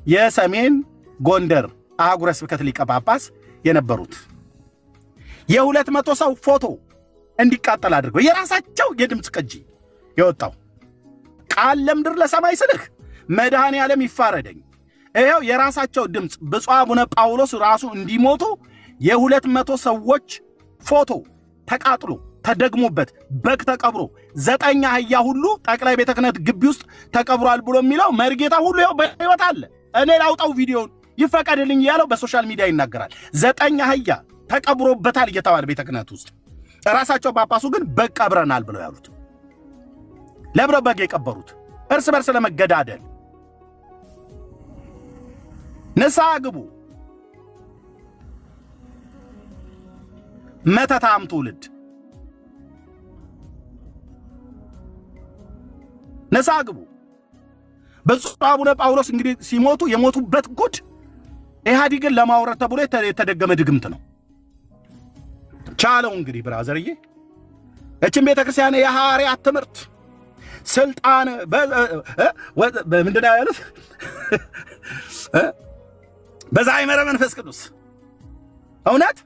የሰሜን ጎንደር አህጉረ ስብከት ሊቀ ጳጳስ የነበሩት 200 ሰው ፎቶ እንዲቃጠል አድርገው የራሳቸው የድምፅ ቅጂ የወጣው ቃል ለምድር ለሰማይ ስልህ መድኃኔ ዓለም ይፋረደኝ። ይኸው የራሳቸው ድምፅ ብፁዕ አቡነ ጳውሎስ ራሱ እንዲሞቱ 200 ሰዎች ፎቶ ተቃጥሎ ተደግሞበት በግ ተቀብሮ 9 አህያ ሁሉ ጠቅላይ ቤተ ክህነት ግቢ ውስጥ ተቀብሯል ብሎ የሚለው መርጌታ ሁሉ ያው በህይወት አለ። እኔ ላውጣው ቪዲዮን ይፈቀድልኝ ያለው በሶሻል ሚዲያ ይናገራል። 9 አህያ ተቀብሮበታል እየተባለ ቤተ ክህነት ውስጥ ራሳቸው ጳጳሱ ግን በግ ቀብረናል ብለው ያሉት ለብረው በግ የቀበሩት እርስ በርስ ለመገዳደል። ንስሐ ግቡ መተታም ትውልድ ንስሐ ግቡ። ብፁዕ አቡነ ጳውሎስ እንግዲህ ሲሞቱ የሞቱበት ጉድ ኢህአዴግን ለማውረድ ተብሎ የተደገመ ድግምት ነው። ቻለው እንግዲህ ብራዘርዬ እችን ቤተክርስቲያን የሐዋርያት ትምህርት ስልጣን በምንድነው ያሉት? በዛይመረ መንፈስ ቅዱስ እውነት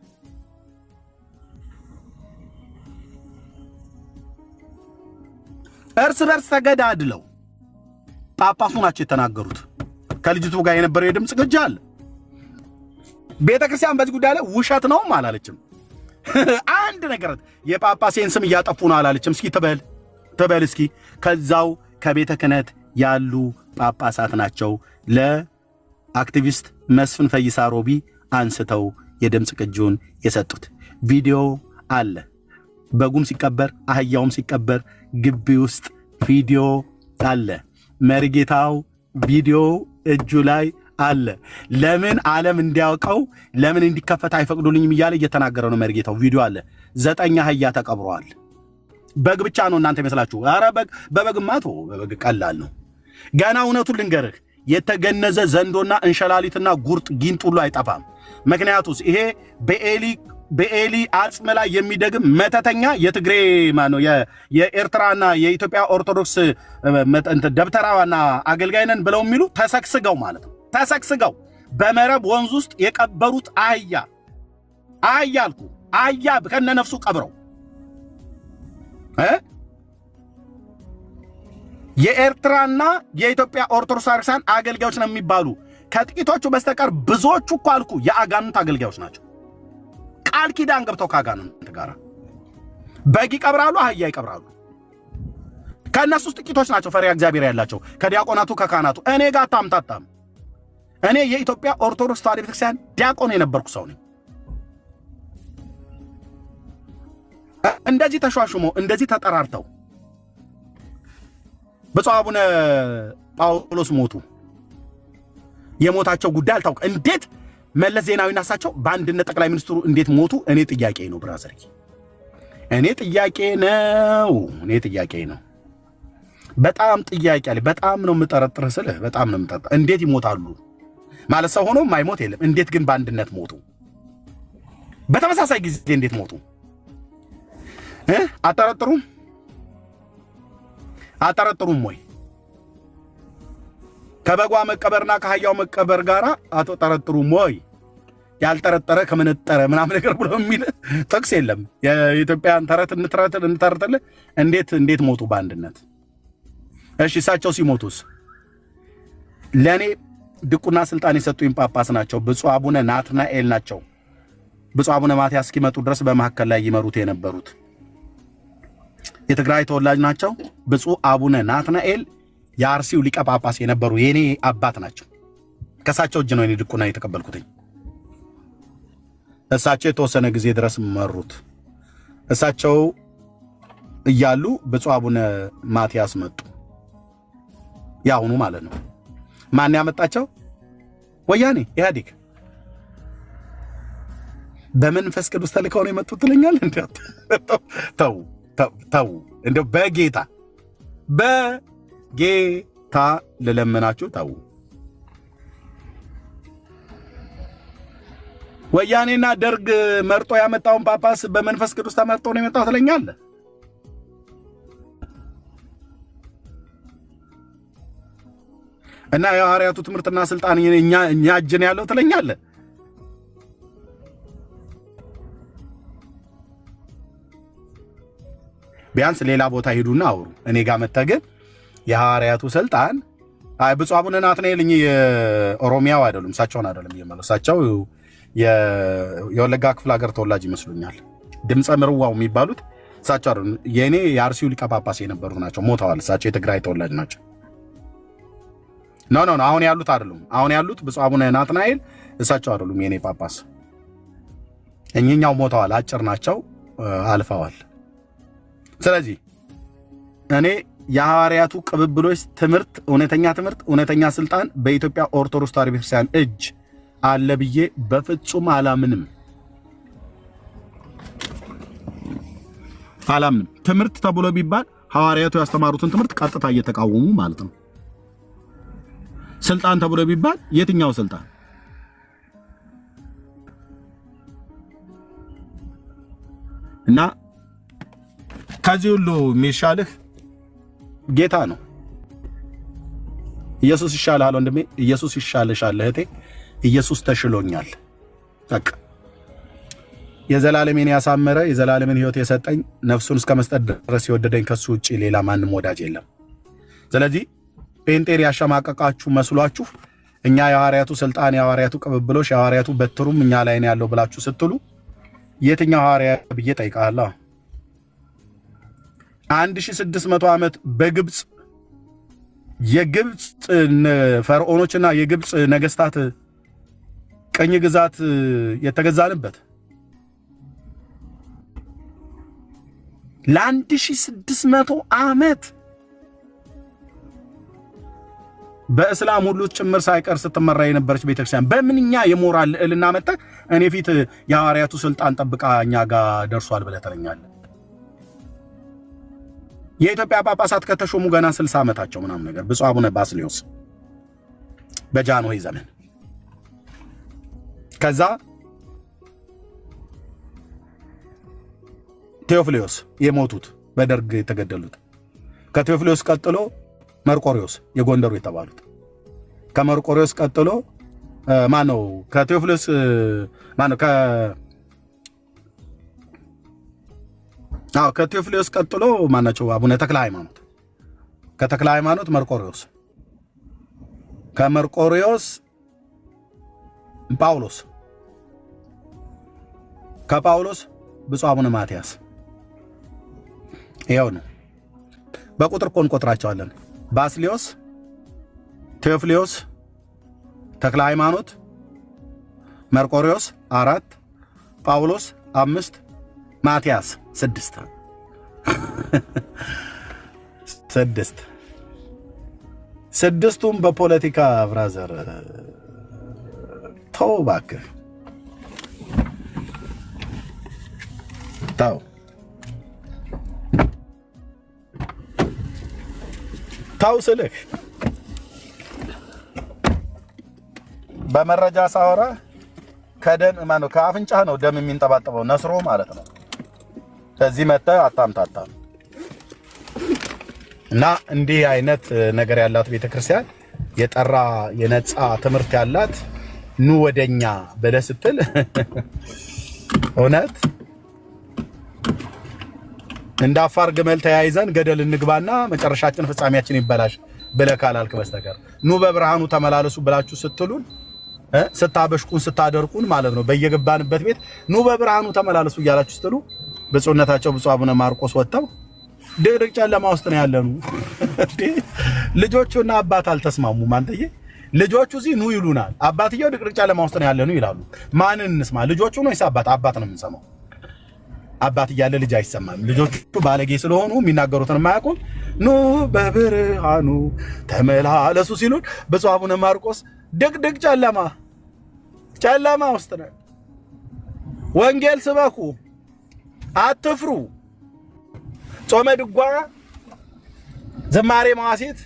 እርስ በርስ ተገዳድለው ጳጳሱ ናቸው የተናገሩት። ከልጅቱ ጋር የነበረው የድምፅ ቅጂ አለ። ቤተክርስቲያን በዚህ ጉዳይ ላይ ውሸት ነው አላለችም። አንድ ነገር የጳጳሴን ስም እያጠፉ ነው አላለችም። እስኪ ትበል እስኪ ከዛው ከቤተ ክህነት ያሉ ጳጳሳት ናቸው ለአክቲቪስት መስፍን ፈይሳ ሮቢ አንስተው የድምፅ ቅጂውን የሰጡት። ቪዲዮ አለ። በጉም ሲቀበር አህያውም ሲቀበር ግቢ ውስጥ ቪዲዮ አለ። መርጌታው ቪዲዮ እጁ ላይ አለ። ለምን ዓለም እንዲያውቀው ለምን እንዲከፈት አይፈቅዱልኝም እያለ እየተናገረ ነው መርጌታው። ቪዲዮ አለ። 9 አህያ ተቀብሯል። በግ ብቻ ነው እናንተ ይመስላችሁ? ኧረ በበግማ ተው፣ በበግ ቀላል ነው። ገና እውነቱን ልንገርህ፣ የተገነዘ ዘንዶና እንሸላሊትና ጉርጥ ጊንጥ ሁሉ አይጠፋም። ምክንያቱስ ይሄ በኤሊ አጽም ላይ የሚደግም መተተኛ የትግሬ ማነው የኤርትራና የኢትዮጵያ ኦርቶዶክስ ደብተራዋና አገልጋይ ነን ብለው የሚሉ ተሰክስገው ማለት ነው። ተሰክስገው በመረብ ወንዝ ውስጥ የቀበሩት አህያ አልኩ፣ አህያ ከነነፍሱ ቀብረው የኤርትራና የኢትዮጵያ ኦርቶዶክስ አገልጋዮች ነው የሚባሉ ከጥቂቶቹ በስተቀር ብዙዎቹ እኮ አልኩ የአጋንንት አገልጋዮች ናቸው። ቃል ኪዳን ገብተው ከአጋንንት ጋር በግ ይቀብራሉ፣ አህያ ይቀብራሉ። ከእነሱ ውስጥ ጥቂቶች ናቸው ፈሪሃ እግዚአብሔር ያላቸው ከዲያቆናቱ ከካህናቱ። እኔ ጋር ታምታታም። እኔ የኢትዮጵያ ኦርቶዶክስ ተዋሕዶ ቤተክርስቲያን ዲያቆን የነበርኩ ሰው ነኝ። እንደዚህ ተሿሹሞ እንደዚህ ተጠራርተው ብፁዕ አቡነ ጳውሎስ ሞቱ። የሞታቸው ጉዳይ አልታውቅ። እንዴት መለስ ዜናዊና እሳቸው በአንድነት ጠቅላይ ሚኒስትሩ እንዴት ሞቱ? እኔ ጥያቄ ነው ብራዘር፣ እኔ ጥያቄ ነው። በጣም ጥያቄ አለ። በጣም ነው የምጠረጥር ስልህ በጣም ነው የምጠረጥር። እንዴት ይሞታሉ ማለት ሰው ሆኖ የማይሞት የለም። እንዴት ግን በአንድነት ሞቱ? በተመሳሳይ ጊዜ እንዴት ሞቱ? አጠረጥሩም ወይ? ከበጓ መቀበርና ከአህያው መቀበር ጋር አጠረጥሩም ወይ? ያልጠረጠረ ከመነጠረ ምናምን ነገር ብሎ የሚል ጥቅስ የለም። የኢትዮጵያን ተረት እንተረትልህ። እንዴት ሞቱ በአንድነት? እሺ እሳቸው ሲሞቱስ ለእኔ ድቁና ስልጣን የሰጡኝ ጳጳስ ናቸው። ብፁዕ አቡነ ናትናኤል ናቸው። ብፁዕ አቡነ ማትያስ እስኪመጡ ድረስ በመካከል ላይ ይመሩት የነበሩት የትግራይ ተወላጅ ናቸው። ብፁዕ አቡነ ናትናኤል የአርሲው ሊቀ ጳጳስ የነበሩ የኔ አባት ናቸው። ከእሳቸው እጅ ነው እኔ ድቁና የተቀበልኩትኝ። እሳቸው የተወሰነ ጊዜ ድረስ መሩት። እሳቸው እያሉ ብፁዕ አቡነ ማትያስ መጡ። ያሁኑ ማለት ነው። ማን ያመጣቸው? ወያኔ ኢህአዴግ በመንፈስ ቅዱስ ተልከው ነው የመጡት ትለኛል። ተው እንደው በጌታ ልለምናችሁ ተው። ወያኔና ደርግ መርጦ ያመጣውን ጳጳስ በመንፈስ ቅዱስ ተመርጦ ነው የመጣው ትለኛለህ። እና የሐዋርያቱ ትምህርትና ስልጣን እኛ እጅ ነው ያለው ትለኛለህ። ቢያንስ ሌላ ቦታ ሄዱና አውሩ። እኔ ጋር መተህ ግን የሐዋርያቱ ስልጣን ብፁዕ አቡነ ናትናኤል የኦሮሚያው አይደሉም፣ እሳቸውን አይደለም እየመለው። እሳቸው የወለጋ ክፍለ ሀገር ተወላጅ ይመስሉኛል። ድምፀ ምርዋው የሚባሉት እሳቸው አይደሉም። የእኔ የአርሲው ሊቀ ጳጳስ የነበሩት ናቸው። ሞተዋል። እሳቸው የትግራይ ተወላጅ ናቸው። ኖ አሁን ያሉት አይደሉም። አሁን ያሉት ብፁዕ አቡነ ናትናኤል እሳቸው አይደሉም የኔ ጳጳስ። እኚህኛው ሞተዋል። አጭር ናቸው፣ አልፈዋል። ስለዚህ እኔ የሐዋርያቱ ቅብብሎች ትምህርት፣ እውነተኛ ስልጣን በኢትዮጵያ ኦርቶዶክስ ተዋሕዶ ቤተክርስቲያን እጅ አለ ብዬ በፍጹም አላምንም። ትምህርት ተብሎ ቢባል ሐዋርያቱ ያስተማሩትን ትምህርት ቀጥታ እየተቃወሙ ማለት ነው። ስልጣን ተብሎ ቢባል የትኛው ስልጣን? እና ከዚህ ሁሉ የሚሻልህ ጌታ ነው። ኢየሱስ ይሻልሃል ወንድሜ፣ ኢየሱስ ይሻልሻል እህቴ። ኢየሱስ ተሽሎኛል። በቃ የዘላለምን ያሳመረ የዘላለምን ሕይወት የሰጠኝ ነፍሱን እስከ መስጠት ድረስ የወደደኝ ከሱ ውጪ ሌላ ማንም ወዳጅ የለም። ስለዚህ ጴንጤር ያሸማቀቃችሁ መስሏችሁ እኛ የሐዋርያቱ ስልጣን፣ የሐዋርያቱ ቅብብሎሽ፣ የሐዋርያቱ በትሩም እኛ ላይ ነው ያለው ብላችሁ ስትሉ የትኛው ሐዋርያ ብዬ ጠይቃለሁ? 1600 ዓመት በግብጽ የግብጽ ፈርዖኖችና የግብጽ ነገስታት ቀኝ ግዛት የተገዛንበት ለ1600 ዓመት በእስላም ሁሉ ጭምር ሳይቀር ስትመራ የነበረች ቤተክርስቲያን በምንኛ የሞራል ልዕልና መጣ እኔ ፊት የሐዋርያቱ ስልጣን ጠብቃ እኛ ጋር ደርሷል ብለህ ተለኛለህ። የኢትዮጵያ ጳጳሳት ከተሾሙ ገና 60 ዓመታቸው ምናምን ነገር ብፁዕ አቡነ ባስልዮስ በጃንሆይ ዘመን ከዛ ቴዎፍሎስ የሞቱት በደርግ የተገደሉት ከቴዎፍሎስ ቀጥሎ መርቆሪዎስ የጎንደሩ የተባሉት ከመርቆሪዎስ ቀጥሎ ማነው ከቴዎፍሎስ ማነው ከቴዎፍሎስ ቀጥሎ ማናቸው አቡነ ተክለ ሃይማኖት ከተክለ ሃይማኖት መርቆሪዎስ ከመርቆሪዎስ ጳውሎስ ከጳውሎስ ብፁዕ አቡነ ማትያስ ይኸው ነው። በቁጥር ኮን ቆጥራቸዋለን። ባስልዮስ፣ ቴዎፍሎስ፣ ተክለ ሃይማኖት፣ መርቆሪዎስ 4 ጳውሎስ 5 ማትያስ 6 ስድስቱም በፖለቲካ ብራዘር ተው እባክህ ታው ስልህ በመረጃ ሳወራ ከደም ማነው ከአፍንጫህ ነው ደም የሚንጠባጠበው ነስሮ ማለት ነው። ከዚህ መጣ አታምታታ እና እንዲህ አይነት ነገር ያላት ቤተክርስቲያን የጠራ የነጻ ትምህርት ያላት ኑ ወደኛ ብለህ ስትል እውነት እንደ አፋር ግመል ተያይዘን ገደል እንግባና መጨረሻችን ፍጻሜያችን ይበላሽ ብለህ ካላልክ በስተቀር ኑ በብርሃኑ ተመላለሱ ብላችሁ ስትሉን ስታበሽቁን ስታደርቁን ማለት ነው በየገባንበት ቤት ኑ በብርሃኑ ተመላለሱ እያላችሁ ስትሉ ብፁዕነታቸው ብፁዕ አቡነ ማርቆስ ወጣው ድቅድቅ ጨለማ ውስጥ ነው ያለኑ። ልጆቹና አባት አልተስማሙም። አንተዬ ልጆቹ እዚህ ኑ ይሉናል፣ አባትየው ድቅድቅ ጨለማ ውስጥ ነው ያለኑ ይላሉ። ማንን እንስማ? ልጆቹ ነው አባት? አባት ነው የምንሰማው። አባት እያለ ልጅ አይሰማም። ልጆቹ ባለጌ ስለሆኑ የሚናገሩትን የማያውቁም ኑ በብርሃኑ ተመላለሱ ሲሉን ብፁዕ አቡነ ማርቆስ ድቅድቅ ጨለማ ውስጥ ነው። ወንጌል ስበኩ፣ አትፍሩ፣ ጾመ ድጓ፣ ዝማሬ መዋሥዕት፣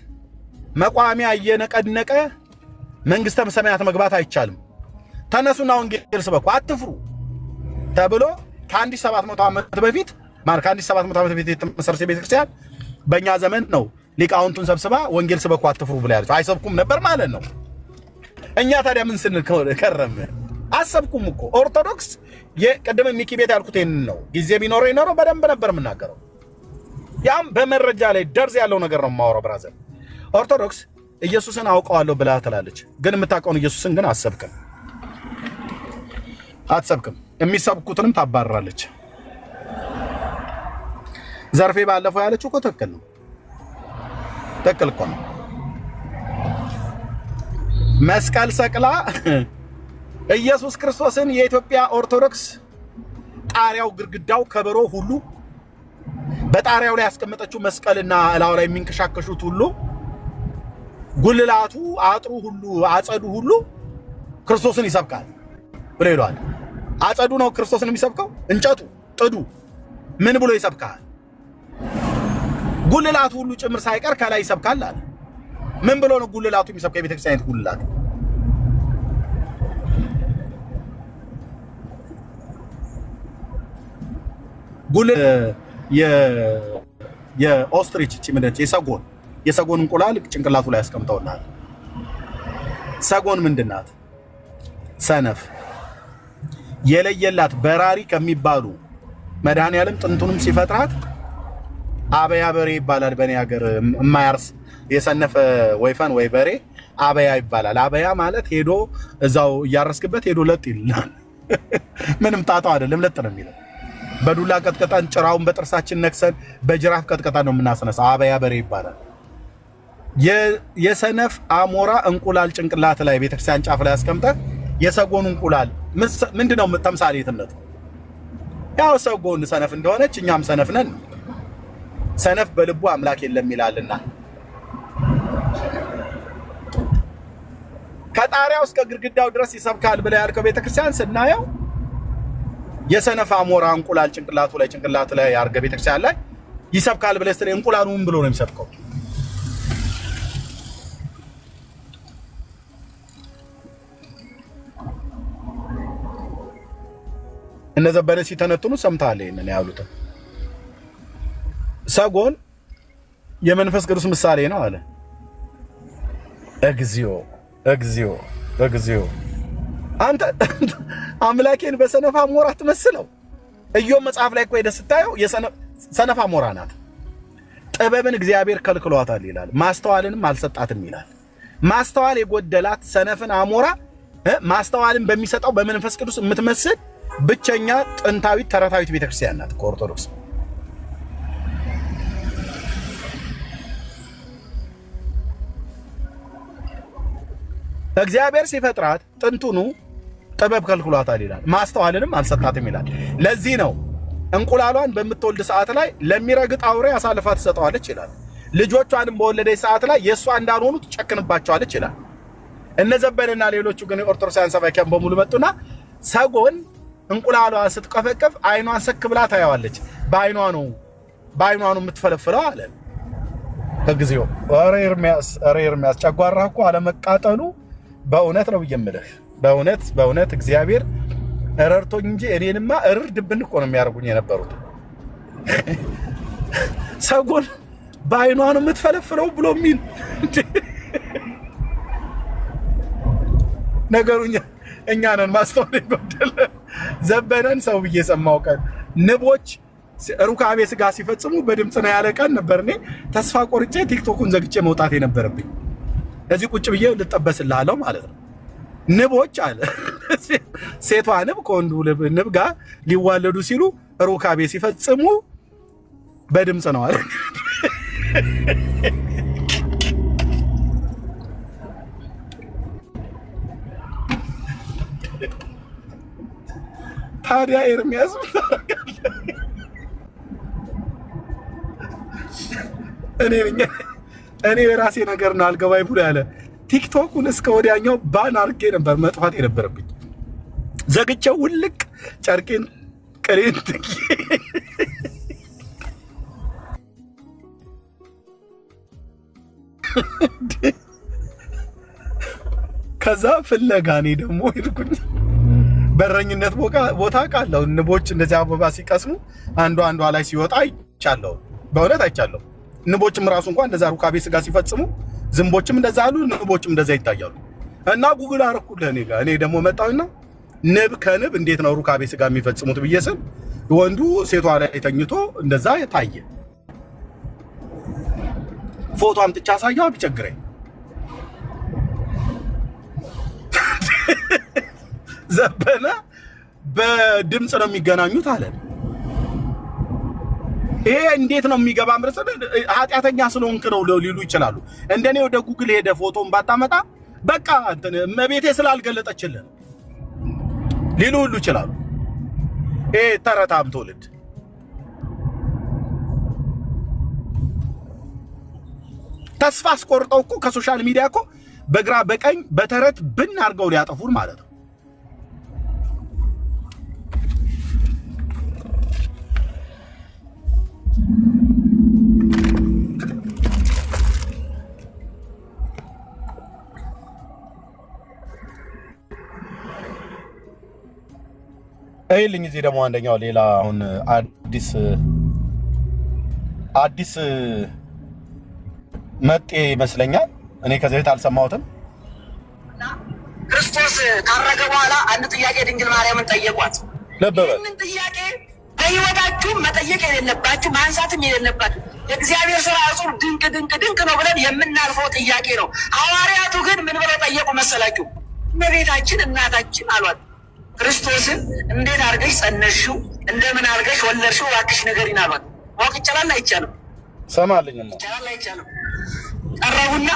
መቋሚያ እየነቀነቀ መንግስተ ሰማያት መግባት አይቻልም። ተነሱና ወንጌል ስበኩ፣ አትፍሩ ተብሎ ከ1700 ዓመት በፊት ከ1700 ዓመት በፊት የተመሰረተ ቤተክርስቲያን በእኛ ዘመን ነው ሊቃውንቱን ሰብስባ ወንጌል ስበኩ አትፍሩ ብላ ያለች። አይሰብኩም ነበር ማለት ነው። እኛ ታዲያ ምን ስንል ከረም? አሰብኩም እኮ ኦርቶዶክስ የቀደመ ሚኪ ቤት ያልኩት ይሄንን ነው። ጊዜ ቢኖረው ይኖረው በደንብ ነበር የምናገረው። ያም በመረጃ ላይ ደርዝ ያለው ነገር ነው የማወራው። ብራዘር ኦርቶዶክስ ኢየሱስን አውቀዋለሁ ብላ ትላለች፣ ግን የምታውቀውን ኢየሱስን ግን አትሰብክም። የሚሰብኩትንም ታባራለች። ዘርፌ ባለፈው ያለችው እኮ ትክክል ነው። ትክክል እኮ ነው። መስቀል ሰቅላ ኢየሱስ ክርስቶስን የኢትዮጵያ ኦርቶዶክስ ጣሪያው፣ ግድግዳው፣ ከበሮ ሁሉ በጣሪያው ላይ ያስቀመጠችው መስቀልና እላው ላይ የሚንከሻከሹት ሁሉ ጉልላቱ፣ አጥሩ ሁሉ፣ አጸዱ ሁሉ ክርስቶስን ይሰብካል ብሎ ይሏል። አጸዱ ነው ክርስቶስን የሚሰብከው። እንጨቱ፣ ጥዱ ምን ብሎ ይሰብካል? ጉልላቱ ሁሉ ጭምር ሳይቀር ከላይ ይሰብካል አለ። ምን ብሎ ነው ጉልላቱ የሚሰብከው? የቤተክርስቲያኒቱ ጉልላት የኦስትሪች ምንድነች? የሰጎን እንቁላል ጭንቅላቱ ላይ ያስቀምጠውናል። ሰጎን ምንድናት? ሰነፍ የለየላት በራሪ ከሚባሉ መድኃኔዓለም ጥንቱንም ሲፈጥራት አበያ በሬ ይባላል። በእኔ ሀገር የማያርስ የሰነፈ ወይፈን ወይ በሬ አበያ ይባላል። አበያ ማለት ሄዶ እዛው እያረስክበት ሄዶ ለጥ ይላል። ምንም ጣጣው አይደለም፣ ለጥ ነው የሚለው። በዱላ ቀጥቀጣን ጭራውን በጥርሳችን ነክሰን በጅራፍ ቀጥቀጣን ነው የምናስነሳው። አበያ በሬ ይባላል። የሰነፍ አሞራ እንቁላል ጭንቅላት ላይ ቤተክርስቲያን ጫፍ ላይ ያስቀምጠህ የሰጎን እንቁላል ምንድነው ተምሳሌትነቱ? ያው ሰጎን ሰነፍ እንደሆነች እኛም ሰነፍ ነን። ሰነፍ በልቡ አምላክ የለም ይላልና ከጣሪያው እስከ ግድግዳው ድረስ ይሰብካል ብለ ያልከው ቤተክርስቲያን ስናየው የሰነፍ አሞራ እንቁላል ጭንቅላቱ ላይ ያርገ ቤተክርስቲያን ላይ ይሰብካል ብለ ስትል እንቁላሉን ብሎ ነው የሚሰብከው። እነዛ በነሲ ተነትኑ ሰምታለ ይሄንን ያሉት ሰጎን የመንፈስ ቅዱስ ምሳሌ ነው አለ። እግዚኦ አንተ አምላኬን በሰነፍ አሞራ ትመስለው። ኢዮብ መጽሐፍ ላይ ቆይ ደስታየው የሰነፍ አሞራ ናት። ጥበብን እግዚአብሔር ከልክሏታል ይላል፣ ማስተዋልንም አልሰጣትም ይላል። ማስተዋል የጎደላት ሰነፍን አሞራ ማስተዋልን በሚሰጠው በመንፈስ ቅዱስ የምትመስል ብቸኛ ጥንታዊት ተረታዊት ቤተክርስቲያን ናት ኦርቶዶክስ። እግዚአብሔር ሲፈጥራት ጥንቱኑ ጥበብ ከልክሏታል ይላል፣ ማስተዋልንም አልሰጣትም ይላል። ለዚህ ነው እንቁላሏን በምትወልድ ሰዓት ላይ ለሚረግጥ አውሬ አሳልፋ ትሰጠዋለች ይላል። ልጆቿንም በወለደች ሰዓት ላይ የእሷ እንዳልሆኑ ትጨክንባቸዋለች ይላል። እነዘበንና ሌሎቹ ግን ኦርቶዶክሳውያን ሰባኪያን በሙሉ መጡና ሰጎን እንቁላሏን ስትቀፈቀፍ አይኗን ሰክ ብላ ታያዋለች። በአይኗ ነው የምትፈለፍለው አለ። እግዚኦ ኧረ ኤርምያስ ጨጓራ እኮ አለመቃጠሉ በእውነት ነው የምልህ። በእውነት እግዚአብሔር ረርቶኝ እንጂ እኔንማ እርር ድብን እኮ ነው የሚያርጉኝ የነበሩት። ሰጎን በአይኗ ነው የምትፈለፍለው ብሎ የሚል ነገሩኛ እኛ ነን ማስተዋል የጎደለ ዘበነን ሰው ብዬ ሰማው ቀን ንቦች ሩካቤ ስጋ ሲፈጽሙ በድምጽ ነው ያለ ቀን ነበር። እኔ ተስፋ ቆርጬ ቲክቶኩን ዘግቼ መውጣት የነበረብኝ እዚህ ቁጭ ብዬ ልጠበስልሃለሁ ማለት ነው። ንቦች አለ ሴቷ ንብ ከወንዱ ንብ ጋር ሊዋለዱ ሲሉ ሩካቤ ሲፈጽሙ በድምጽ ነው አለ። ታዲያ ኤርምያስ እኔ የራሴ ነገር ነው አልገባኝ ብሎ ያለ ቲክቶኩን እስከ ወዲያኛው ባን አርጌ ነበር መጥፋት የነበረብኝ። ዘግቼው ውልቅ ጨርቄን ቅሬን ከዛ ፍለጋ እኔ ደግሞ ሄድኩኝ። በረኝነት ቦታ ቃለው ንቦች እንደዚህ አበባ ሲቀስሙ አንዷ ላይ ሲወጣ አይቻለሁ። በእውነት አይቻለሁ። ንቦችም ራሱ እንኳን እንደዛ ሩካቤ ስጋ ሲፈጽሙ ዝንቦችም እንደዛ አሉ፣ ንቦችም እንደዛ ይታያሉ። እና ጉግል አረኩልህ እኔ ጋር። እኔ ደግሞ መጣውና ንብ ከንብ እንዴት ነው ሩካቤ ስጋ የሚፈጽሙት ብዬ ስል ወንዱ ሴቷ ላይ ተኝቶ እንደዛ ታየ። ፎቶ አምጥቻ አሳየው ቢቸግረኝ። ዘበነ በድምጽ ነው የሚገናኙት አለ። ይሄ እንዴት ነው የሚገባ ምረሰለ ኃጢያተኛ ስለሆንክ ነው ሊሉ ይችላሉ። እንደኔ ወደ ጉግል ሄደ ፎቶን ባታመጣ በቃ መቤቴ ስላልገለጠችልህ ሊሉ ሁሉ ይችላሉ። ይሄ ተረታም ትውልድ ተስፋ አስቆርጠው እኮ ከሶሻል ሚዲያ እኮ በግራ በቀኝ በተረት ብን አድርገው ሊያጠፉን ማለት ነው። አይልኝ እዚህ ደግሞ አንደኛው ሌላ አሁን አዲስ መጤ ይመስለኛል። እኔ ከዚህ ቤት አልሰማሁትም። ክርስቶስ ካረገ በኋላ አንድ ጥያቄ ድንግል ማርያምን ጠየቋት። ይህንን ጥያቄ በሕይወታችሁ መጠየቅ የሌለባችሁ ማንሳትም የሌለባችሁ የእግዚአብሔር ሥራ እጹብ ድንቅ ነው ብለን የምናልፈው ጥያቄ ነው። ሐዋርያቱ ግን ምን ብለው ጠየቁ መሰላችሁ? እመቤታችን እናታችን አሏት፣ ክርስቶስን እንዴት አድርገሽ ጸነስሽው? እንደምን አድርገሽ ወለድሽው? እባክሽ ንገሪን አሏት። ማወቅ ይቻላል አይቻልም? ሰማልኝና ይቻላል አይቻልም? ቀረቡና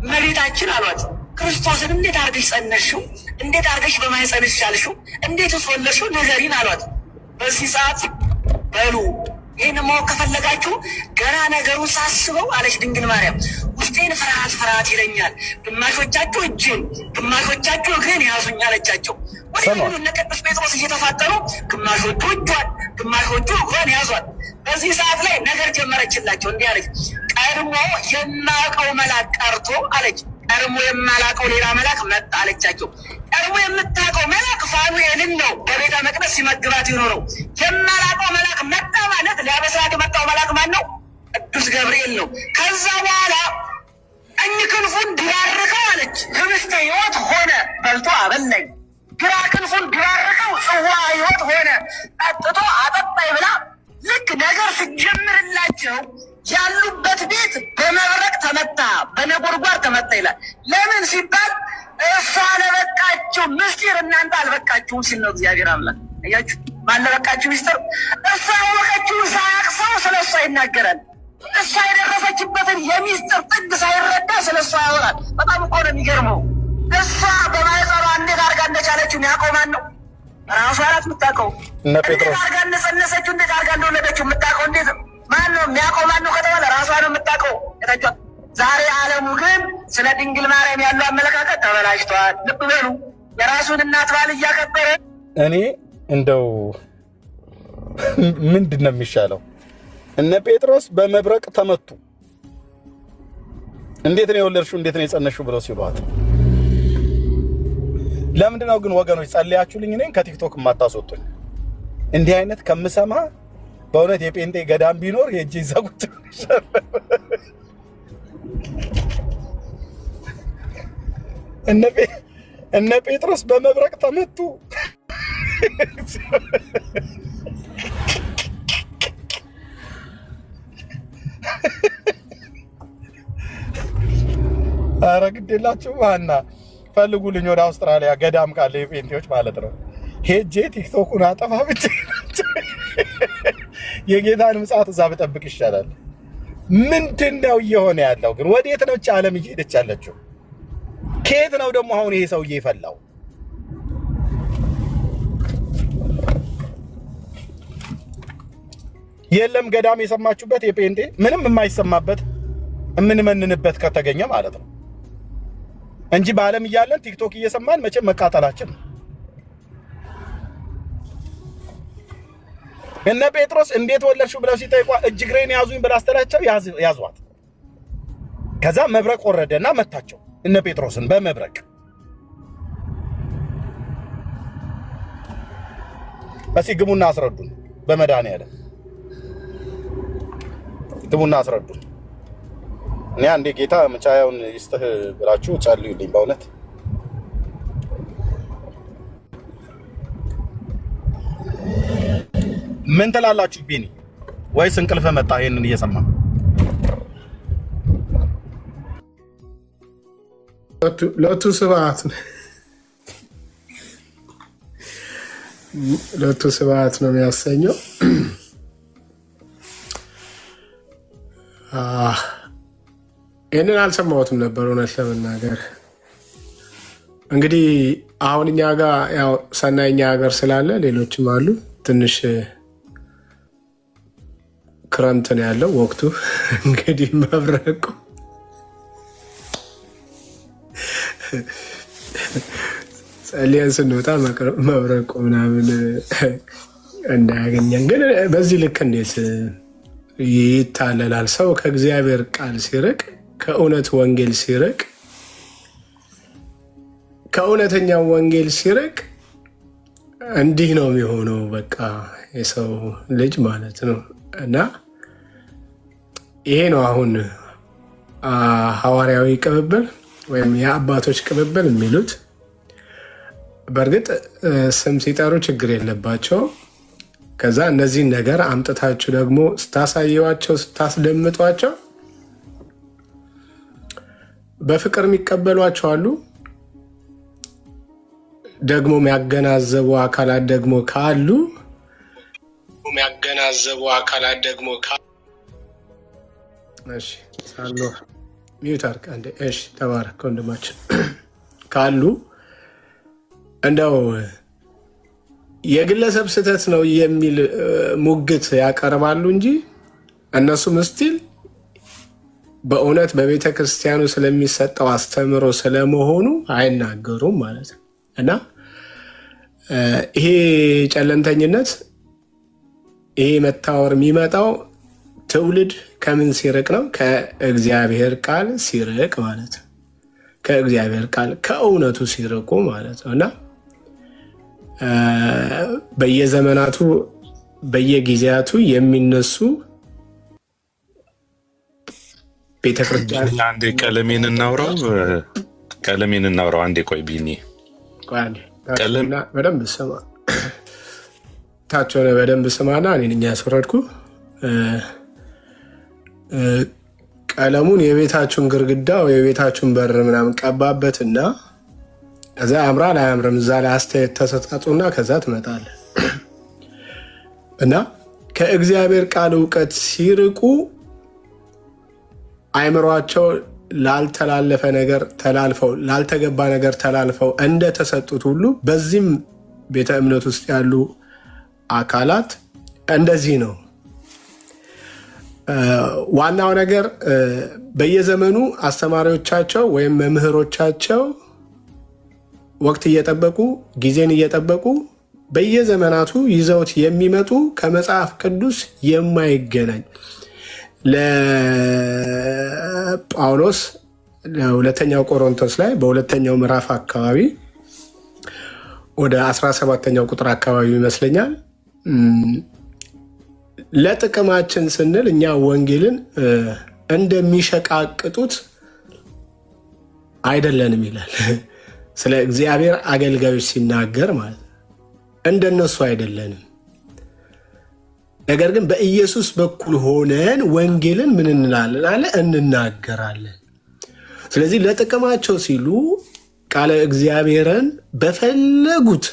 እመቤታችን አሏት፣ ክርስቶስን እንዴት አድርገሽ ጸነስሽው? እንዴት አድርገሽ በማህፀንሽ ቻልሽው? እንዴትስ ወለድሽው? ንገሪን አሏት። በዚህ ሰዓት በሉ ይህን ማወቅ ከፈለጋችሁ ገና ነገሩን ሳስበው አለች ድንግል ማርያም፣ ውስጥ ውስጤን ፍርሃት ይለኛል። ግማሾቻችሁ እጅን ግማሾቻችሁ እግሬን ያዙኝ አለቻቸው። ወዲያውኑ እነ ቅዱስ ጴጥሮስ እየተፋጠኑ ግማሾቹ እጇን ግማሾቹ እግሯን ያዟል። በዚህ ሰዓት ላይ ነገር ጀመረችላቸው። እንዲህ አለች፣ ቀድሞ የማውቀው መልአክ ቀርቶ አለች፣ ቀድሞ የማላውቀው ሌላ መልአክ መጣ አለቻቸው። ቀድሞ የምታውቀው መልአክ ፋኑኤልን ነው በቤተ መቅደስ ሲመግባት የኖረው። የማላውቀው መልአክ መጣ ማለት ሊያበስራት የመጣው መልአክ ማን ነው? ቅዱስ ገብርኤል ነው። ከዛ በኋላ ቀኝ ክንፉን ቢባርከው አለች ህብስተ ሕይወት ሆነ፣ በልቶ አበላኝ። ግራ ክንፉን ቢባርከው ጽዋ ሕይወት ሆነ፣ ጠጥቶ አጠጣኝ ብላ ልክ ነገር ስጀምርላቸው ያሉበት ቤት በመብረቅ ተመታ፣ በነጎድጓድ ተመታ ይላል። ለምን ሲባል እሷ ለበቃችሁ ምስጢር እናንተ አልበቃችሁም ሲል ነው እግዚአብሔር አምላክ። አያችሁ፣ ባለበቃችሁ ምስጢር እሷ ያወቀችውን ሳያውቅ ሰው ስለ እሷ ይናገራል። እሷ የደረሰችበትን የሚስጥር ጥግ ሳይረዳ ስለ እሷ ያወራል። በጣም እኮ ነው የሚገርመው። እሷ በማህፀኗ እንዴት አድርጋ እንደቻለችው የሚያውቀው ማን ነው? ራሷ ናት የምታውቀው። እንዴት አድርጋ እንደጸነሰችው እንዴት አድርጋ እንደወለደችው የምታውቀው እንዴት ማን ነው የሚያውቀው? ማን ነው ከተባለ ራሷ ነው የምታውቀው። የታችኋል። ዛሬ ዓለሙ ግን ስለ ድንግል ማርያም ያለው አመለካከት ተበላሽቷል። ልብ በሉ። የራሱን እናት ባል እያከበረ እኔ እንደው ምንድን ነው የሚሻለው? እነ ጴጥሮስ በመብረቅ ተመቱ። እንዴት ነው የወለድሽው እንዴት ነው የጸነሽው ብለው ሲሏት፣ ለምንድን ነው ግን ወገኖች ጸልያችሁልኝ እኔን ከቲክቶክ የማታስወጡኝ? እንዲህ አይነት ከምሰማ በእውነት የጴንጤ ገዳም ቢኖር የእጅ ይዘጉት ይሻላል። እነ ጴጥሮስ በመብረቅ ተመቱ። ኧረ ግድ የላችሁም እና ፈልጉልኝ ወደ አውስትራሊያ ገዳም ካለ የጴንጤዎች ማለት ነው። ሄጄ ቲክቶኩን አጠፋ ብቻ የጌታን ምጽአት እዛ ብጠብቅ ይሻላል። ምንድን ነው እየሆነ ያለው ግን? ወዴት ነው ዓለም እየሄደች ያለችው? ከየት ነው ደግሞ አሁን ይሄ ሰውዬ ይፈላው? የለም ገዳም የሰማችሁበት የጴንጤ ምንም የማይሰማበት የምንመንንበት ከተገኘ ማለት ነው እንጂ በዓለም እያለን ቲክቶክ እየሰማን መቼም መቃጠላችን ነው። እነ ጴጥሮስ እንዴት ወለድሽው ብለው ሲጠይቋ እጅ እግሬን ያዙኝ ብላ አስተላቸው ያዟት። ከዛ መብረቅ ወረደና መታቸው እነ ጴጥሮስን በመብረቅ። እስኪ ግቡና አስረዱን፣ በመድኃኒዓለም ግቡና አስረዱን። እኔ አንዴ ጌታ መቻያውን ይስጥህ ብላችሁ ጸልዩልኝ በእውነት። ምን ትላላችሁ ቢኒ? ወይስ እንቅልፍ መጣ ይሄንን እየሰማ? ለቱ ስብሐት ለቱ ስብሐት ነው የሚያሰኘው። ይህንን አልሰማሁትም ነበር እውነት ለመናገር። እንግዲህ አሁን እኛ ጋር ያው ሰናይ እኛ ሀገር ስላለ ሌሎችም አሉ። ትንሽ ክረምት ነው ያለው ወቅቱ። እንግዲህ መብረቁ ጸልየን ስንወጣ መብረቁ ምናምን እንዳያገኘን። ግን በዚህ ልክ እንዴት ይታለላል ሰው? ከእግዚአብሔር ቃል ሲርቅ፣ ከእውነት ወንጌል ሲርቅ፣ ከእውነተኛው ወንጌል ሲርቅ እንዲህ ነው የሚሆነው። በቃ የሰው ልጅ ማለት ነው። እና ይሄ ነው አሁን ሐዋርያዊ ቅብብል ወይም የአባቶች ቅብብል የሚሉት። በእርግጥ ስም ሲጠሩ ችግር የለባቸው። ከዛ እነዚህን ነገር አምጥታችሁ ደግሞ ስታሳየዋቸው፣ ስታስደምጧቸው በፍቅር የሚቀበሏቸው አሉ። ደግሞ የሚያገናዘቡ አካላት ደግሞ ካሉ እሺ ሳሎ ሚዩት አድርግ አንዴ። እሺ ተባረክ ወንድማችን። ካሉ እንደው የግለሰብ ስህተት ነው የሚል ሙግት ያቀርባሉ እንጂ እነሱም ስቲል በእውነት በቤተ ክርስቲያኑ ስለሚሰጠው አስተምሮ ስለመሆኑ አይናገሩም ማለት ነው። እና ይሄ ጨለምተኝነት፣ ይሄ መታወር የሚመጣው ትውልድ ከምን ሲርቅ ነው? ከእግዚአብሔር ቃል ሲርቅ ማለት ነው። ከእግዚአብሔር ቃል ከእውነቱ ሲርቁ ማለት ነው። እና በየዘመናቱ በየጊዜያቱ የሚነሱ ቤተክርስቲያን አንዴ ቀለሜን እናውራው። አንዴ ቆይ ቢኒ በደንብ ስማ፣ ታቸውን በደንብ ስማና እኔን እኛ ያስወረድኩ ቀለሙን የቤታችሁን ግርግዳ ወይ የቤታችሁን በር ምናምን ቀባበትና ከዛ ያምራል አያምርም እዛ ላይ አስተያየት ተሰጣጡና ከዛ ትመጣለ እና ከእግዚአብሔር ቃል እውቀት ሲርቁ አይምሯቸው ላልተላለፈ ነገር ተላልፈው ላልተገባ ነገር ተላልፈው እንደተሰጡት ሁሉ በዚህም ቤተ እምነት ውስጥ ያሉ አካላት እንደዚህ ነው። ዋናው ነገር በየዘመኑ አስተማሪዎቻቸው ወይም መምህሮቻቸው ወቅት እየጠበቁ ጊዜን እየጠበቁ በየዘመናቱ ይዘውት የሚመጡ ከመጽሐፍ ቅዱስ የማይገናኝ ለጳውሎስ ሁለተኛው ቆሮንቶስ ላይ በሁለተኛው ምዕራፍ አካባቢ ወደ 17ኛው ቁጥር አካባቢ ይመስለኛል ለጥቅማችን ስንል እኛ ወንጌልን እንደሚሸቃቅጡት አይደለንም ይላል። ስለ እግዚአብሔር አገልጋዮች ሲናገር ማለት እንደነሱ አይደለንም። ነገር ግን በኢየሱስ በኩል ሆነን ወንጌልን ምን እንላለን አለ እንናገራለን። ስለዚህ ለጥቅማቸው ሲሉ ቃለ እግዚአብሔርን በፈለጉት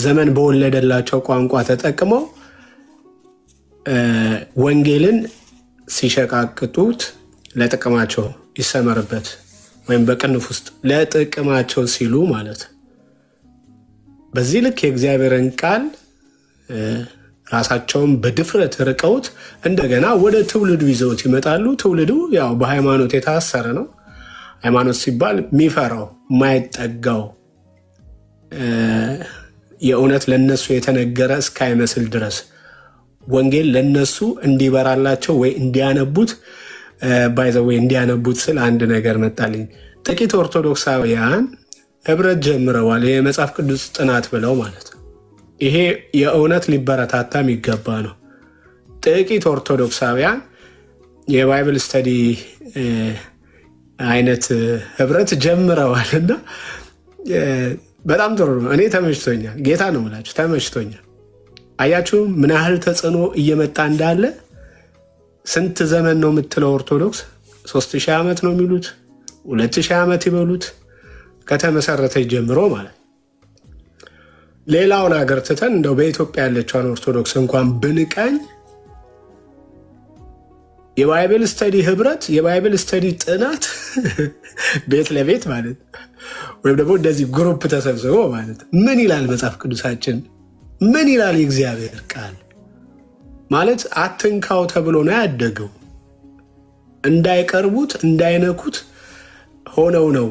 ዘመን በወለደላቸው ቋንቋ ተጠቅመው ወንጌልን ሲሸቃቅጡት ለጥቅማቸው ይሰመርበት ወይም በቅንፍ ውስጥ ለጥቅማቸው ሲሉ ማለት በዚህ ልክ የእግዚአብሔርን ቃል ራሳቸውን በድፍረት ርቀውት እንደገና ወደ ትውልዱ ይዘውት ይመጣሉ። ትውልዱ ያው በሃይማኖት የታሰረ ነው። ሃይማኖት ሲባል የሚፈራው የማይጠጋው የእውነት ለነሱ የተነገረ እስካይመስል ድረስ ወንጌል ለነሱ እንዲበራላቸው ወይ እንዲያነቡት ባይዘወይ እንዲያነቡት ስል አንድ ነገር መጣልኝ። ጥቂት ኦርቶዶክሳውያን ህብረት ጀምረዋል፣ የመጽሐፍ ቅዱስ ጥናት ብለው ማለት ነው። ይሄ የእውነት ሊበረታታ የሚገባ ነው። ጥቂት ኦርቶዶክሳውያን የባይብል ስተዲ አይነት ህብረት ጀምረዋል እና በጣም ጥሩ ነው። እኔ ተመችቶኛል። ጌታ ነው የምላችሁ ተመችቶኛል። አያችሁ ምን ያህል ተጽዕኖ እየመጣ እንዳለ። ስንት ዘመን ነው የምትለው ኦርቶዶክስ? 3000 ዓመት ነው የሚሉት፣ 2000 ዓመት ይበሉት ከተመሰረተ ጀምሮ ማለት። ሌላውን ሀገር ትተን እንደው በኢትዮጵያ ያለችውን ኦርቶዶክስ እንኳን ብንቃኝ የባይብል ስተዲ ህብረት፣ የባይብል ስተዲ ጥናት ቤት ለቤት ማለት ወይም ደግሞ እንደዚህ ግሩፕ ተሰብስቦ ማለት ምን ይላል መጽሐፍ ቅዱሳችን? ምን ይላል የእግዚአብሔር ቃል? ማለት አትንካው ተብሎ ነው ያደገው። እንዳይቀርቡት እንዳይነኩት ሆነው ነው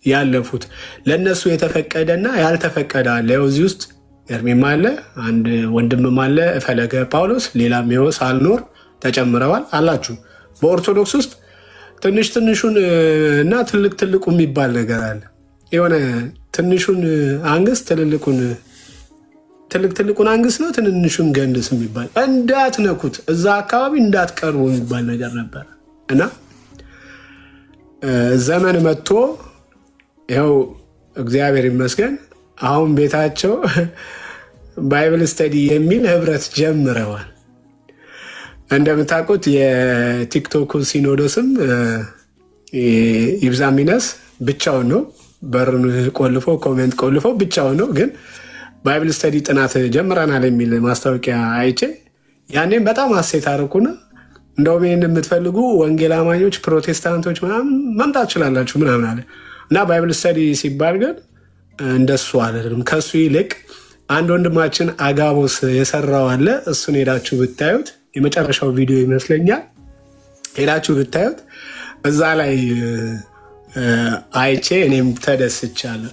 ያለፉት። ለነሱ የተፈቀደና ያልተፈቀደ አለ። ያው እዚህ ውስጥ ኤርሚም አለ፣ አንድ ወንድምም አለ፣ ፈለገ ጳውሎስ፣ ሌላም ይኸው ሳልኖር ተጨምረዋል አላችሁ። በኦርቶዶክስ ውስጥ ትንሽ ትንሹን እና ትልቅ ትልቁ የሚባል ነገር አለ። የሆነ ትንሹን አንግስ ትልቅ ትልቁን አንግስ ነው፣ ትንንሹን ገንድስ የሚባል እንዳትነኩት፣ እዛ አካባቢ እንዳትቀርቡ የሚባል ነገር ነበር እና ዘመን መጥቶ ይኸው እግዚአብሔር ይመስገን አሁን ቤታቸው ባይብል ስተዲ የሚል ህብረት ጀምረዋል። እንደምታውቁት የቲክቶክ ሲኖዶስም ይብዛ ሚነስ ብቻውን ነው፣ በሩን ቆልፎ ኮሜንት ቆልፎ ብቻውን ነው። ግን ባይብል ስተዲ ጥናት ጀምረናል የሚል ማስታወቂያ አይቼ ያኔም በጣም ሀሴት አደረኩና እንደውም ይህን የምትፈልጉ ወንጌል አማኞች ፕሮቴስታንቶች ምናምን መምጣት ትችላላችሁ ምናምን አለ እና ባይብል ስተዲ ሲባል ግን እንደሱ አይደለም። ከሱ ይልቅ አንድ ወንድማችን አጋቦስ የሰራው አለ። እሱን ሄዳችሁ ብታዩት የመጨረሻው ቪዲዮ ይመስለኛል። ሄዳችሁ ብታዩት እዛ ላይ አይቼ እኔም ተደስቻለሁ።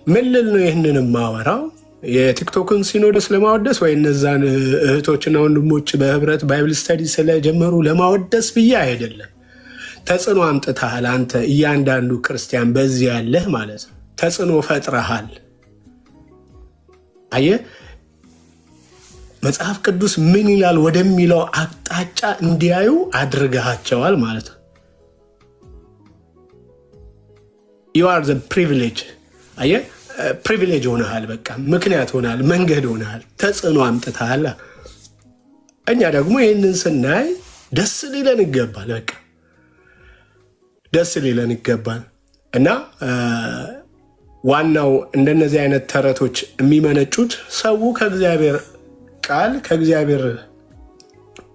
ምን ልል ነው ይህንን የማወራው? የቲክቶክን ሲኖዶስ ለማወደስ ወይ እነዛን እህቶችና ወንድሞች በህብረት ባይብል ስተዲ ስለጀመሩ ለማወደስ ብዬ አይደለም። ተጽዕኖ አምጥተሃል አንተ፣ እያንዳንዱ ክርስቲያን በዚህ ያለህ ማለት ነው። ተጽዕኖ ፈጥረሃል። አየህ መጽሐፍ ቅዱስ ምን ይላል ወደሚለው አቅጣጫ እንዲያዩ አድርገሃቸዋል ማለት ነው። you are the privilege አየህ ፕሪቪሌጅ ሆነሃል። በቃ ምክንያት ሆነሃል፣ መንገድ ሆነሃል፣ ተጽዕኖ አምጥተሃል። እኛ ደግሞ ይህንን ስናይ ደስ ሊለን ይገባል። በቃ ደስ ሊለን ይገባል። እና ዋናው እንደነዚህ አይነት ተረቶች የሚመነጩት ሰው ከእግዚአብሔር ቃል ከእግዚአብሔር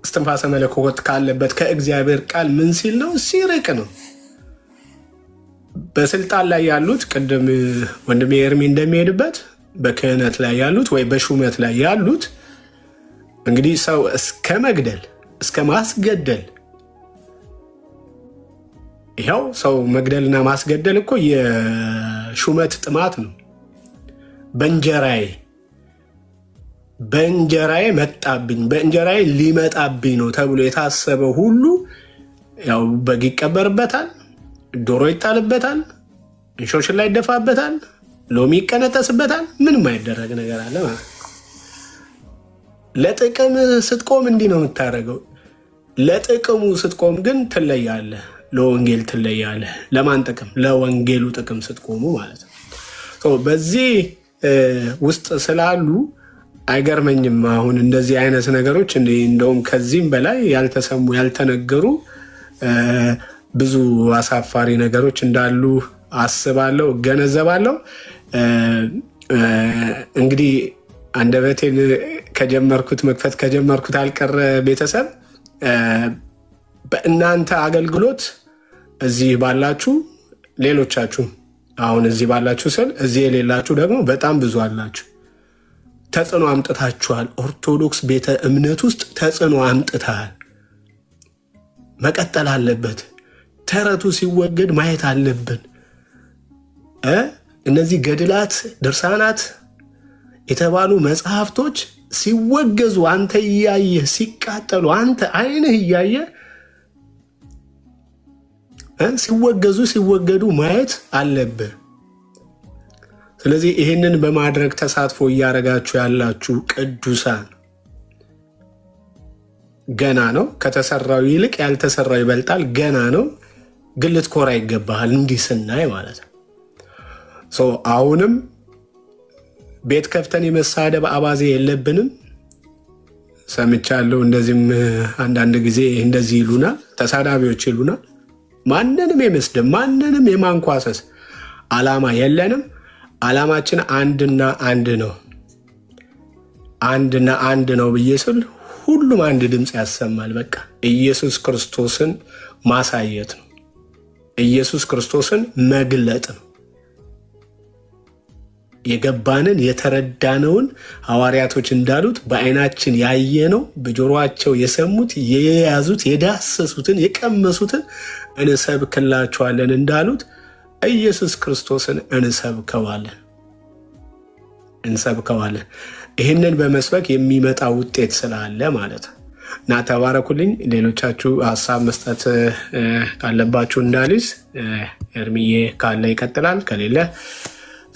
እስትንፋሰ መለኮት ካለበት ከእግዚአብሔር ቃል ምን ሲል ነው? ሲርቅ ነው። በስልጣን ላይ ያሉት ቅድም ወንድሜ ኤርሚ እንደሚሄድበት በክህነት ላይ ያሉት ወይ በሹመት ላይ ያሉት እንግዲህ ሰው እስከ መግደል እስከ ማስገደል፣ ይኸው ሰው መግደልና ማስገደል እኮ የሹመት ጥማት ነው። በእንጀራዬ መጣብኝ፣ በእንጀራዬ ሊመጣብኝ ነው ተብሎ የታሰበው ሁሉ ያው በግ ይቀበርበታል፣ ዶሮ ይጣልበታል፣ እንሾሽላ ይደፋበታል፣ ሎሚ ይቀነጠስበታል። ምንም አይደረግ ነገር አለ ማለት። ለጥቅም ስትቆም እንዲህ ነው የምታደርገው። ለጥቅሙ ስትቆም ግን ትለያለህ፣ ለወንጌል ትለያለህ። ለማን ጥቅም? ለወንጌሉ ጥቅም ስትቆሙ ማለት ነው። በዚህ ውስጥ ስላሉ አይገርመኝም። አሁን እንደዚህ አይነት ነገሮች እንደውም ከዚህም በላይ ያልተሰሙ ያልተነገሩ ብዙ አሳፋሪ ነገሮች እንዳሉ አስባለሁ፣ እገነዘባለሁ። እንግዲህ አንደበቴን መክፈት ከጀመርኩት አልቀረ ቤተሰብ በእናንተ አገልግሎት እዚህ ባላችሁ ሌሎቻችሁ አሁን እዚህ ባላችሁ ስል እዚህ የሌላችሁ ደግሞ በጣም ብዙ አላችሁ። ተጽዕኖ አምጥታችኋል። ኦርቶዶክስ ቤተ እምነት ውስጥ ተጽዕኖ አምጥተሃል። መቀጠል አለበት። ተረቱ ሲወገድ ማየት አለብን። እነዚህ ገድላት፣ ድርሳናት የተባሉ መጽሐፍቶች ሲወገዙ አንተ እያየህ ሲቃጠሉ አንተ አይንህ እያየህ ሲወገዱ ማየት አለብህ። ስለዚህ ይህንን በማድረግ ተሳትፎ እያደረጋችሁ ያላችሁ ቅዱሳን ገና ነው። ከተሰራው ይልቅ ያልተሰራው ይበልጣል። ገና ነው፣ ግን ልትኮራ ይገባሃል። እንዲህ ስናይ ማለት ነው። አሁንም ቤት ከፍተን የመሳደብ አባዜ የለብንም። ሰምቻለሁ። እንደዚህም አንዳንድ ጊዜ እንደዚህ ይሉናል፣ ተሳዳቢዎች ይሉናል። ማንንም የመስደብ ማንንም የማንኳሰስ ዓላማ የለንም። ዓላማችን አንድና አንድ ነው። አንድና አንድ ነው ብዬ ስል ሁሉም አንድ ድምፅ ያሰማል። በቃ ኢየሱስ ክርስቶስን ማሳየት ነው። ኢየሱስ ክርስቶስን መግለጥ ነው። የገባንን የተረዳነውን ሐዋርያቶች እንዳሉት በዓይናችን ያየነው በጆሮአቸው የሰሙት የያዙት የዳሰሱትን የቀመሱትን እንሰብክላችኋለን እንዳሉት ኢየሱስ ክርስቶስን እንሰብከዋለን። ይህንን በመስበክ የሚመጣ ውጤት ስላለ ማለት ነው። እና ተባረኩልኝ። ሌሎቻችሁ ሀሳብ መስጠት ካለባችሁ እንዳልይዝ ኤርሚዬ ካለ ይቀጥላል፣ ከሌለ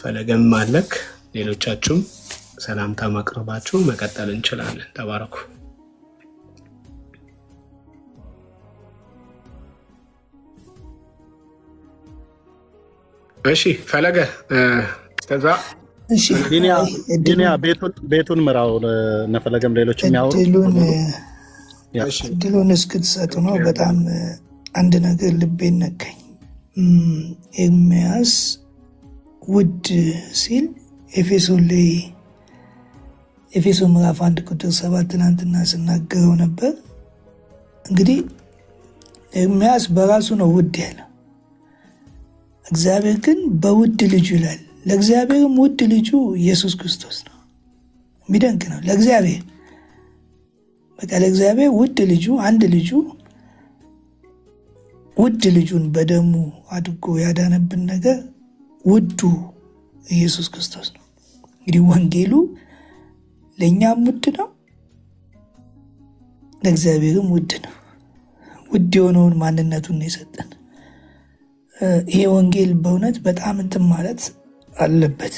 ፈለገም አለክ። ሌሎቻችሁም ሰላምታ ማቅረባችሁ መቀጠል እንችላለን። ተባረኩ። እሺ ፈለገ እስከዛ ዲኒያ ቤቱን ምራው። ነፈለገም ሌሎች የሚያወሩ እድሉን እስክትሰጡ ነው። በጣም አንድ ነገር ልቤን ነካኝ። ኤርምያስ ውድ ሲል ኤፌሶን ምዕራፍ 1 ቁጥር 7 ትናንትና ስናገረው ነበር። እንግዲህ ኤርምያስ በራሱ ነው ውድ ያለው፣ እግዚአብሔር ግን በውድ ልጁ ይላል። ለእግዚአብሔርም ውድ ልጁ ኢየሱስ ክርስቶስ ነው። የሚደንቅ ነው። ለእግዚአብሔር በቃ ለእግዚአብሔር ውድ ልጁ አንድ ልጁ ውድ ልጁን በደሙ አድርጎ ያዳነብን ነገር ውዱ ኢየሱስ ክርስቶስ ነው። እንግዲህ ወንጌሉ ለእኛም ውድ ነው፣ ለእግዚአብሔርም ውድ ነው። ውድ የሆነውን ማንነቱን የሰጠን ይሄ ወንጌል በእውነት በጣም እንትን ማለት አለበት።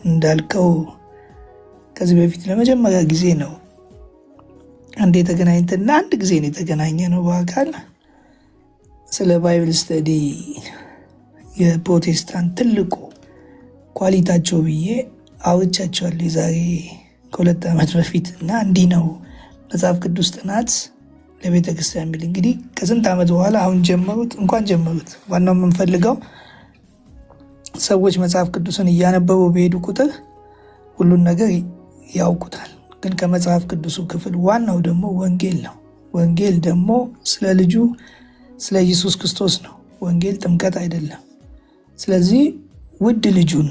እንዳልከው ከዚህ በፊት ለመጀመሪያ ጊዜ ነው አንድ የተገናኝተና አንድ ጊዜ ነው የተገናኘ ነው በአካል ስለ ባይብል ስተዲ የፕሮቴስታንት ትልቁ ኳሊታቸው ብዬ አውርቻቸዋለሁ የዛሬ ከ2 ዓመት በፊት እና እንዲህ ነው መጽሐፍ ቅዱስ ጥናት ለቤተ ክርስቲያን የሚል እንግዲህ ከስንት ዓመት በኋላ አሁን ጀመሩት። እንኳን ጀመሩት። ዋናው የምንፈልገው ሰዎች መጽሐፍ ቅዱስን እያነበቡ በሄዱ ቁጥር ሁሉን ነገር ያውቁታል። ግን ከመጽሐፍ ቅዱሱ ክፍል ዋናው ደግሞ ወንጌል ነው። ወንጌል ደግሞ ስለ ልጁ ስለ ኢየሱስ ክርስቶስ ነው። ወንጌል ጥምቀት አይደለም። ስለዚህ ውድ ልጁን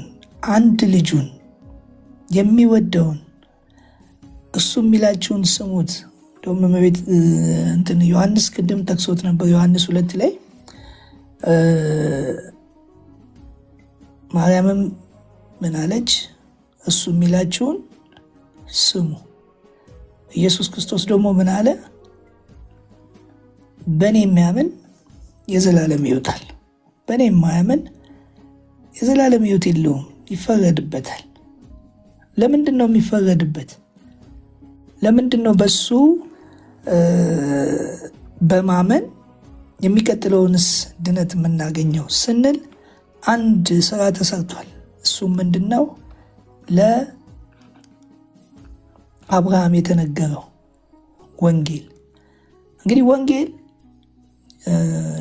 አንድ ልጁን የሚወደውን እሱ የሚላችሁን ስሙት። ደሞ መቤት እንትን ዮሐንስ ቅድም ጠቅሶት ነበር። ዮሐንስ 2 ላይ ማርያምም ምን አለች? እሱ የሚላችሁን ስሙ። ኢየሱስ ክርስቶስ ደግሞ ምን አለ? በእኔ የሚያምን የዘላለም ሕይወት አለ፣ በእኔ የማያምን የዘላለም ሕይወት የለውም፣ ይፈረድበታል። ለምንድን ነው የሚፈረድበት? ለምንድን ነው በሱ በማመን የሚቀጥለውንስ ድነት የምናገኘው ስንል አንድ ስራ ተሰርቷል። እሱ ምንድን ነው? ለአብርሃም የተነገረው ወንጌል። እንግዲህ ወንጌል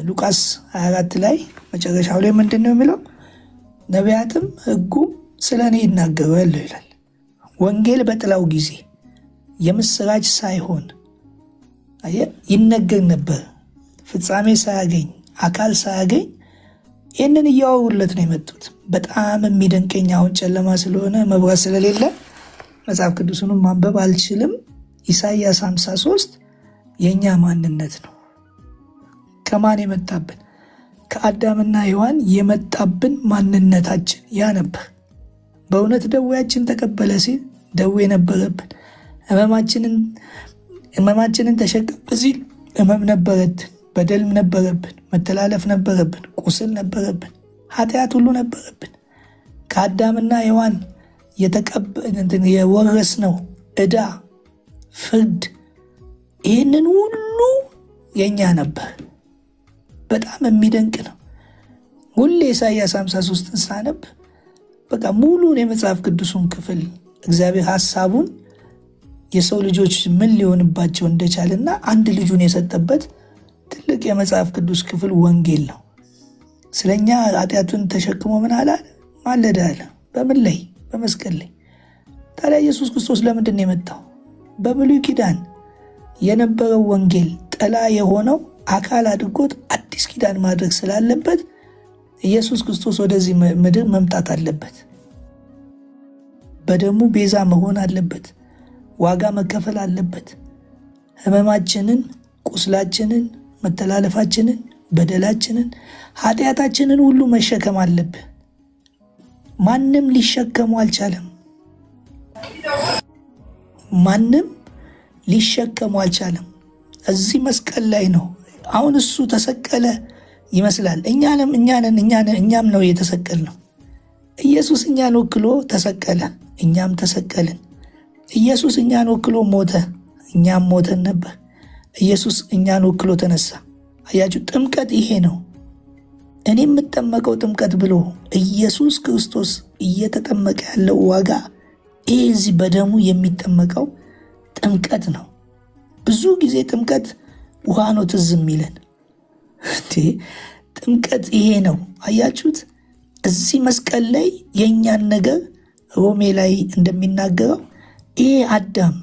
ሉቃስ 24 ላይ መጨረሻው ላይ ምንድን ነው የሚለው? ነቢያትም ሕጉም ስለ እኔ ይናገራሉ ይላል። ወንጌል በጥላው ጊዜ የምስራች ሳይሆን ይነገር ነበር። ፍጻሜ ሳያገኝ አካል ሳያገኝ ይህንን እያወሩለት ነው የመጡት። በጣም የሚደንቀኝ አሁን ጨለማ ስለሆነ መብራት ስለሌለ መጽሐፍ ቅዱስንም ማንበብ አልችልም። ኢሳይያስ 53 የእኛ ማንነት ነው። ከማን የመጣብን? ከአዳምና ሔዋን የመጣብን ማንነታችን ያ ነበር። በእውነት ደዌያችን ተቀበለ ሲል ደዌ ነበረብን። ህመማችንን ተሸከመ ሲል ህመም ነበረብን። በደል ነበረብን። መተላለፍ ነበረብን። ቁስል ነበረብን። ኃጢአት ሁሉ ነበረብን። ከአዳምና ሔዋን የወረስነው ዕዳ፣ ፍርድ፣ ይህንን ሁሉ የእኛ ነበር። በጣም የሚደንቅ ነው። ሁሌ ኢሳይያስ 53ን ሳነብ በቃ ሙሉን የመጽሐፍ ቅዱሱን ክፍል እግዚአብሔር ሀሳቡን የሰው ልጆች ምን ሊሆንባቸው እንደቻለና አንድ ልጁን የሰጠበት ትልቅ የመጽሐፍ ቅዱስ ክፍል ወንጌል ነው። ስለኛ ኃጢአቱን ተሸክሞ ምን አላለ? ማለደ አለ። በምን ላይ? በመስቀል ላይ። ታዲያ ኢየሱስ ክርስቶስ ለምንድን ነው የመጣው? በብሉይ ኪዳን የነበረው ወንጌል ጥላ የሆነው አካል አድርጎት አዲስ ኪዳን ማድረግ ስላለበት ኢየሱስ ክርስቶስ ወደዚህ ምድር መምጣት አለበት። በደሙ ቤዛ መሆን አለበት። ዋጋ መከፈል አለበት። ህመማችንን፣ ቁስላችንን፣ መተላለፋችንን፣ በደላችንን፣ ኃጢአታችንን ሁሉ መሸከም አለብህ። ማንም ሊሸከሙ አልቻለም። ማንም ሊሸከሙ አልቻለም። እዚህ መስቀል ላይ ነው። አሁን እሱ ተሰቀለ ይመስላል። እኛም ነው የተሰቀል ነው። ኢየሱስ እኛን ወክሎ ተሰቀለ፣ እኛም ተሰቀልን። ኢየሱስ እኛን ወክሎ ሞተ፣ እኛም ሞተን ነበር። ኢየሱስ እኛን ወክሎ ተነሳ። አያችሁ፣ ጥምቀት ይሄ ነው። እኔ የምጠመቀው ጥምቀት ብሎ ኢየሱስ ክርስቶስ እየተጠመቀ ያለው ዋጋ ይሄ እዚህ በደሙ የሚጠመቀው ጥምቀት ነው። ብዙ ጊዜ ጥምቀት ውሃ ነው ትዝ የሚለን። ጥምቀት ይሄ ነው። አያችሁት? እዚህ መስቀል ላይ የእኛን ነገር ሮሜ ላይ እንደሚናገረው ይሄ አዳም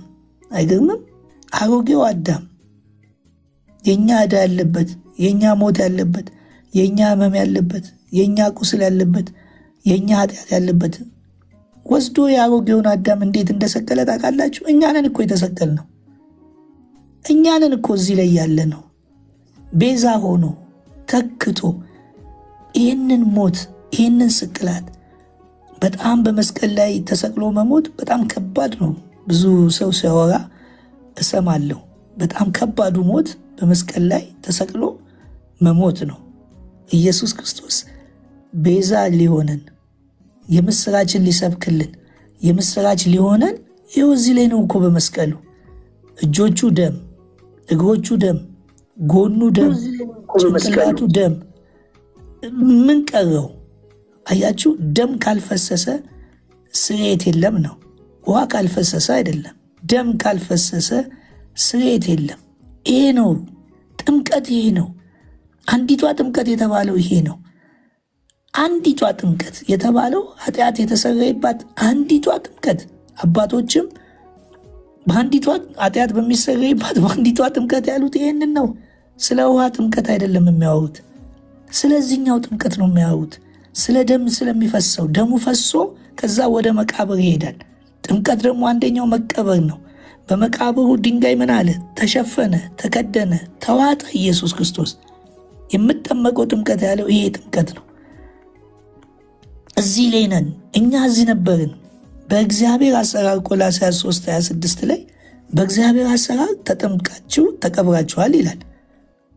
አይገርምም? አሮጌው አዳም የእኛ ዕዳ ያለበት፣ የእኛ ሞት ያለበት፣ የእኛ ህመም ያለበት፣ የእኛ ቁስል ያለበት፣ የእኛ ኃጢአት ያለበት ወስዶ የአሮጌውን አዳም እንዴት እንደሰቀለ ታውቃላችሁ? እኛንን እኮ የተሰቀል ነው። እኛንን እኮ እዚህ ላይ ያለ ነው። ቤዛ ሆኖ ተክቶ ይህንን ሞት ይህንን ስቅላት በጣም በመስቀል ላይ ተሰቅሎ መሞት በጣም ከባድ ነው። ብዙ ሰው ሲያወራ እሰማለሁ። በጣም ከባዱ ሞት በመስቀል ላይ ተሰቅሎ መሞት ነው። ኢየሱስ ክርስቶስ ቤዛ ሊሆነን የምስራችን ሊሰብክልን የምስራች ሊሆነን ይኸው እዚህ ላይ ነው እኮ በመስቀሉ እጆቹ ደም፣ እግሮቹ ደም፣ ጎኑ ደም፣ ጭንቅላቱ ደም። ምን ቀረው? አያችሁ፣ ደም ካልፈሰሰ ስርየት የለም ነው። ውሃ ካልፈሰሰ አይደለም፣ ደም ካልፈሰሰ ስርየት የለም። ይሄ ነው ጥምቀት፣ ይሄ ነው አንዲቷ ጥምቀት የተባለው ይሄ ነው። አንዲቷ ጥምቀት የተባለው ኃጢአት የተሰረየባት አንዲቷ ጥምቀት። አባቶችም በአንዲቷ ኃጢአት በሚሰረይባት በአንዲቷ ጥምቀት ያሉት ይህንን ነው። ስለ ውሃ ጥምቀት አይደለም የሚያወሩት፣ ስለዚህኛው ጥምቀት ነው የሚያወሩት። ስለ ደም ስለሚፈሰው ደሙ ፈሶ ከዛ ወደ መቃብር ይሄዳል። ጥምቀት ደግሞ አንደኛው መቀበር ነው። በመቃብሩ ድንጋይ ምን አለ? ተሸፈነ፣ ተከደነ፣ ተዋጠ ኢየሱስ ክርስቶስ። የምጠመቀው ጥምቀት ያለው ይሄ ጥምቀት ነው። እዚህ ላይ ነን እኛ፣ እዚህ ነበርን በእግዚአብሔር አሰራር። ቆላስይስ 3:26 ላይ በእግዚአብሔር አሰራር ተጠምቃችሁ ተቀብራችኋል ይላል።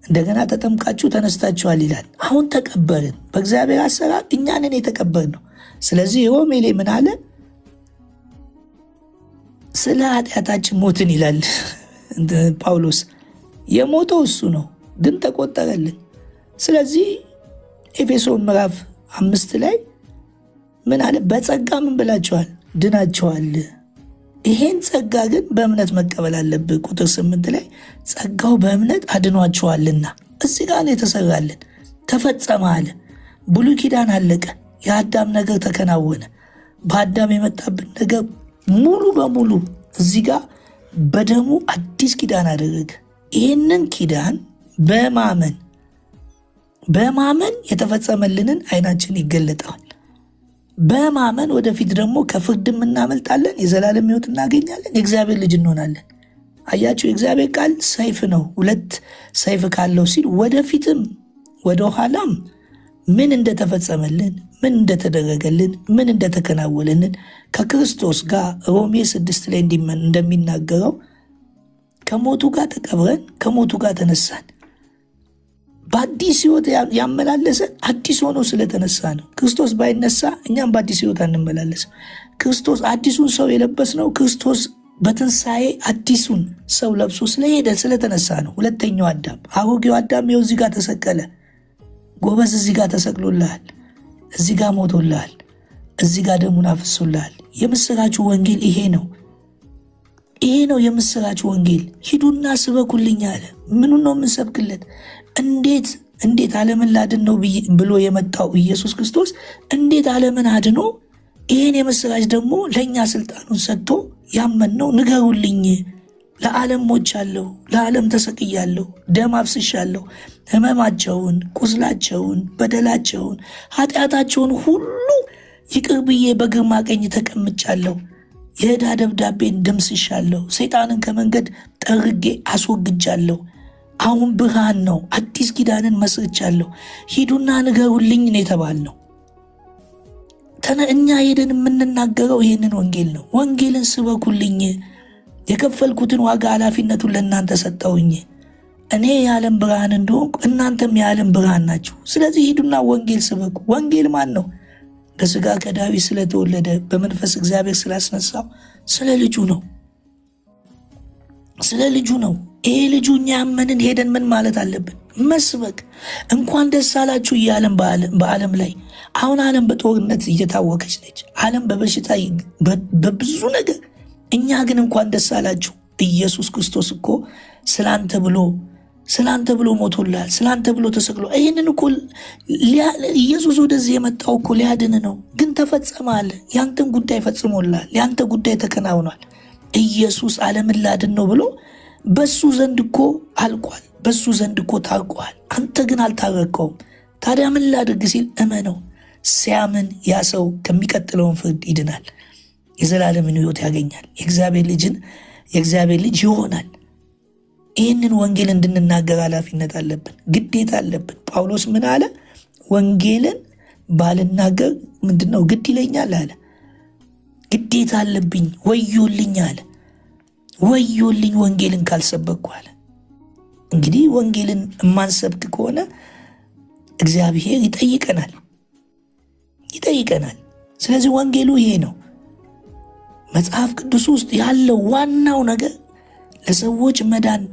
እንደገና ተጠምቃችሁ ተነስታችኋል ይላል። አሁን ተቀበርን በእግዚአብሔር አሰራር፣ እኛንን የተቀበር ነው። ስለዚህ ሮሜ ላይ ምን አለ? ስለ ኃጢአታችን ሞትን ይላል ጳውሎስ። የሞተው እሱ ነው፣ ግን ተቆጠረልን። ስለዚህ ኤፌሶን ምዕራፍ 5 ላይ ምን አለ? በጸጋ ምን ብላችኋል? ድናችኋል። ይሄን ጸጋ ግን በእምነት መቀበል አለብህ። ቁጥር 8 ላይ ጸጋው በእምነት አድኗችኋልና። እዚህ ጋር ነው የተሰራልን፣ ተፈጸመ አለ። ብሉይ ኪዳን አለቀ፣ የአዳም ነገር ተከናወነ። በአዳም የመጣብን ነገር ሙሉ በሙሉ እዚህ ጋር በደሙ አዲስ ኪዳን አደረገ። ይህንን ኪዳን በማመን የተፈጸመልንን አይናችን ይገለጠዋል። በማመን ወደፊት ደግሞ ከፍርድም እናመልጣለን፣ የዘላለም ሕይወት እናገኛለን፣ የእግዚአብሔር ልጅ እንሆናለን። አያችሁ፣ የእግዚአብሔር ቃል ሰይፍ ነው። ሁለት ሰይፍ ካለው ሲል ወደፊትም ወደ ኋላም ምን እንደተፈጸመልን፣ ምን እንደተደረገልን፣ ምን እንደተከናወለልን ከክርስቶስ ጋር ሮሜ 6 ላይ እንደሚናገረው ከሞቱ ጋር ተቀብረን ከሞቱ ጋር ተነሳን። በአዲስ ሕይወት ያመላለሰን አዲስ ሆኖ ስለተነሳ ነው። ክርስቶስ ባይነሳ እኛም በአዲስ ሕይወት አንመላለስም። ክርስቶስ አዲሱን ሰው የለበስነው ክርስቶስ በትንሣኤ አዲሱን ሰው ለብሶ ስለሄደ ስለተነሳ ነው። ሁለተኛው አዳም፣ አሮጌው አዳም ይኸው እዚህ ጋር ተሰቀለ። ጎበዝ፣ እዚህ ጋር ተሰቅሎልሃል፣ እዚህ ጋር ሞቶልሃል፣ እዚህ ጋር ደሙን አፍሶልሃል። የምስራቹ ወንጌል ይሄ ነው። ይሄ ነው የምስራቹ ወንጌል። ሂዱና ስበኩልኝ አለ። ምኑን ነው የምንሰብክለት? እንዴት ዓለምን ላድን ነው ብሎ የመጣው ኢየሱስ ክርስቶስ እንዴት ዓለምን አድኖ ይህን የምስራች ደግሞ ለእኛ ስልጣኑን ሰጥቶ ያመንነው ንገሩልኝ። ለዓለም ሞቻለሁ፣ ለዓለም ተሰቅያለሁ፣ ደም አፍስሻለሁ፣ ሕመማቸውን፣ ቁስላቸውን፣ በደላቸውን፣ ኃጢአታቸውን ሁሉ ይቅር ብዬ በግርማ ቀኝ ተቀምጫለሁ። የዕዳ ደብዳቤን ደምስሻለሁ፣ ሰይጣንን ከመንገድ ጠርጌ አስወግጃለሁ። አሁን ብርሃን ነው፣ አዲስ ኪዳንን መስርቻለሁ፣ ሂዱና ንገሩልኝ ነው የተባልነው። እኛ ሄደን የምንናገረው ይህንን ወንጌል ነው። ወንጌልን ስበኩልኝ፣ የከፈልኩትን ዋጋ ኃላፊነቱን ለእናንተ ሰጠውኝ። እኔ የዓለም ብርሃን እንደሆንኩ እናንተም የዓለም ብርሃን ናችሁ። ስለዚህ ሂዱና ወንጌል ስበኩ። ወንጌል ማን ነው? በሥጋ ከዳዊት ስለተወለደ በመንፈስ እግዚአብሔር ስላስነሳው ስለ ልጁ ነው። ስለ ልጁ ነው። ይሄ ልጁ እኛ ያመንን ሄደን ምን ማለት አለብን? መስበክ። እንኳን ደስ አላችሁ እያለን በዓለም ላይ አሁን ዓለም በጦርነት እየታወከች ነች። ዓለም በበሽታ በብዙ ነገር። እኛ ግን እንኳን ደስ አላችሁ። ኢየሱስ ክርስቶስ እኮ ስላንተ ብሎ ሞቶልሃል፣ ስላንተ ብሎ ተሰቅሎ። ይህንን እኮ ኢየሱስ ወደዚህ የመጣው እኮ ሊያድን ነው። ግን ተፈጸመ አለ። ያንተን ጉዳይ ፈጽሞልሃል። ያንተ ጉዳይ ተከናውኗል። ኢየሱስ ዓለምን ላድን ነው ብሎ በሱ ዘንድ እኮ አልቋል። በሱ ዘንድ እኮ ታርቋል። አንተ ግን አልታረቀውም። ታዲያ ምን ላድርግ ሲል እመነው። ሲያምን ያ ሰው ከሚቀጥለውን ፍርድ ይድናል፣ የዘላለምን ሕይወት ያገኛል፣ የእግዚአብሔር ልጅ ይሆናል። ይህንን ወንጌል እንድንናገር ኃላፊነት አለብን፣ ግዴታ አለብን። ጳውሎስ ምን አለ? ወንጌልን ባልናገር ምንድነው ግድ ይለኛል አለ። ግዴታ አለብኝ፣ ወዮልኝ አለ። ወዮልኝ ወንጌልን ካልሰበኩ አለ። እንግዲህ ወንጌልን የማንሰብክ ከሆነ እግዚአብሔር ይጠይቀናል። ስለዚህ ወንጌሉ ይሄ ነው። መጽሐፍ ቅዱስ ውስጥ ያለው ዋናው ነገር ለሰዎች መዳን